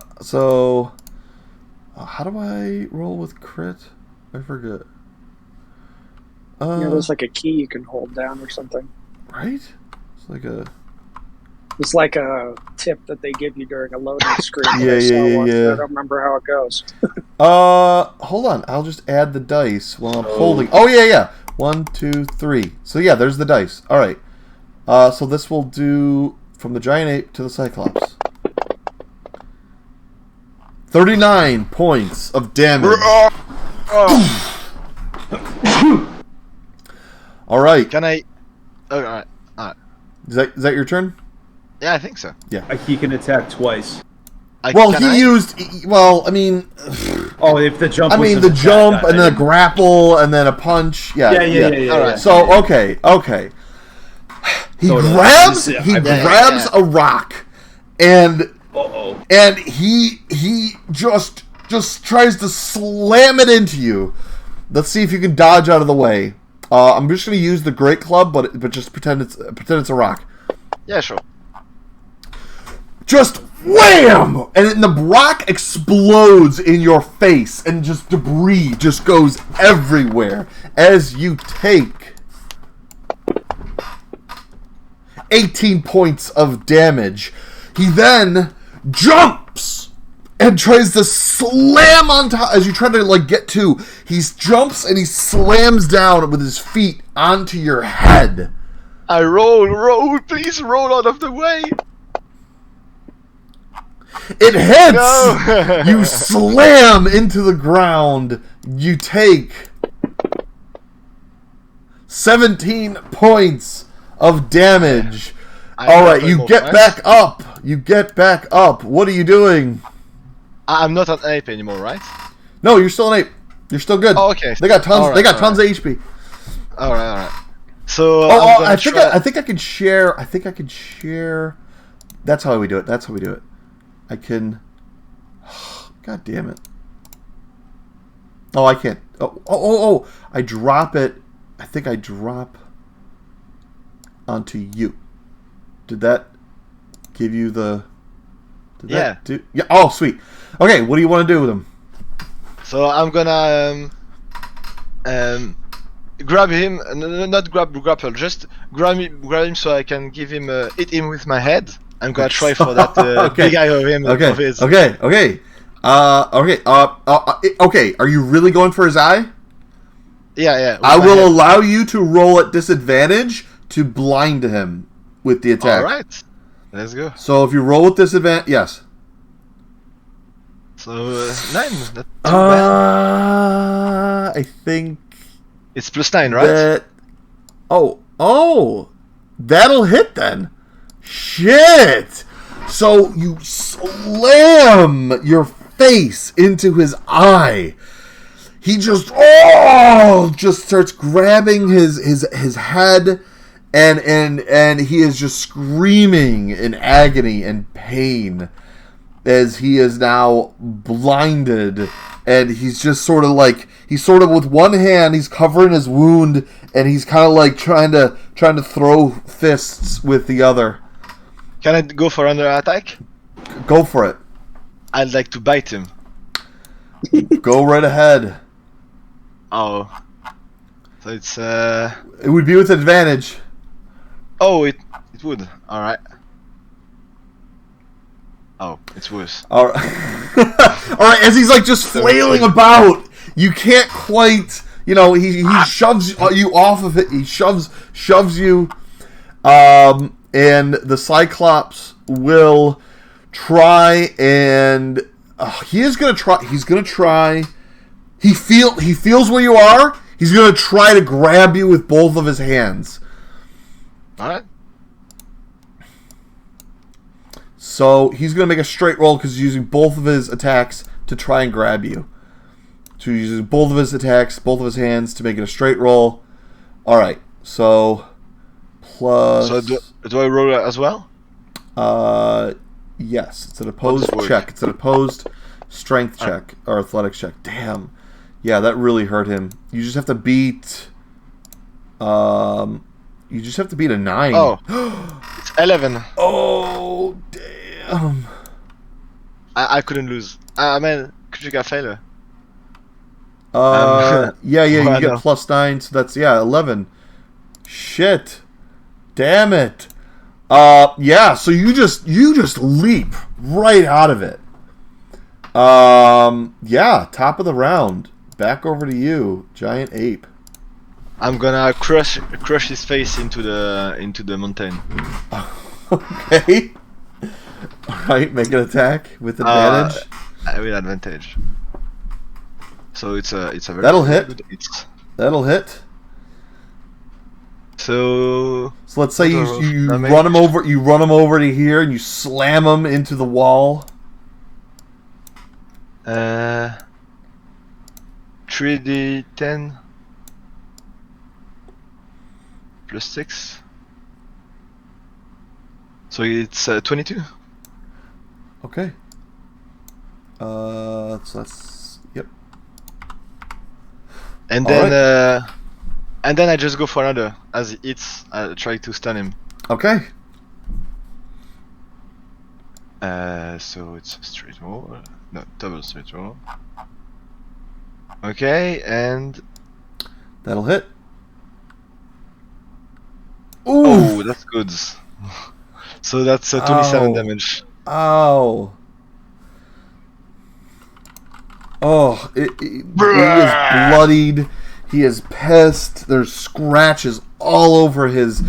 do I roll with crit? I forget. There's like a key you can hold down or something. Right? It's like a... It's like a tip that they give you during a loading screen. that Yeah, I saw yeah, once. yeah. I don't remember how it goes. Hold on. I'll just add the dice while I'm holding. Oh, yeah. 1, 2, 3. So, yeah, there's the dice. All right. So this will do from the giant ape to the cyclops. 39 points of damage. All right. Can I? Oh, alright. Is that your turn? Yeah, I think so. He can attack twice. Well, Can I? used. Well, I mean. Oh, if the jump. I was mean, an the attack, jump I and then a didn't- grapple and then a punch. Yeah. All right. So okay. He Totally. grabs Yeah, grabs a rock, and Uh-oh. and he just tries to slam it into you. Let's see if you can dodge out of the way. I'm just going to use the great club, but just pretend it's a rock. Yeah, sure. Just wham! And then the rock explodes in your face, and just debris just goes everywhere as you take 18 points of damage. He then jumps and tries to slam on top as you try to get to. He jumps and he slams down with his feet onto your head. I roll, please roll out of the way. It hits! No. You slam into the ground. You take 17 points of damage. Alright, you get back up. What are you doing? I'm not an ape anymore, right? No, you're still an ape. You're still good. Oh, okay. They got tons. Alright, they got tons alright. of HP. Alright. So Oh, I think I can share. That's how we do it. I can. God damn it. Oh, I can't. Oh! I drop it. I think I drop onto you. Did that give you the? Did Yeah. That do, yeah. Oh, sweet. Okay, what do you want to do with him? So I'm gonna grab him, not grapple, just grab him so I can give him hit him with my head. I'm gonna try for that Okay. big eye of him. Okay. Of his. Okay. Okay. Are you really going for his eye? Yeah. with I my will head. allow you to roll at disadvantage to blind him with the attack. All right. Let's go. So if you roll with disadvantage, yes. So 9. Not too bad. I think It's +9, right? that. Oh, that'll hit then. Shit. So you slam your face into his eye. He just starts grabbing his head, and he is just screaming in agony and pain as he is now blinded, and he's just sort of with one hand he's covering his wound, and he's kind of like trying to throw fists with the other. Can I go for another attack? Go for it. I'd like to bite him. Go right ahead. Oh. So it's It would be with advantage. Oh, it would. All right. Oh, it's worse. All right. All right. As he's just flailing about, you can't quite. He shoves you off of it. He shoves you. And the Cyclops will try and he is gonna try. He's gonna try. He feels where you are. He's gonna try to grab you with both of his hands. All right. So he's going to make a straight roll because he's using both of his attacks to try and grab you. So he's using both of his attacks, both of his hands to make it a straight roll. Alright, so plus... So do I roll as well? Yes, it's an opposed What's check. It's an opposed strength check, or athletics check. Damn. Yeah, that really hurt him. You just have to beat... You just have to beat a 9. Oh. It's 11. Oh, damn. I couldn't lose. I mean, critical failure. Yeah, you well, get no. +9, so that's 11. Shit. Damn it. Yeah. So you just leap right out of it. Yeah. Top of the round. Back over to you, giant ape. I'm gonna crush his face into the mountain. Okay. All right. Make an attack with advantage. With advantage. So it's a very That'll hit. good hit. That'll hit. So So let's say you damage. run him over. You run him over to here, and you slam him into the wall. 3d10 plus 6. So it's 22. Okay. So that's yep. And All then I just go for another. As he hits, I try to stun him. Okay. So it's a straight roll. No, double straight roll. Okay, and That'll hit. oh, that's good. So that's 27 Ow. damage. Ow. Oh, he is bloodied. He is pissed. There's scratches all over his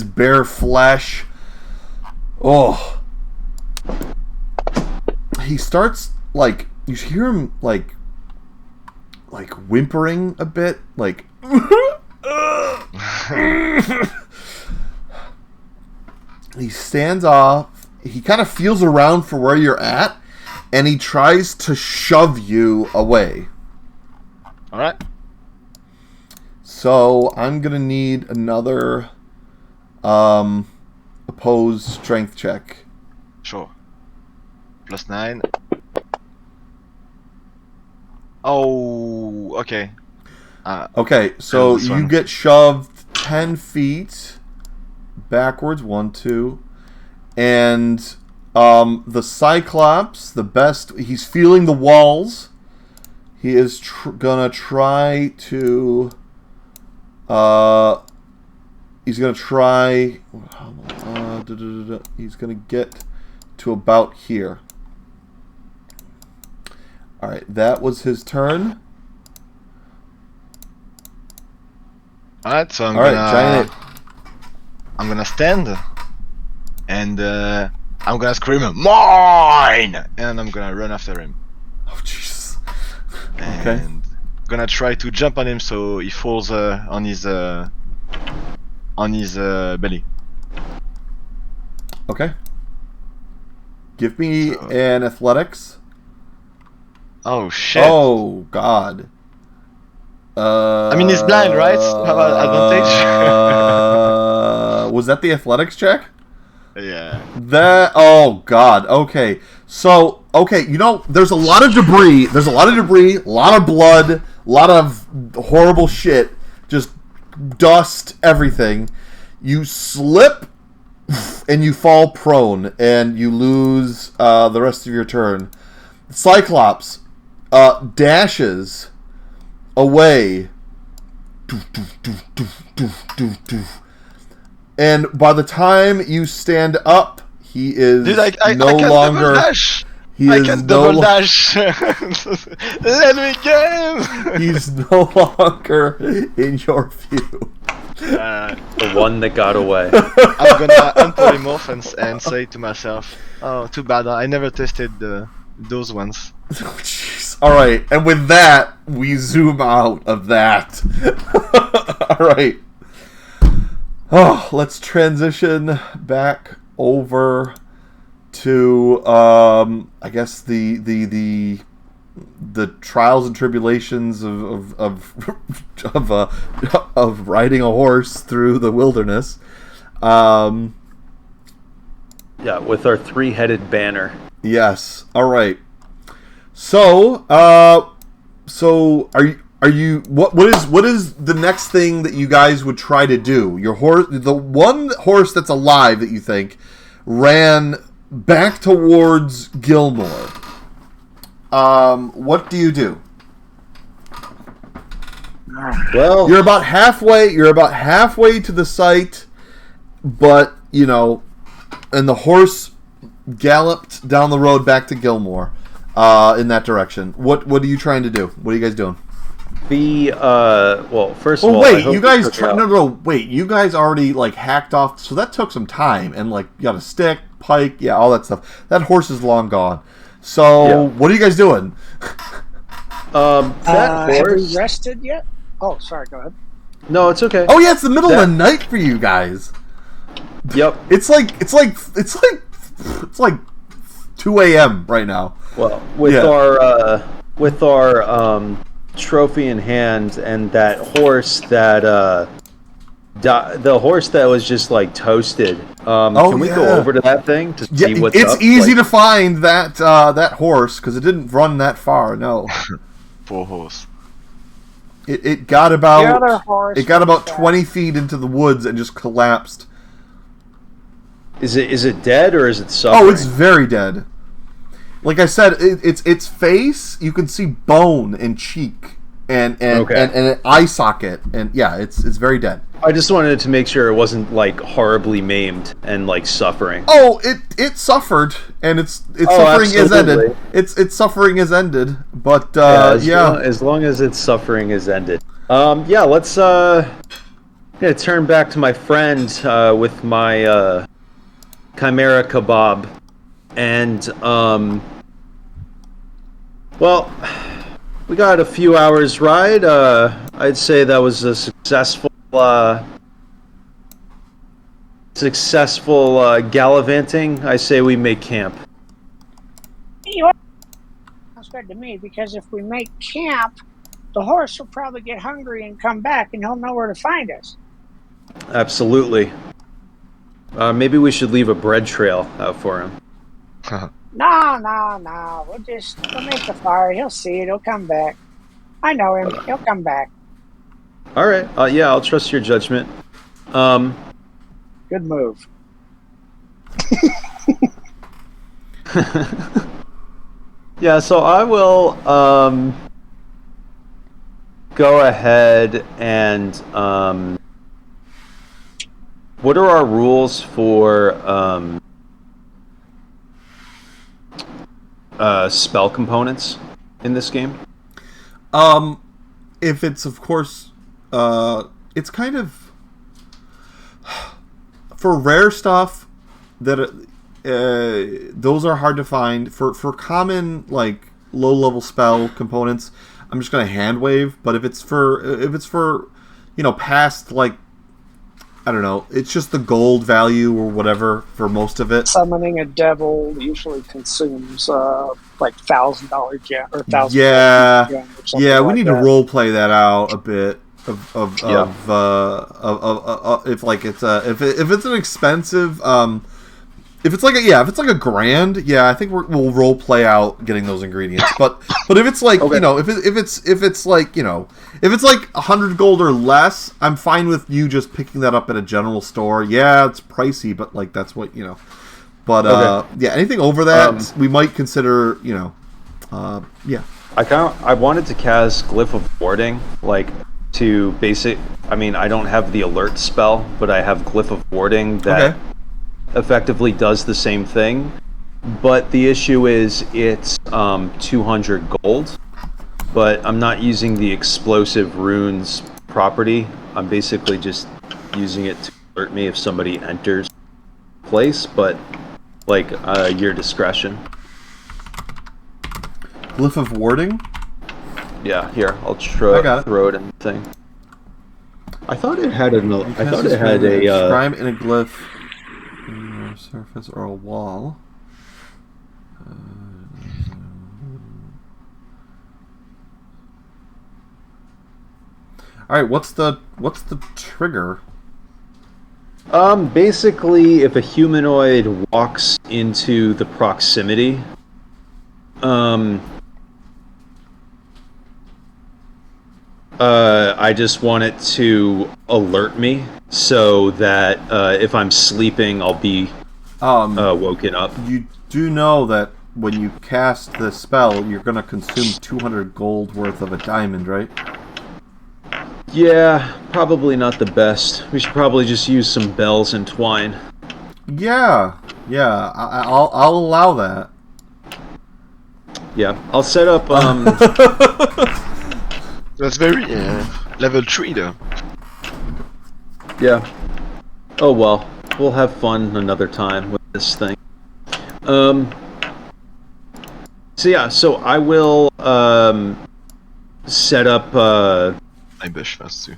bare flesh. Oh. He starts like you hear him like whimpering a bit, like he stands off. He kind of feels around for where you're at, and he tries to shove you away. All right. So I'm gonna need another opposed strength check. Sure. Plus 9. Oh, okay. Okay, so this you one. get shoved 10 feet backwards, 1, 2, and the Cyclops, the best, he's feeling the walls. He is gonna try to, he's gonna try, he's gonna get to about here. Alright, that was his turn. Alright, so All right, giant ape. I'm gonna stand and I'm gonna scream mine, and I'm gonna run after him. Oh Jesus! And Okay. gonna try to jump on him so he falls on his belly. Okay. Give me So- an athletics. Oh shit! Oh God. I mean, he's blind, right? Have an advantage. Was that the athletics check? Yeah. Oh God. Okay. So there's a lot of debris. A lot of blood, a lot of horrible shit. Just dust, everything. You slip and you fall prone, and you lose the rest of your turn. Cyclops dashes away, and by the time you stand up, he is Dude, I can no longer. double dash. He I is can no. double dash. Let me go. He's no longer in your view. The one that got away. I'm gonna unpolymorph and say to myself, "Oh, too bad. I never tested those ones." Oh, jeez. All right, and with that, we zoom out of that. All right. Oh, let's transition back over to I guess the trials and tribulations of riding a horse through the wilderness. Yeah, with our three-headed banner. Yes. All right. So are you what is the next thing that you guys would try to do? Your horse, the one horse that's alive that you think ran back towards Gilmore. What do you do? Well, You're about halfway to the site, but and the horse galloped down the road back to Gilmore, in that direction. What are you trying to do? What are you guys doing? Well, first of all, wait, I hope you guys we took out- wait, you guys already like hacked off, so that took some time, and like you got a stick, pike, yeah, all that stuff. That horse is long gone. So Yeah. what are you guys doing? That Have horse. we rested yet? Oh, sorry. Go ahead. No, it's okay. Oh yeah, it's the middle of the night for you guys. Yep. It's like 2 a.m. right now. Well, with our trophy in hand and that horse that the horse that was just like toasted. Can we go over to that thing to see what's it's up? easy to find that horse because it didn't run that far. No, Poor horse. it got The about other horse. 20 feet into the woods and just collapsed. Is it dead or is it suffering? Oh, it's very dead. Like I said, its face, you can see bone and cheek and an eye socket, and yeah, it's very dead. I just wanted to make sure it wasn't like horribly maimed and like suffering. Oh, it suffered, and its suffering is ended. Its suffering is ended, but as long as its suffering is ended. Let's turn back to my friend with my chimera kebab, and well, we got a few hours ride. I'd say that was a successful gallivanting. I say we make camp. Sounds good to me, because if we make camp, the horse will probably get hungry and come back, and he'll know where to find us. Absolutely. Maybe we should leave a bread trail out for him. No. We'll make the fire. He'll see it. He'll come back. I know him. He'll come back. All right. I'll trust your judgment. Good move. Yeah, so I will go ahead and what are our rules for spell components in this game? If it's of course, it's kind of for rare stuff that those are hard to find. For common like low level spell components, I'm just gonna hand wave. But if it's for past, like, I don't know, it's just the gold value or whatever for most of it. Summoning a devil usually consumes like $1,000 gem or $1,000. Yeah, gem or something yeah, we like need that. to role play that out a bit. If it's an expensive, if it's like a grand, yeah, I think we'll role play out getting those ingredients. But if it's like if it's like 100 gold or less, I'm fine with you just picking that up at a general store. Yeah, it's pricey, but like that's what But yeah, anything over that we might consider. Yeah. I wanted to cast Glyph of Warding, like to basic. I mean, I don't have the alert spell, but I have Glyph of Warding that effectively does the same thing. But the issue is it's 200 gold, but I'm not using the explosive runes property. I'm basically just using it to alert me if somebody enters place, but like your discretion. Glyph of Warding? Yeah, here, I'll I got it. throw it in the thing. I thought it had scribe in a glyph on a surface or a wall. All right, what's the trigger? Basically, if a humanoid walks into the proximity, I just want it to alert me so that if I'm sleeping, I'll be woken up. You do know that when you cast the spell, you're going to consume 200 gold worth of a diamond, right? Yeah, probably not the best. We should probably just use some bells and twine. Yeah, I'll allow that. Yeah, I'll set up. That's very level 3 though. Yeah. Oh well, we'll have fun another time with this thing. So I will set up Ambush first too.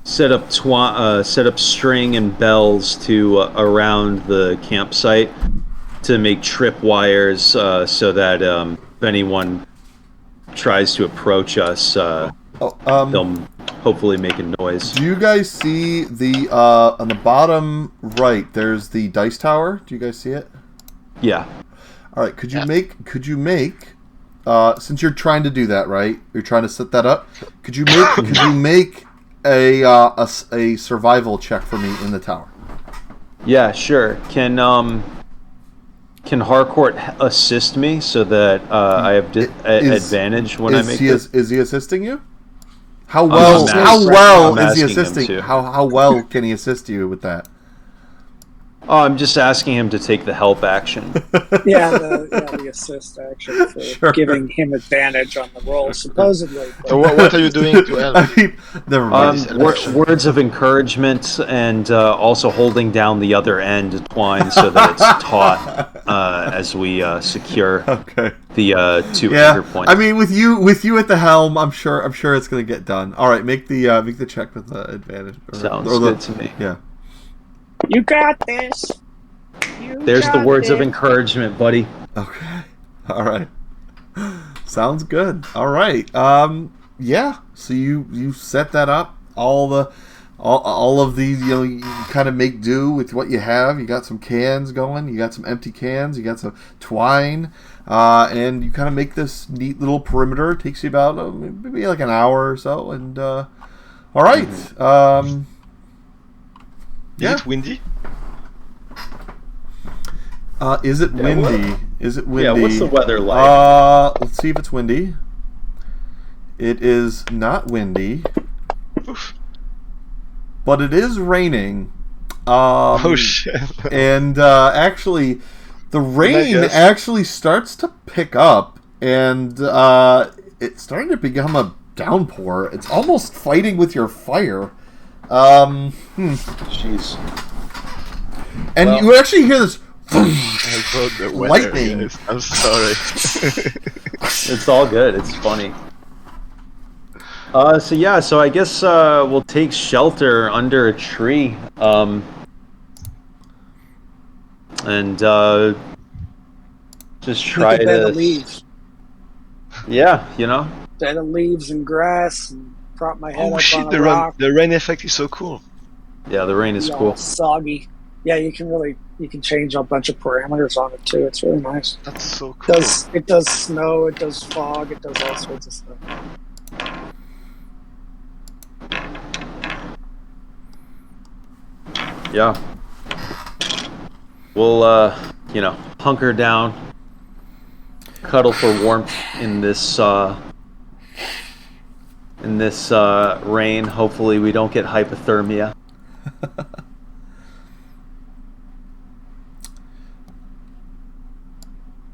set up string and bells to around the campsite to make trip wires so that if anyone tries to approach us, they'll hopefully make a noise. Do you guys see the on the bottom right? There's the dice tower. Do you guys see it? Yeah. All right. Could you make since you're trying to do that, right? You're trying to set that up. Could you make a survival check for me in the tower? Yeah, sure. Can Harcourt assist me so that I have advantage when I make this? Is he assisting you? How I'm well is he asking him assisting? to. How well can he assist you with that? Oh, I'm just asking him to take the help action. The assist action for giving him advantage on the roll, supposedly. So what are you doing to help? I mean, never mind. Words of encouragement and also holding down the other end twine so that it's taut as we secure the two anchor points. I mean, with you at the helm, I'm sure it's going to get done. All right, make the check with the advantage. Sounds good to me. Yeah. You got this. There's the words of encouragement, buddy. Okay. All right. Sounds good. All right. Yeah. So you set that up. All of these, you kind of make do with what you have. You got some cans going. You got some empty cans. You got some twine, and you kind of make this neat little perimeter. It takes you about maybe like an hour or so. And all right. Is it windy? Is it windy? Is it windy? Yeah, what's the weather like? Let's see if it's windy. It is not windy. Oof. But it is raining. Oh shit. And actually, the rain actually starts to pick up, and it's starting to become a downpour. It's almost fighting with your fire. Jeez. And you actually hear this lightning. Guys. I'm sorry. It's all good. It's funny. So I guess we'll take shelter under a tree. And just try Make a bed to. of leaves. Yeah, Bed of leaves and grass, and prop my head Oh up shit! on a rock. The rain effect is so cool. Yeah, the rain is All cool. soggy. Yeah, you can change a bunch of parameters on it too. It's really nice. That's so cool. It does snow, it does fog, it does all sorts of stuff. Yeah. We'll hunker down, cuddle for warmth in this rain. Hopefully we don't get hypothermia.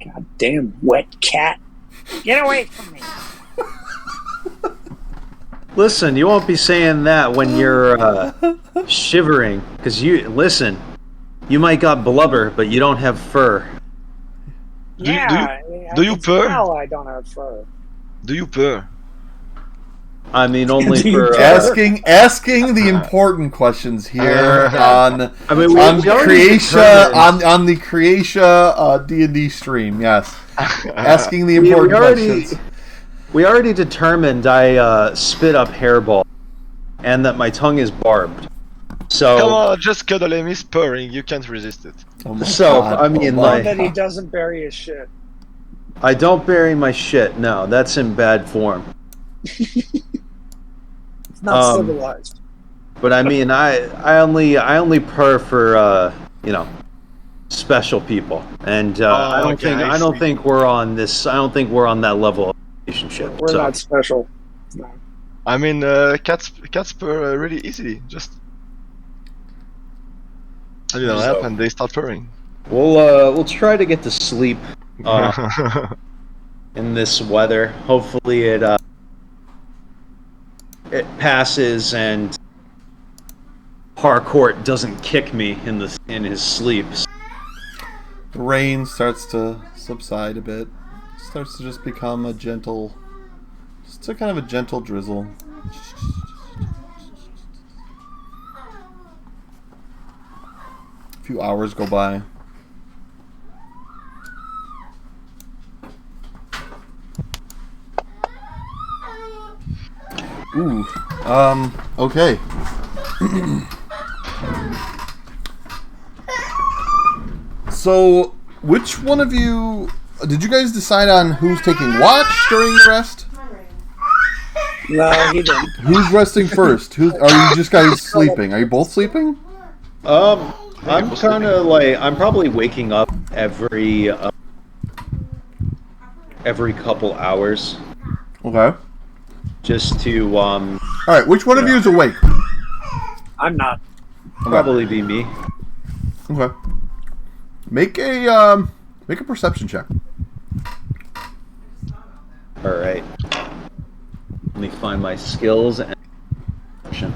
Goddamn wet cat. Get away from me. Listen, you won't be saying that when you're shivering, because you might got blubber, but you don't have fur. Do you can purr? tell I don't have fur. Do you purr? I mean, only Do you for asking the important questions here on we already Creatia on the Creatia D&D stream. Yes, asking the important questions. We already determined I spit up hairball, and that my tongue is barbed. So Come on, just cuddle him. He's purring. You can't resist it. Oh my So, God. I mean, Oh my like- That he God. doesn't bury his shit. I don't bury my shit. No, that's in bad form. It's not civilized. But I mean, I only purr for special people, and I don't think we're on that level of relationship. We're so. not special. No. I mean, cats purr really easily. Just A little So- help and they start purring. We'll try to get to sleep in this weather. Hopefully it passes and Harcourt doesn't kick me in his sleep. The rain starts to subside a bit. Starts to just become a gentle, just a kind of a gentle drizzle. A few hours go by. Ooh, okay. So, which one of you... Did you guys decide on who's taking watch during the rest? No, he didn't. Who's resting first? Are you just guys sleeping? Are you both sleeping? I'm kind of like I'm probably waking up every couple hours Okay. just to Alright, which one of you is awake? I'm not. probably be me. Okay. Make a perception check. All right. Let me find my skills and action.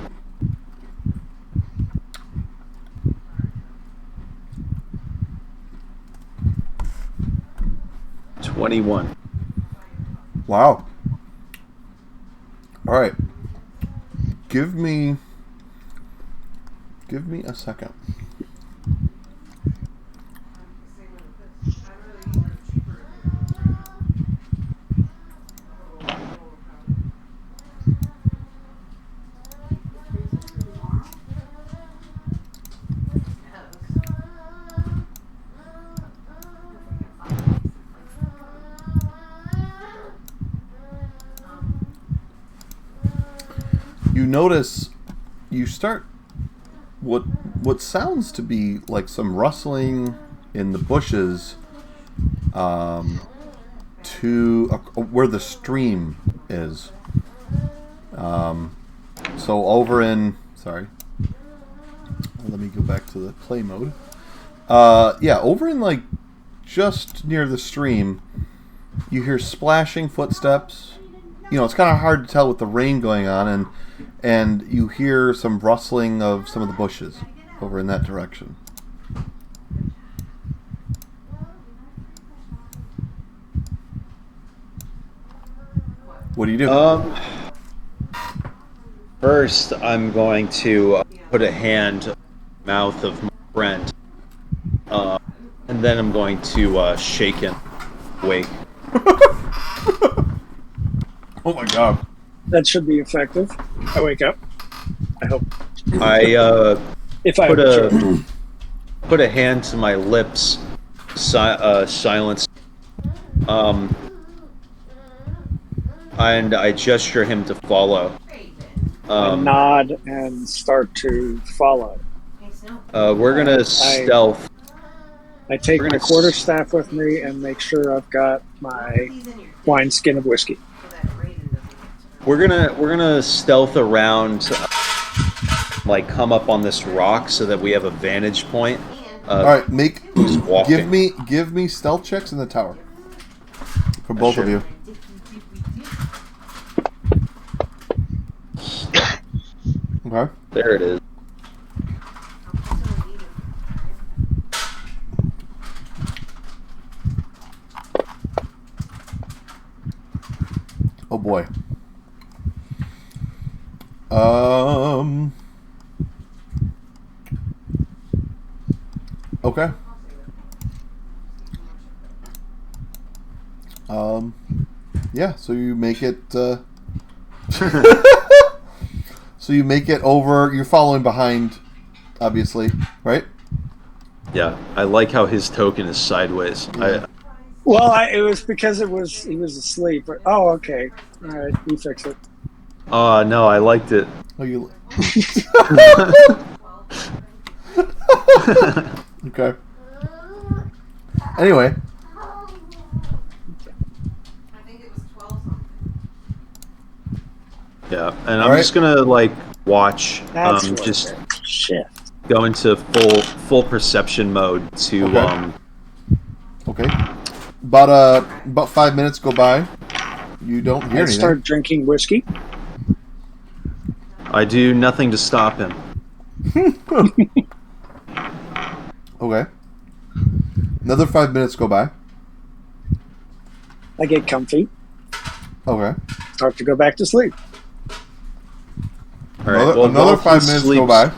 $21. Wow. Alright. Give me a second. You notice you start what sounds to be like some rustling in the bushes to where the stream is. So over in let me go back to the play mode. Over in like just near the stream, you hear splashing footsteps. You know, it's kind of hard to tell with the rain going on, and you hear some rustling of some of the bushes over in that direction. What do you do? First, I'm going to put a hand on the mouth of my friend, and then I'm going to shake him awake. Oh my god. That should be effective. I wake up. I hope. I If I put a hand to my lips, silence, and I gesture him to follow. nod and start to follow. We're gonna stealth. I take We're my gonna quarterstaff with me and make sure I've got my wineskin of whiskey. We're gonna stealth around, like come up on this rock so that we have a vantage point. All right, walking. give me stealth checks in the tower for both of you. Okay. There it is. Oh boy. Okay. Yeah, so you make it so you make it over, you're following behind, obviously, right? Yeah, I like how his token is sideways. Yeah. It was because he was asleep. Oh, okay. All right, you fix it. No, I liked it. Oh, you. Okay. Anyway, I think it was 12 something. Yeah, and I'm All right. just gonna like watch. That's Just shit. go into full perception mode to Okay. Okay. About 5 minutes go by. You don't hear I anything. start drinking whiskey. I do nothing to stop him. Okay. Another 5 minutes go by. I get comfy. Okay. Start to go back to sleep. All right. Well, another while 5 he minutes go sleeps- by.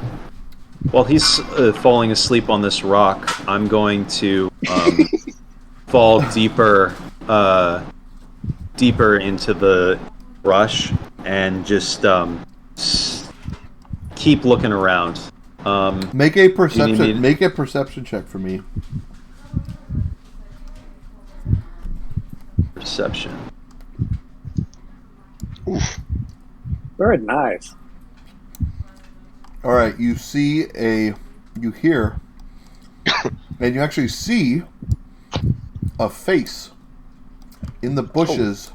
While he's falling asleep on this rock, I'm going to fall deeper into the brush and just keep looking around. Make a perception. me to- Make a perception check for me. Perception. Very nice. All right. You hear, and you actually see a face in the bushes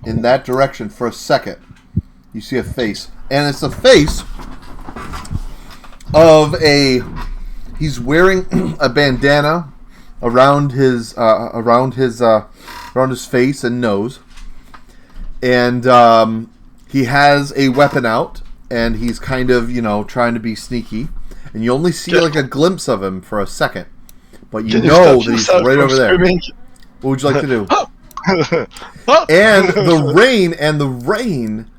in that direction for a second. You see a face, and it's the face of he's wearing a bandana around his face and nose, and he has a weapon out, and he's kind of trying to be sneaky, and you only see like a glimpse of him for a second, but you know that he's right over there. What would you like to do? And the rain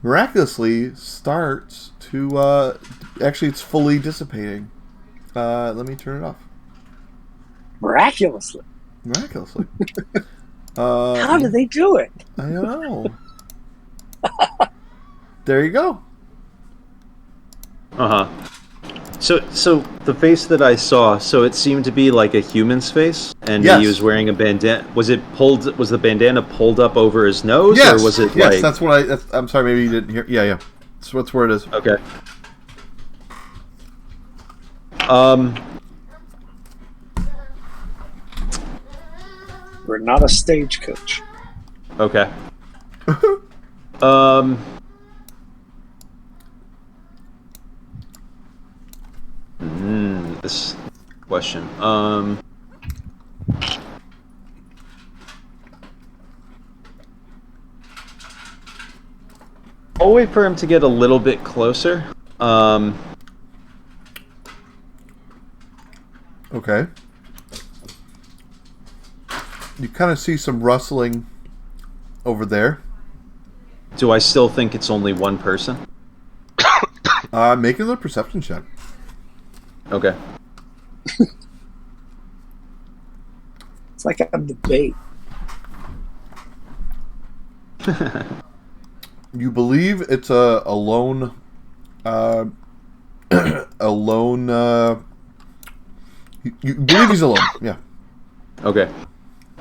miraculously starts to actually it's fully dissipating. Let me turn it off. Miraculously. How do they do it? I don't know. There you go. So the face that I saw, so it seemed to be like a human's face, and Yes. he was wearing a bandana. Was the bandana pulled up over his nose, Yes. or was it yes, like? that's what I'm sorry, maybe you didn't hear. Yeah. That's where it is. Okay. We're not a stagecoach. Okay. This question. I'll wait for him to get a little bit closer. Okay. You kind of see some rustling over there. Do I still think it's only one person? Make another perception check. Okay. It's like a debate. You believe it's a lone, a lone. You believe he's alone. Yeah. Okay.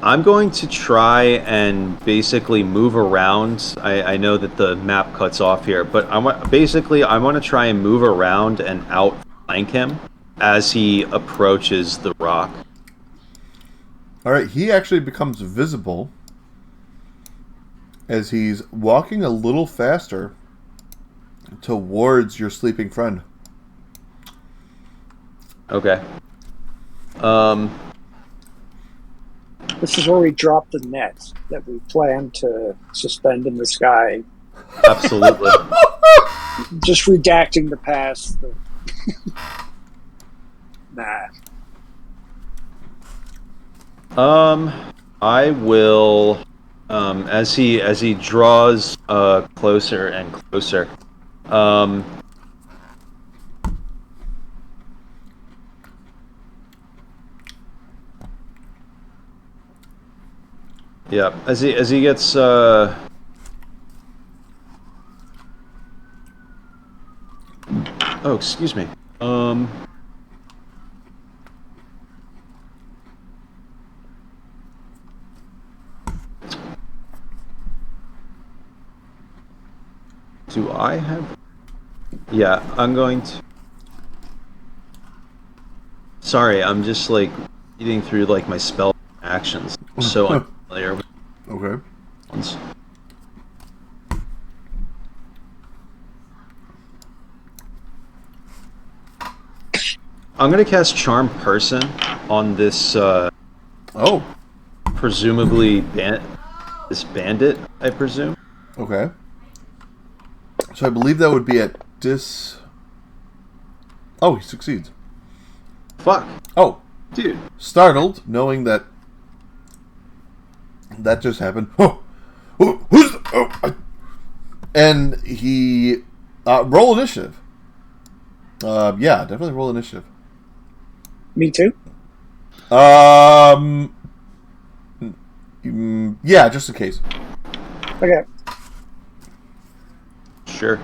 I'm going to try and basically move around. I know that the map cuts off here, but I want to try and move around and outflank him as he approaches the rock. All right. He actually becomes visible as he's walking a little faster towards your sleeping friend. Okay. This is where we drop the nets that we plan to suspend in the sky. Absolutely. Just redacting the past. Nah. I will, as he draws closer and closer. Yeah, as he gets oh, excuse me. Do I have? Yeah, I'm going to. Sorry, I'm just like reading through like my spell actions. I'm so unfamiliar with Okay. ones. I'm gonna cast Charm Person on this. Presumably this bandit, I presume. Okay. So I believe that would be at dis. Oh, he succeeds. Fuck. Oh, dude. Startled, knowing that just happened. Who's? And he roll initiative. Yeah, definitely roll initiative. Me too. Yeah, just in case. Okay. Sure.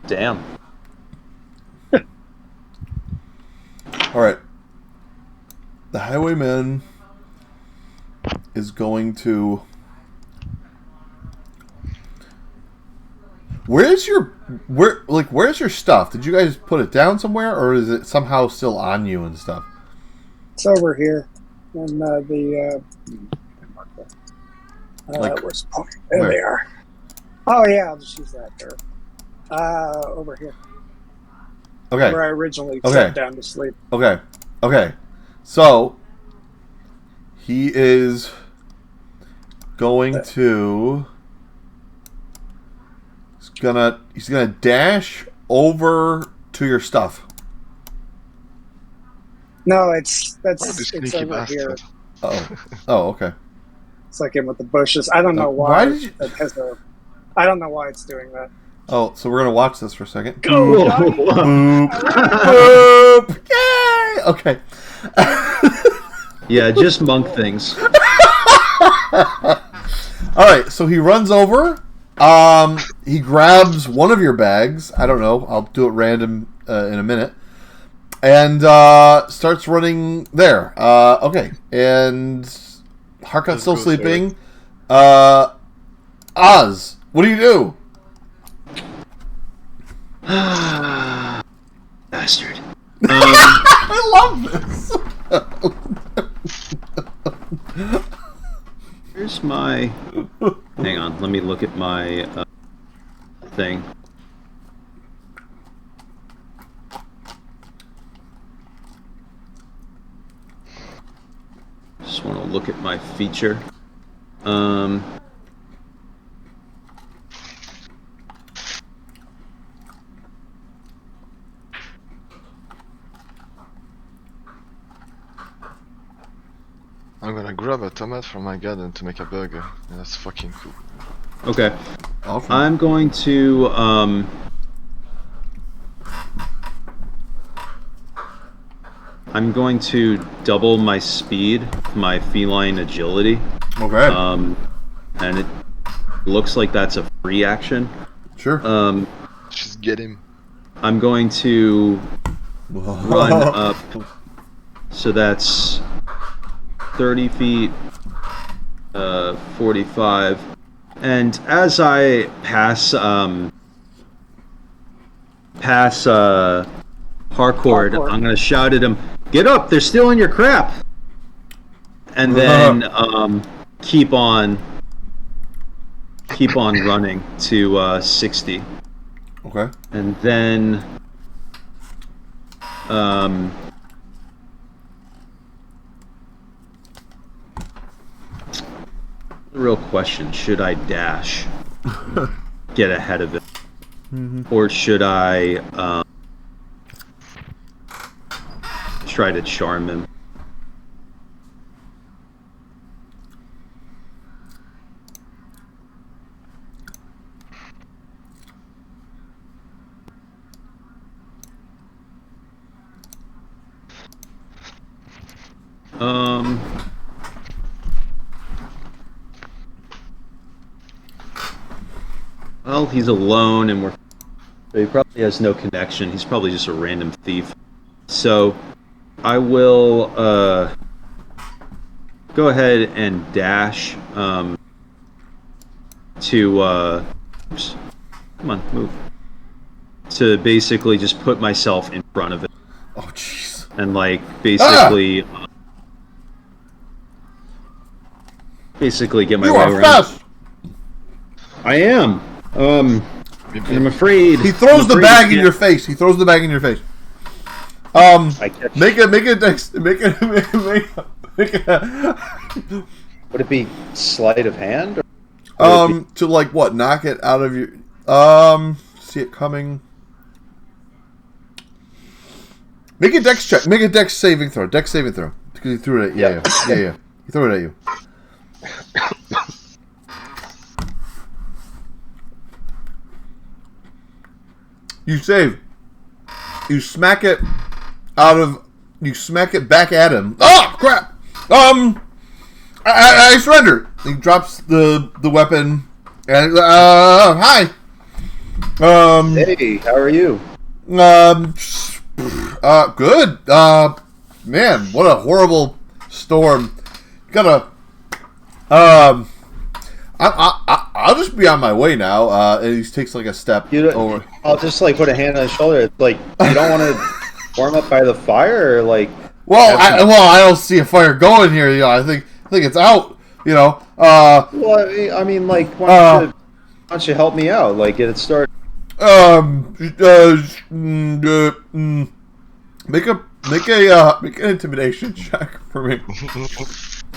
Damn. All right. The highwayman is going to. Where's your stuff? Did you guys put it down somewhere, or is it somehow still on you and stuff? It's over here, and there where? they are. Oh yeah, I'll just use that there. Over here. Okay. Where I originally sat down to sleep. Okay. So he is going to. He's gonna dash over to your stuff. No, it's sneaky over bastard. here. Oh, okay. It's like in with the bushes. I don't know why. Why did you? I don't know why it's doing that. Oh, so we're gonna watch this for a second. Go, Johnny! Boop. Boop. Yay! Okay. Yeah, just monk things. All right, so he runs over. He grabs one of your bags. I don't know. I'll do it random in a minute. And starts running there. Okay. And Harkot's still sleeping. Oz, what do you do? Bastard. I love this. Here's my... Hang on, let me look at my thing. Just want to look at my feature. I'm gonna grab a tomato from my garden to make a burger. Yeah, that's fucking cool. Okay. Awesome. I'm going to, I'm going to double my speed, my feline agility. Okay. And it looks like that's a free action. Sure. Just get him. I'm going to run up, so that's 30 feet, 45, and as I pass Harcourt, I'm gonna shout at him, "Get up! They're stealing your crap!" And then keep on running to 60. Okay. And then the real question, should I dash, get ahead of it, or should I try to charm him? Well, he's alone, and he probably has no connection. He's probably just a random thief. So, I will go ahead and dash to oops. Come on, move. To basically just put myself in front of it. Oh, jeez. And basically get my You way are around. fast. I am. And I'm afraid He throws the I'm afraid bag he in your face. He throws the bag in your face. I catch. Make a Would it be sleight of hand? Or to like what? Knock it out of your. See it coming. Make a dex check. Make a dex saving throw. Dex saving throw. Because he threw it at you. Yeah. He threw it at you. You save. You smack it out of. You smack it back at him. Oh crap! I surrender. He drops the weapon and hi. hey, how are you? Good. Man, what a horrible storm. Gotta. I'll just be on my way now. And he takes like a step over. I'll just like put a hand on his shoulder. It's like you don't want to warm up by the fire, or like. Well, I don't see a fire going here. You know, I think it's out. You know. Well, I mean, like, why don't you help me out? Like, get it started. Make an intimidation check for me.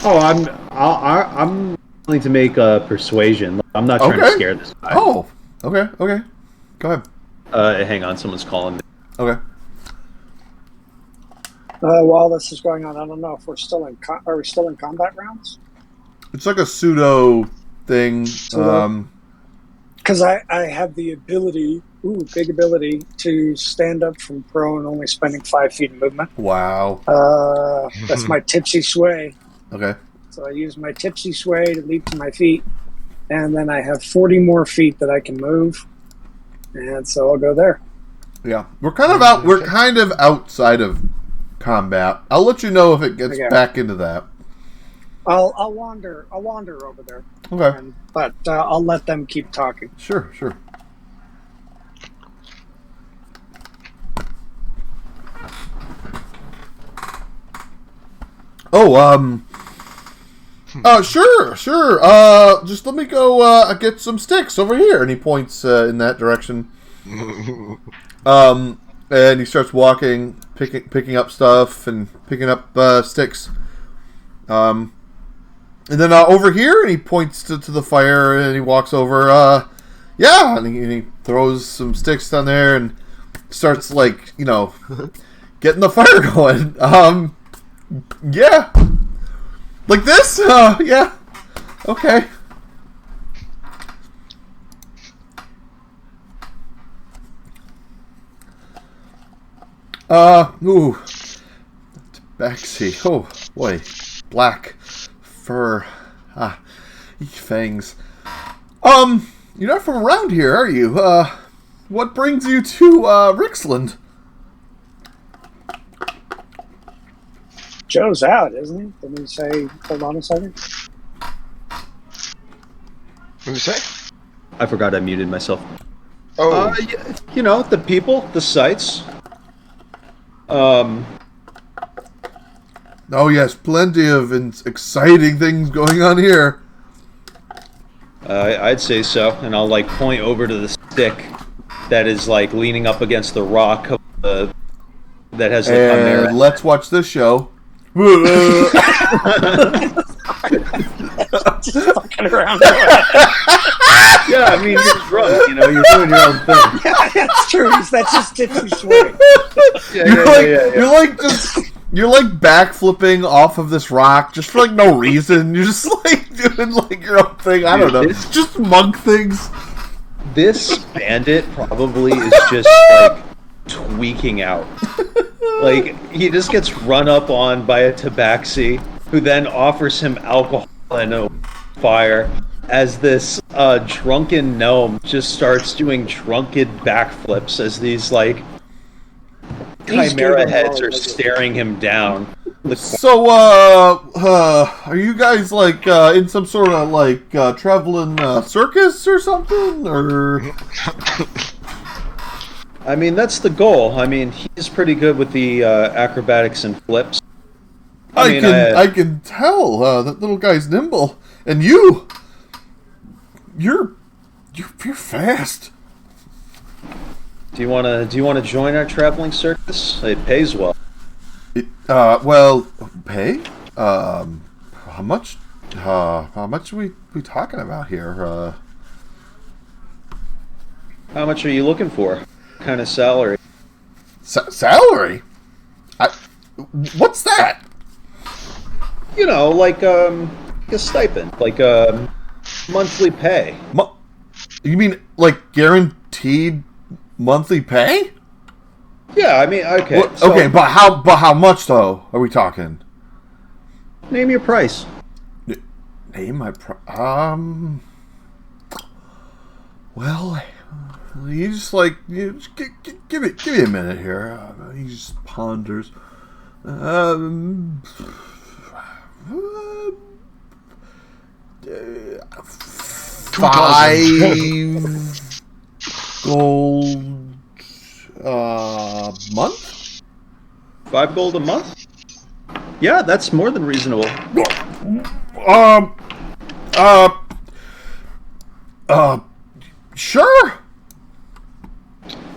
Oh, I'm willing to make a persuasion. I'm not trying to scare this guy. Oh, okay. Go ahead. Hang on, someone's calling me. Okay. While this is going on, I don't know if we're still in. Are we still in combat rounds? It's like a pseudo thing. Because I have the ability, big ability, to stand up from prone, only spending 5 feet of movement. Wow. That's my tipsy sway. Okay. So I use my tipsy sway to leap to my feet, and then I have 40 more feet that I can move, and so I'll go there. Yeah, we're kind of out. We're kind of outside of combat. I'll let you know if it gets back into that. I'll wander over there. Okay. But I'll let them keep talking. Sure. Sure. Just let me go get some sticks over here. And he points in that direction. And he starts walking, picking up stuff and picking up sticks. And then over here, and he points to the fire, and he walks over. And he throws some sticks down there and starts getting the fire going. Yeah. Like this? Yeah. Okay. Tabaxi. Oh, boy. Black fur. Fangs. You're not from around here, are you? What brings you to, Rixland? Joe's out, isn't he? Didn't he say, hold on a second? What did you say? I forgot I muted myself. Oh. The people, the sights. Oh yes, plenty of exciting things going on here. I'd say so, and I'll point over to the stick that is leaning up against the rock that has the chimera. And let's watch this show. Just fucking around. Yeah, I mean, you're drunk, you're doing your own thing. Yeah, that's true. That's just tipsy sway. You're backflipping off of this rock just for no reason. You're just doing your own thing. I don't know. Just monk things. This bandit probably is just tweaking out. He just gets run up on by a tabaxi who then offers him alcohol and a fire as this drunken gnome just starts doing drunken backflips as these chimera heads are staring him down. So, are you guys in some sort of traveling circus or something, or? I mean, that's the goal. I mean, he's pretty good with the acrobatics and flips. I can tell that little guy's nimble, and you're fast. Do you wanna join our traveling circus? It pays well. Well, pay? How much? How much are we talking about here? How much are you looking for? What kind of salary? Salary? What's that? You know, like a stipend, like a monthly pay. You mean like guaranteed monthly pay? Yeah, I mean, okay. Okay, but how much though are we talking? Name your price. Name my well, you just give me a minute here. He just ponders. $5 month? $5 a month? Yeah, that's more than reasonable. Sure.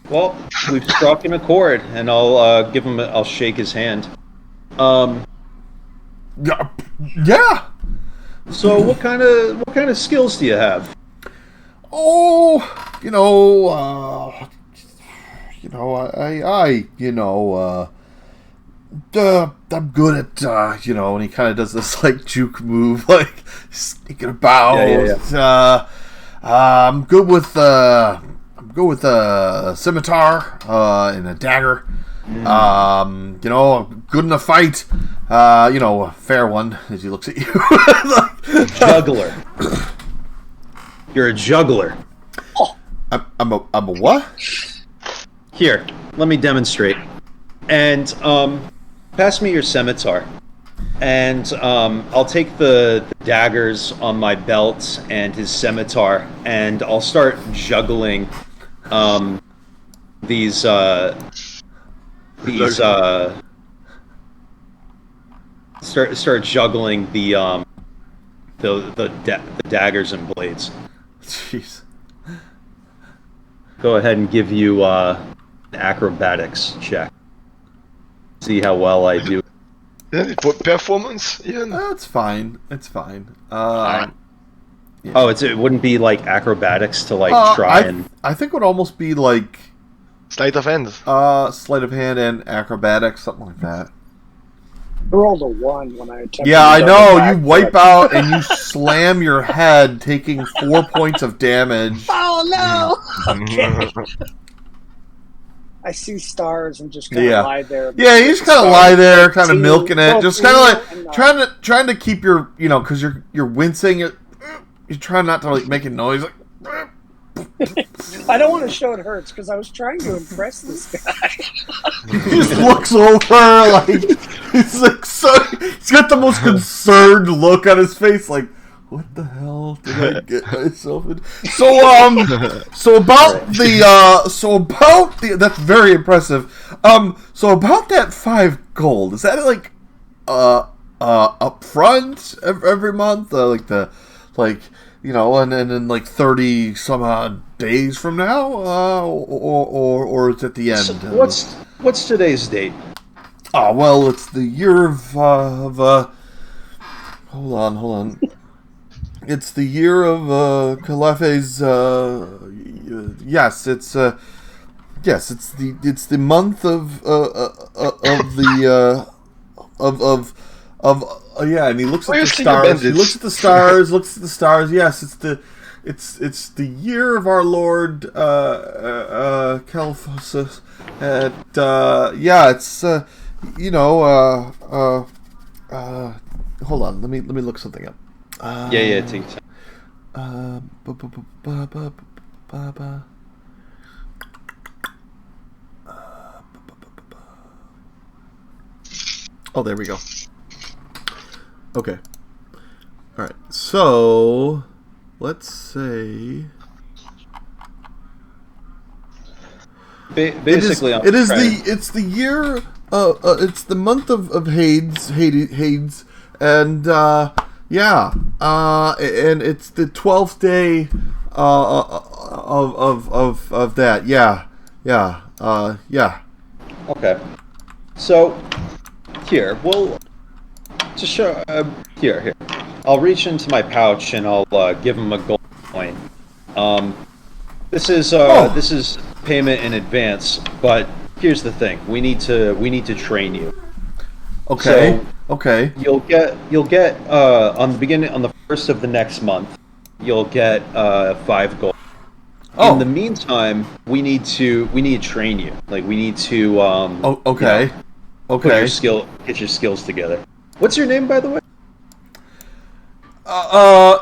Well, we've struck an accord, and I'll give him. I'll shake his hand. Yeah. So, what kind of skills do you have? Oh, I'm good at, and he kind of does this like juke move, like sneaking about. Yeah. I'm good with a scimitar and a dagger. I'm good in a fight. A fair one as he looks at you. Juggler. You're a juggler. I'm a what? Here, let me demonstrate. And pass me your scimitar. And I'll take the daggers on my belt and his scimitar, and I'll start juggling these start juggling the daggers and blades. Jeez. Go ahead and give you an acrobatics check. See how well I do. Yeah, performance, even. It's fine. It's fine. Yeah. Oh, it wouldn't be like acrobatics to try and. I think it would almost be like sleight of hand. Sleight of hand and acrobatics, something like that. I rolled a 1 when I attempted. Yeah, I know. You wipe out and you slam your head, taking 4 points of damage. Oh no! Okay. I see stars and just kind of lie there. Yeah, you just kind of lie there, kind of milking it, just kind of like trying to keep your, because you're wincing. You're trying not to like make a noise. Like, I don't want to show it hurts because I was trying to impress this guy. He just looks over like he's got the most concerned look on his face, like, what the hell did I get myself in? So about that's very impressive. So about that 5 gold, is that like up front every month, and then like 30 some odd days from now, or it's at the end. So what's today's date? Oh well, it's the year of hold on. It's the year of Calafe's. Yes, it's the month of yeah, and he looks at the stars. He looks at the stars. Looks at the stars. Yes, it's the year of our Lord Calphus. Yeah, it's hold on. Let me look something up. Yeah, take your time. Oh, there we go. Okay. All right. So, let's say basically it's the year. It's the month of Hades, and yeah, and it's the 12th day of that. Yeah, Yeah. Okay. So, here, we'll just show. Here. I'll reach into my pouch and I'll give him a gold coin. This is payment in advance, but here's the thing: we need to train you. Okay. So Okay. you'll get on the first of the next month, you'll get 5 gold. Oh. In the meantime, we need to train you. Like we need to Okay. you know, Okay. get your skills together. What's your name, by the way?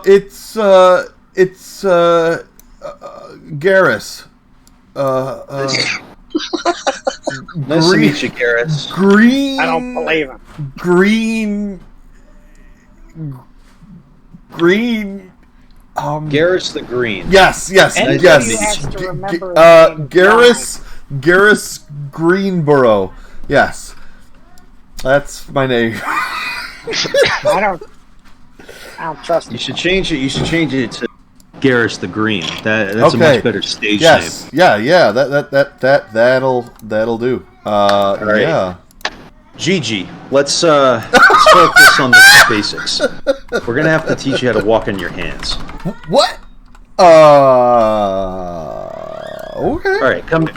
It's Garrus. Nice to meet you, Garrus. Green. I don't believe him. Green. Garrus the Green. Yes. Anybody who has to remember his name Garrus Greenborough. Yes, that's my name. I don't trust him. You should change it. You should change it to Garrus the Green. That's a Okay. much better stage Yes. name. Yeah. That'll do. right. Yeah. Gigi, let's focus on the basics. We're gonna have to teach you how to walk on your hands. What? Okay. All right, come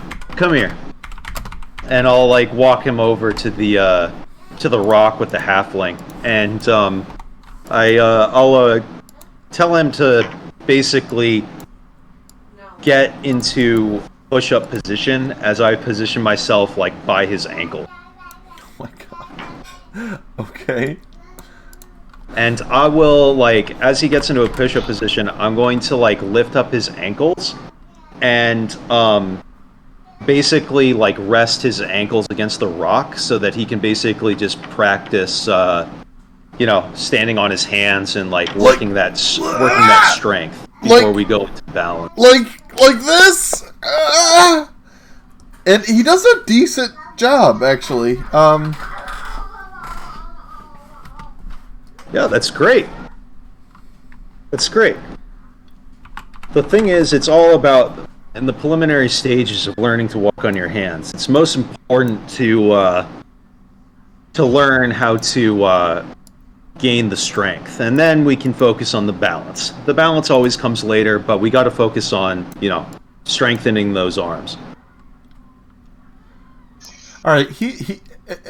here, and I'll like walk him over to the rock with the halfling, and I'll tell him to basically get into push-up position as I position myself like by his ankle. Oh my god. Okay. And I will, like, as he gets into a push-up position, I'm going to, like, lift up his ankles and, basically, like, rest his ankles against the rock so that he can basically just practice, standing on his hands and, like, working that strength before we go into balance. Like this? And he does a decent job, actually. Yeah, that's great. That's great. The thing is, it's all about, in the preliminary stages of learning to walk on your hands, it's most important to learn how to gain the strength. And then we can focus on the balance. The balance always comes later, but we got to focus on, strengthening those arms. All right,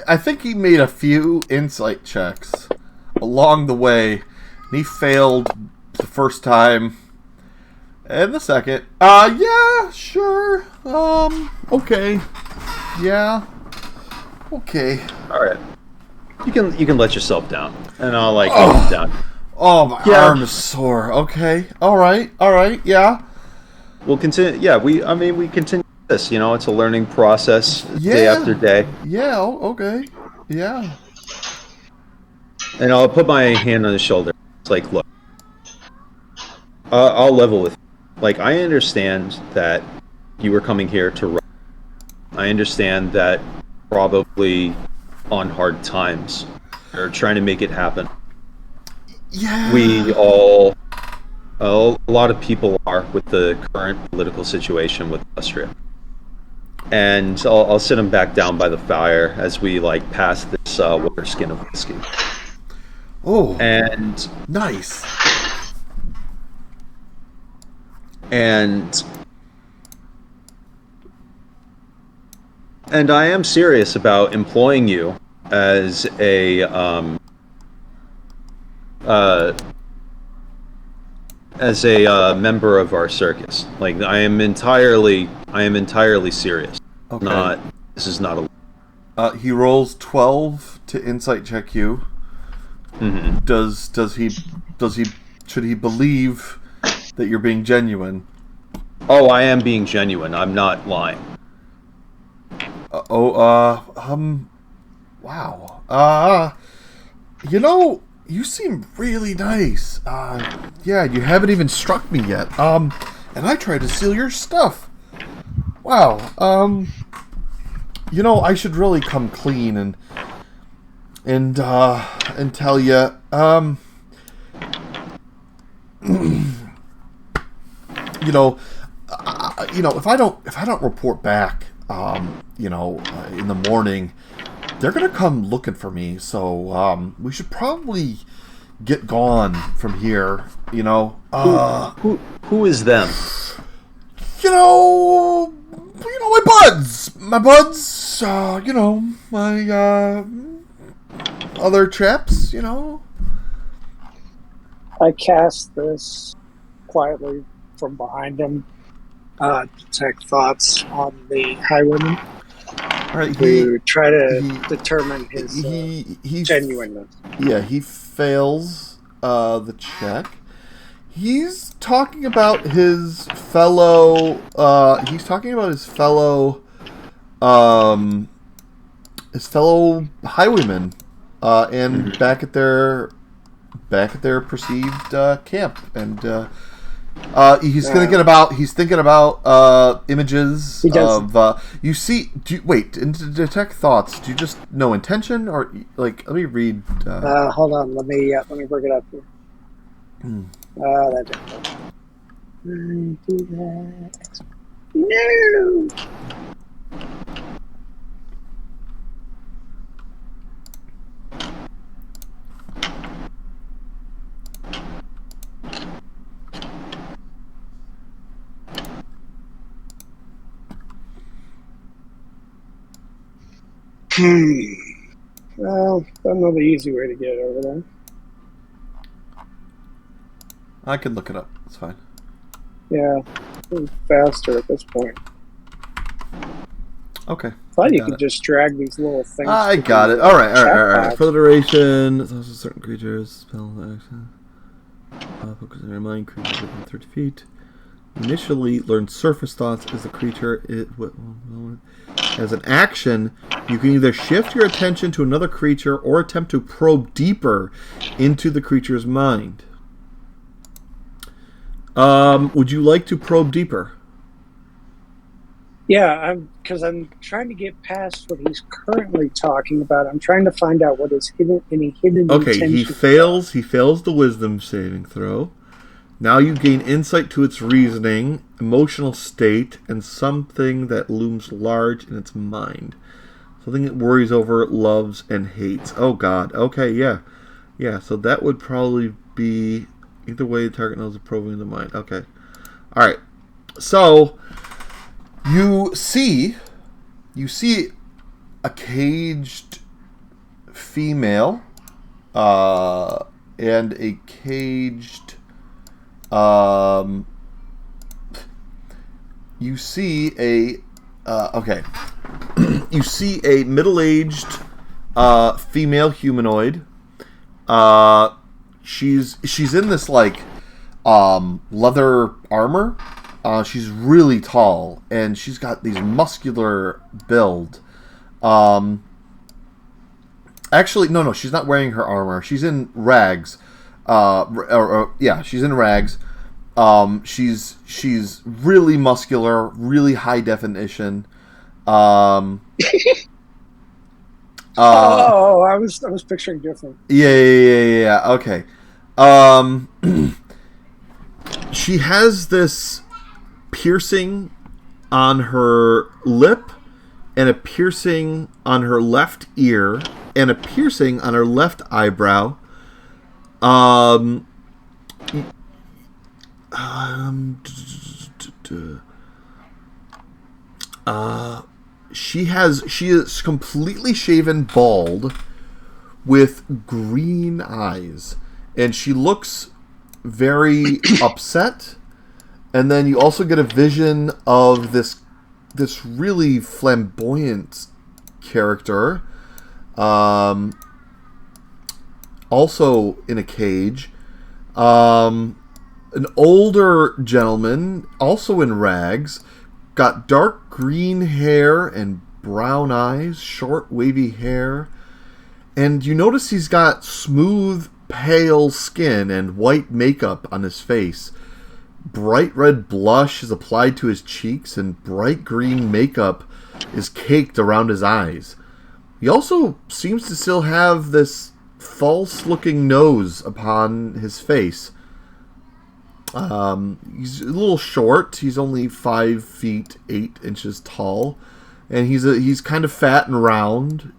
I think he made a few insight checks along the way, and he failed the first time and the second. Yeah, sure. Okay. Yeah. Okay. All right. You can let yourself down, and I'll like get you down. Oh, my arm is sore. Okay. All right. Yeah. We'll continue. Yeah, we continue this. It's a learning process, day after day. Yeah. Okay. Yeah. And I'll put my hand on his shoulder. It's like, look, I'll level with you. Like, I understand that you were coming here to run. I understand that probably on hard times or trying to make it happen. Yeah. We all, a lot of people are with the current political situation with Austria. And I'll sit him back down by the fire as we like pass this water skin of whiskey. Oh. And nice. And I am serious about employing you as a member of our circus. Like, I am entirely serious. Okay. This is not a. He rolls 12 to insight check you. Mm-hmm. Should he believe that you're being genuine? Oh, I am being genuine. I'm not lying. Wow. You seem really nice. Yeah, you haven't even struck me yet. And I tried to steal your stuff. Wow. I should really come clean and tell you, if I don't report back, in the morning, they're going to come looking for me. So we should probably get gone from here, Who is them? My buds, my other chaps, I cast this quietly from behind him. Detect thoughts on the highwayman All right, to try to determine his genuineness. Yeah, he fails the check. He's talking about his fellow. His fellow highwaymen, and back at their perceived camp, and he's thinking about images of. You see? And to detect thoughts, do you just know intention, or let me read? Hold on, let me bring it up here. That didn't do that. No. Well, don't know the easy way to get over there. I can look it up. It's fine. Yeah, faster at this point. Okay. Thought you could just drag these little things. I got it. All right. For the duration, it's also certain creatures, spell action. Focus on your mind, creatures within 30 feet. Initially, learn surface thoughts as a creature. As an action, you can either shift your attention to another creature or attempt to probe deeper into the creature's mind. Would you like to probe deeper? Yeah, because I'm trying to get past what he's currently talking about. I'm trying to find out what his hidden intentions. Okay, he fails the wisdom saving throw. Now you gain insight to its reasoning, emotional state, and something that looms large in its mind. Something it worries over, loves, and hates. Oh God. Okay, yeah. Yeah, so that would probably be either way the target knows the probing of the mind. Okay. Alright. So you see a caged female and a caged you see a you see a middle-aged female humanoid. She's in this leather armor. She's really tall and she's got these muscular build. Actually, no, she's not wearing her armor. She's in rags. She's in rags. She's really muscular, really high definition. I was picturing different. Yeah. Okay. She has this piercing on her lip, and a piercing on her left ear, and a piercing on her left eyebrow. She is completely shaven bald with green eyes, and she looks very upset. And then you also get a vision of this really flamboyant character, also in a cage. An older gentleman, also in rags, got dark green hair and brown eyes, short wavy hair. And you notice he's got smooth, pale skin and white makeup on his face. Bright red blush is applied to his cheeks, and bright green makeup is caked around his eyes. He also seems to still have this false-looking nose upon his face. He's a little short. He's only 5 feet 8 inches tall. and he's kind of fat and round.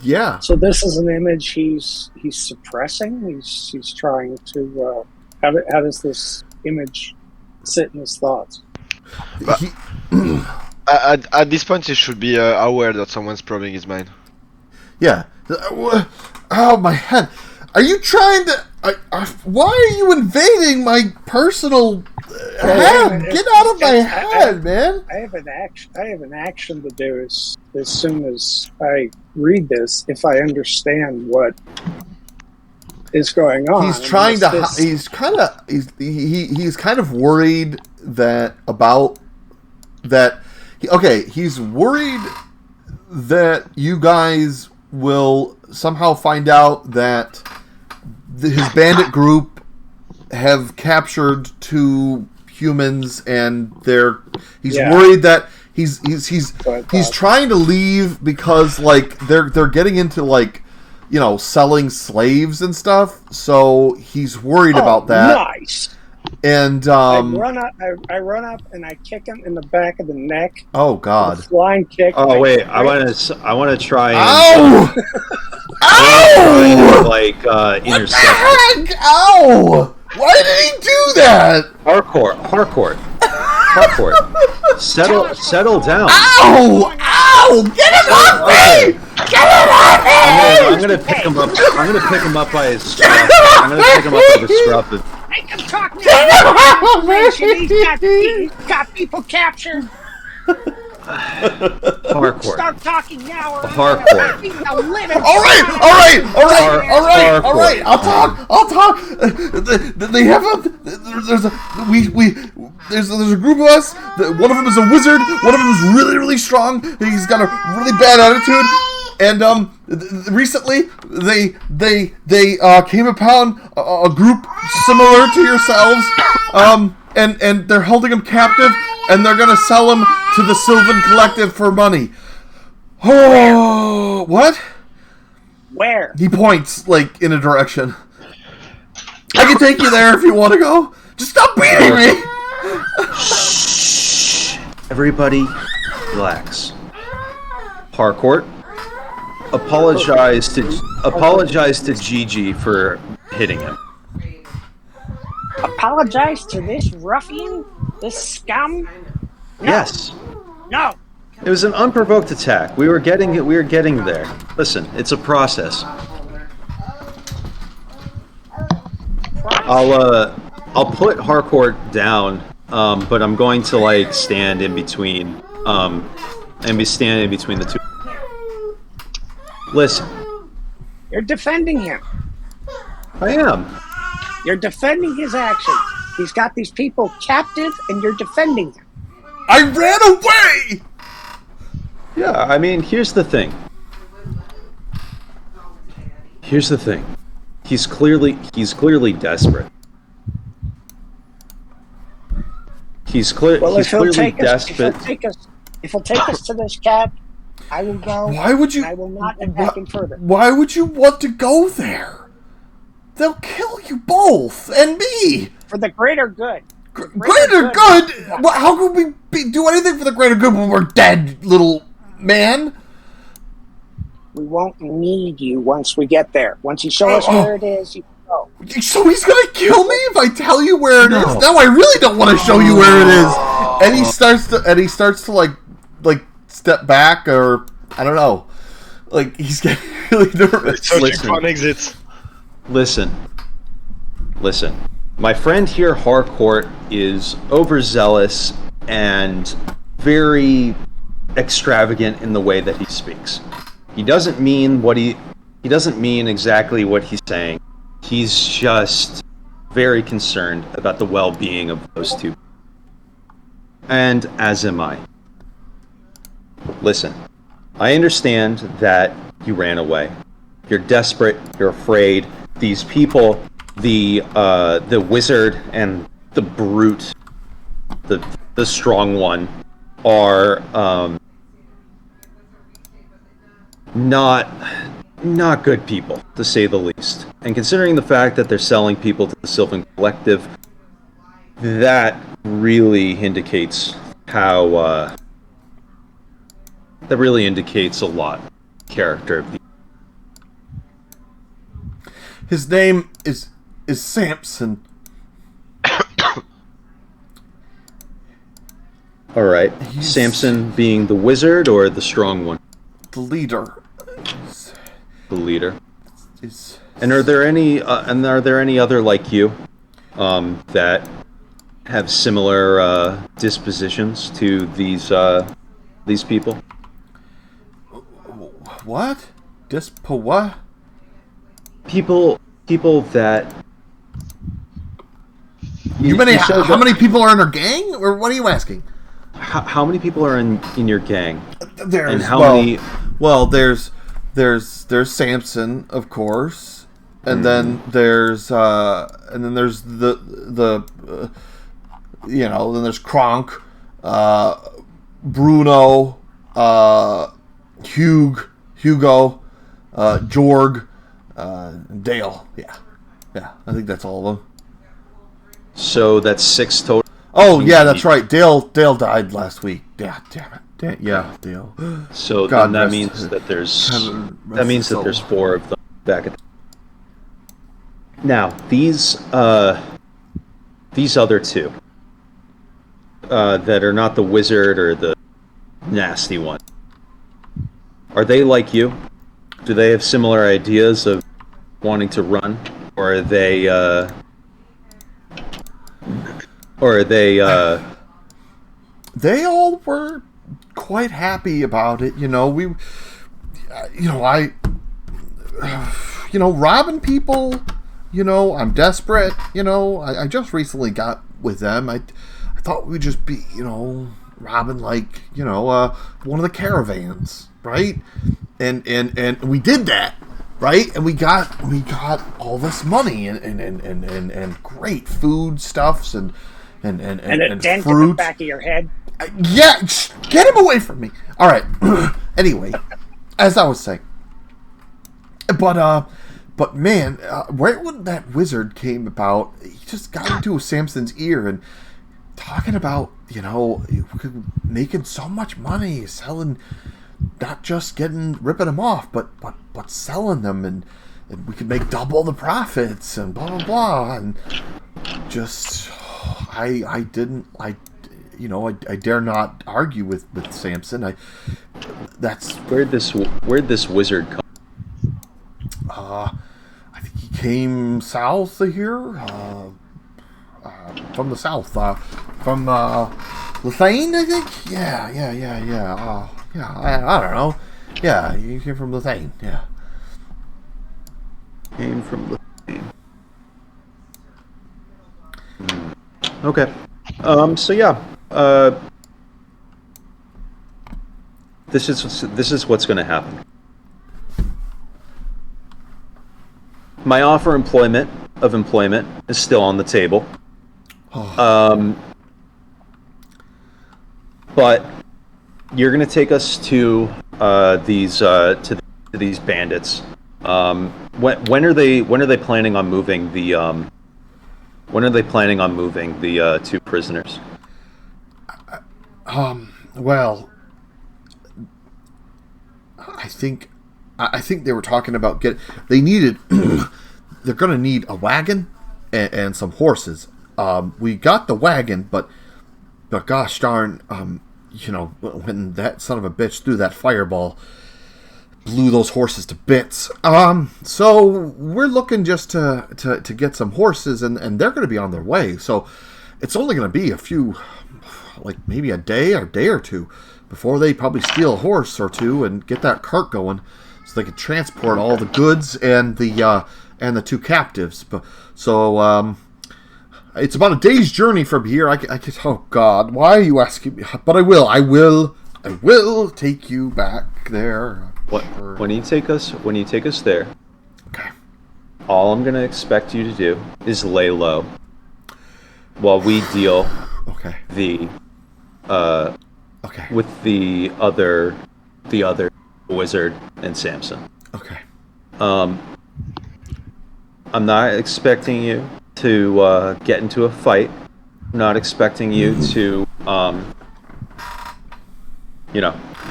Yeah. So this is an image he's suppressing. He's trying to. How does this image sit in his thoughts? He, At this point, he should be aware that someone's probing his mind. yeah. Oh, my head. Are you trying to... why are you invading my personal head? Get out of my head, man. I have an action to do as soon as I read this, if I understand what is going on. He's trying to... He's kind of worried that about... That... he's worried that you guys will somehow find out that his bandit group have captured 2 humans, and he's worried that he's trying to leave because like they're getting into like, you know, selling slaves and stuff, so he's worried about that. Nice. And I run up and I kick him in the back of the neck. Oh God! Flying kick. Oh wait, I want to try and ow! Ow! Like intercept. What the heck? Ow! Why did he do that? Harcourt. Settle down. Ow! Ow! Get him off me! Get him off me! I'm gonna pick him up. I'm gonna pick him up by his scruff. I'm gonna pick him up by the scruff. Make him talk now. He's got people captured. Harcourt. Start talking now. Or Harcourt. All right. I'll talk. They have there's a group of us. One of them is a wizard. One of them is really, really strong. He's got a really bad attitude. And recently they came upon a group similar to yourselves. And they're holding him captive, and they're gonna sell him to the Sylvan Collective for money. Oh, what? Where? He points like in a direction. I can take you there if you want to go. Just stop beating me. Everybody, relax. Harcourt, apologize to Gigi for hitting him. Apologize to this ruffian? This scum? No. Yes. No. It was an unprovoked attack. We were getting there. Listen, it's a process. I'll put Harcourt down, but I'm going to like stand in between the two. Listen. You're defending him. I am. You're defending his actions. He's got these people captive, and you're defending them. I ran away! Yeah, I mean, here's the thing. He's clearly desperate. He's clearly desperate. If he'll take us to this cat, I will go. Why would you? I will not attack him further. Why would you want to go there? They'll kill you both and me. For the greater good. Greater good? How could we do anything for the greater good when we're dead, little man? We won't need you once we get there. Once you show us where it is, you can go. So he's gonna kill me if I tell you where it is? No, I really don't want to show you where it is. And he starts to like step back, or I don't know. Like he's getting really nervous. Listen. My friend here, Harcourt, is overzealous and very extravagant in the way that he speaks. He doesn't mean exactly what he's saying. He's just very concerned about the well-being of those two. And as am I. Listen, I understand that you ran away. You're desperate, you're afraid. These people, the wizard and the brute, the strong one, are not good people, to say the least. And considering the fact that they're selling people to the Sylvan Collective, that really indicates how that really indicates a lot character of the. His name is Samson. All right, He's- Samson being the wizard or the strong one, The leader. the leader. Is And are there any other like you that have similar dispositions to these people? what? What? People that said How many people are in our gang, or what are you asking? how many people are in your gang? There's And how many? Well, there's Samson, of course, and then there's the then there's Kronk, Bruno, Hugo, Jorg, Dale. Yeah, I think that's all of them. So that's 6 total. Oh yeah, that's right. Dale died last week. Yeah, damn it. Yeah, Dale. So God then that rest- means that there's heaven rest that means his that soul. there's 4 of them back at. Now these other 2 that are not the wizard or the nasty one. Are they like you? Do they have similar ideas of wanting to run, or are they? They all were quite happy about it. Robbing people. I'm desperate. I just recently got with them. I thought we'd just be, robbing like, one of the caravans, right? And we did that, right? And we got all this money and great food stuffs and And a dent in the fruit. back of your head. Yeah, get him away from me. All right. Anyway, as I was saying, but man, right when that wizard came about, he just got into Samson's ear and talking about making so much money selling, not just ripping them off, but selling them, and we could make double the profits and blah blah blah, and just I dare not argue with Samson. Where'd this wizard come? I think he came south of here, from the south, from Lithane, I think. Yeah. I don't know. Yeah, he came from Lithane. Yeah. Came from the. Okay. So yeah. This is what's going to happen. My offer of employment is still on the table. But you're going to take us to these bandits. When are they planning on moving the 2 prisoners? Well, I think they were talking about they needed. They're going to need a wagon and some horses. We got the wagon, but gosh darn, when that son of a bitch threw that fireball, blew those horses to bits. So we're looking just to get some horses, and they're going to be on their way. So it's only going to be a few, like maybe a day or two, before they probably steal a horse or two and get that cart going, so they can transport all the goods and the 2 captives. But so it's about a day's journey from here. I could. Oh God, why are you asking me? But I will take you back there. When you take us there, Okay. all I'm gonna expect you to do is lay low while we deal Okay. Okay. with the other wizard and Samson. Okay. I'm not expecting you to get into a fight. I'm not expecting you to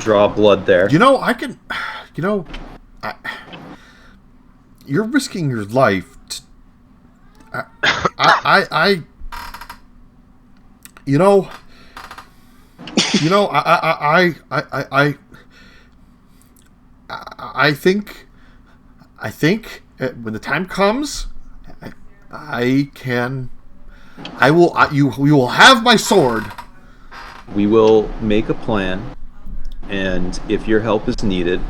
draw blood there. I can. I, you're risking your life. I think when the time comes, we will have my sword. We will make a plan, and if your help is needed,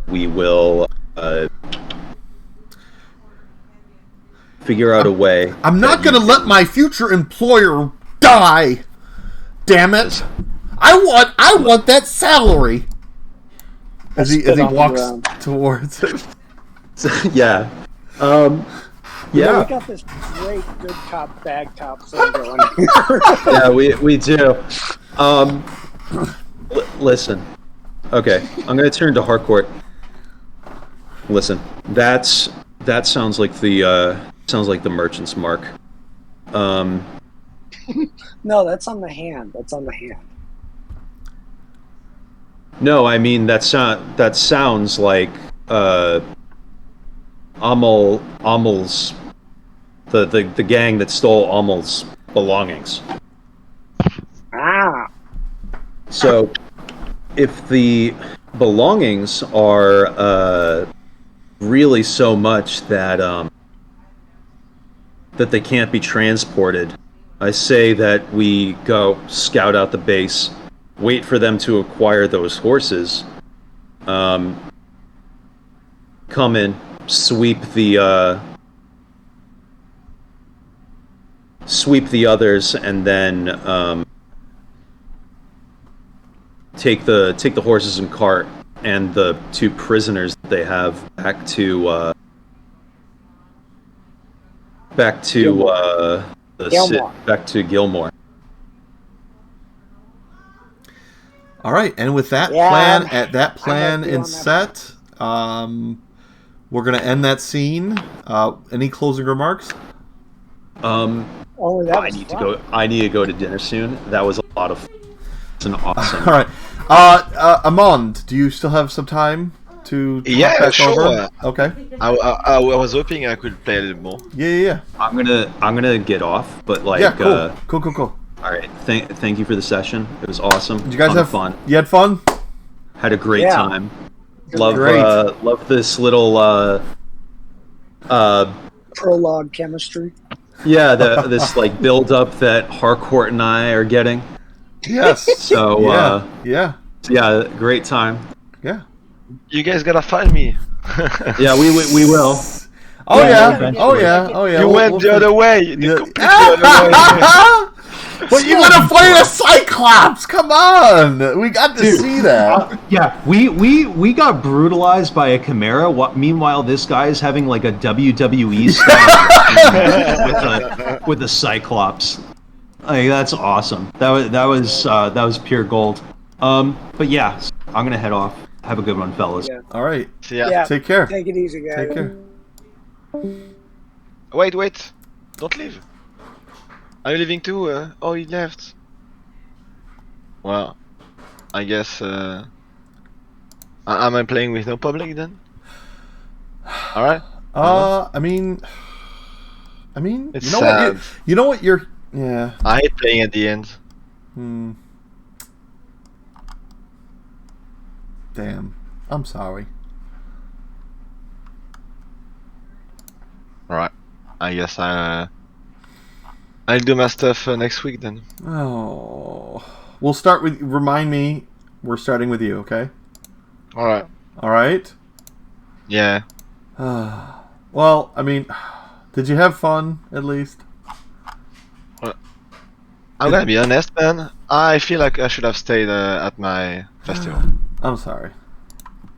we will figure out a way. I'm not going to let my future employer die. Damn it! I want that salary. As he walks towards it. Yeah. Yeah, we got this great good cop, bad cop thing going. Yeah, we do. Listen. Okay, I'm gonna turn to Harcourt. Listen, that sounds like the merchant's mark. No, that's on the hand. That's on the hand. No, I mean that sounds like Amul's the gang that stole Amul's belongings. Ah. So, if the belongings are really so much that that they can't be transported, I say that we go scout out the base, wait for them to acquire those horses, come in, sweep the others, and then take the horses and cart and the 2 prisoners that they have back to Gilmore. All right, and with that plan in set, we're gonna end that scene. Any closing remarks? I need to go to dinner soon. That was a lot of fun. It's an awesome. All right, Amand, do you still have some time to talk back sure. over? Okay. I was hoping I could play a little more. Yeah. I'm gonna get off, but Cool. All right. Thank you for the session. It was awesome. Did you guys have fun? You had fun? Had a great time. Love this little prologue chemistry. Yeah, this like build up that Harcourt and I are getting. Yes. So yeah, great time. Yeah. You guys gotta find me. Yeah, we will. Oh yeah. You went the other way. You completely the other way. But you gotta fight a Cyclops! Come on! We got to see that. We got brutalized by a Chimera. Meanwhile, this guy is having like a WWE style with a Cyclops. Like, that's awesome. That was pure gold. But yeah, I'm gonna head off. Have a good one, fellas. Yeah. All right. Yeah. Take care. Take it easy, guys. Take care. Wait. Don't leave. Are you leaving too? Oh, he left. Well, I guess am I playing with no public then? All right. I mean, It's you know sad. what? You know what? Yeah. I hate playing at the end. Damn. I'm sorry. All right. I guess I'll do my stuff next week then. Oh. We'll start with. Remind me. We're starting with you, okay? All right. All right. Yeah. Well, I mean, did you have fun at least? I'm gonna be honest, man. I feel like I should have stayed at my festival. I'm sorry.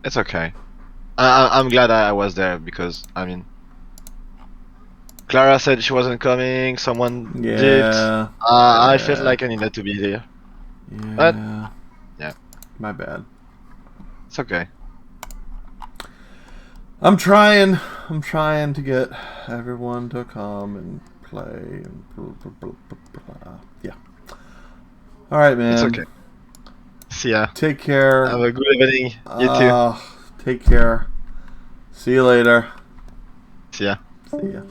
It's okay. I'm glad I was there because I mean, Clara said she wasn't coming. Someone did. I felt like I needed to be there. Yeah. But yeah, my bad. it's okay. I'm trying to get everyone to come and play and blah, blah, blah, blah, blah. Yeah. All right, man. It's okay. See ya. Take care. Have a good evening. You too. Take care. See you later. See ya. See ya.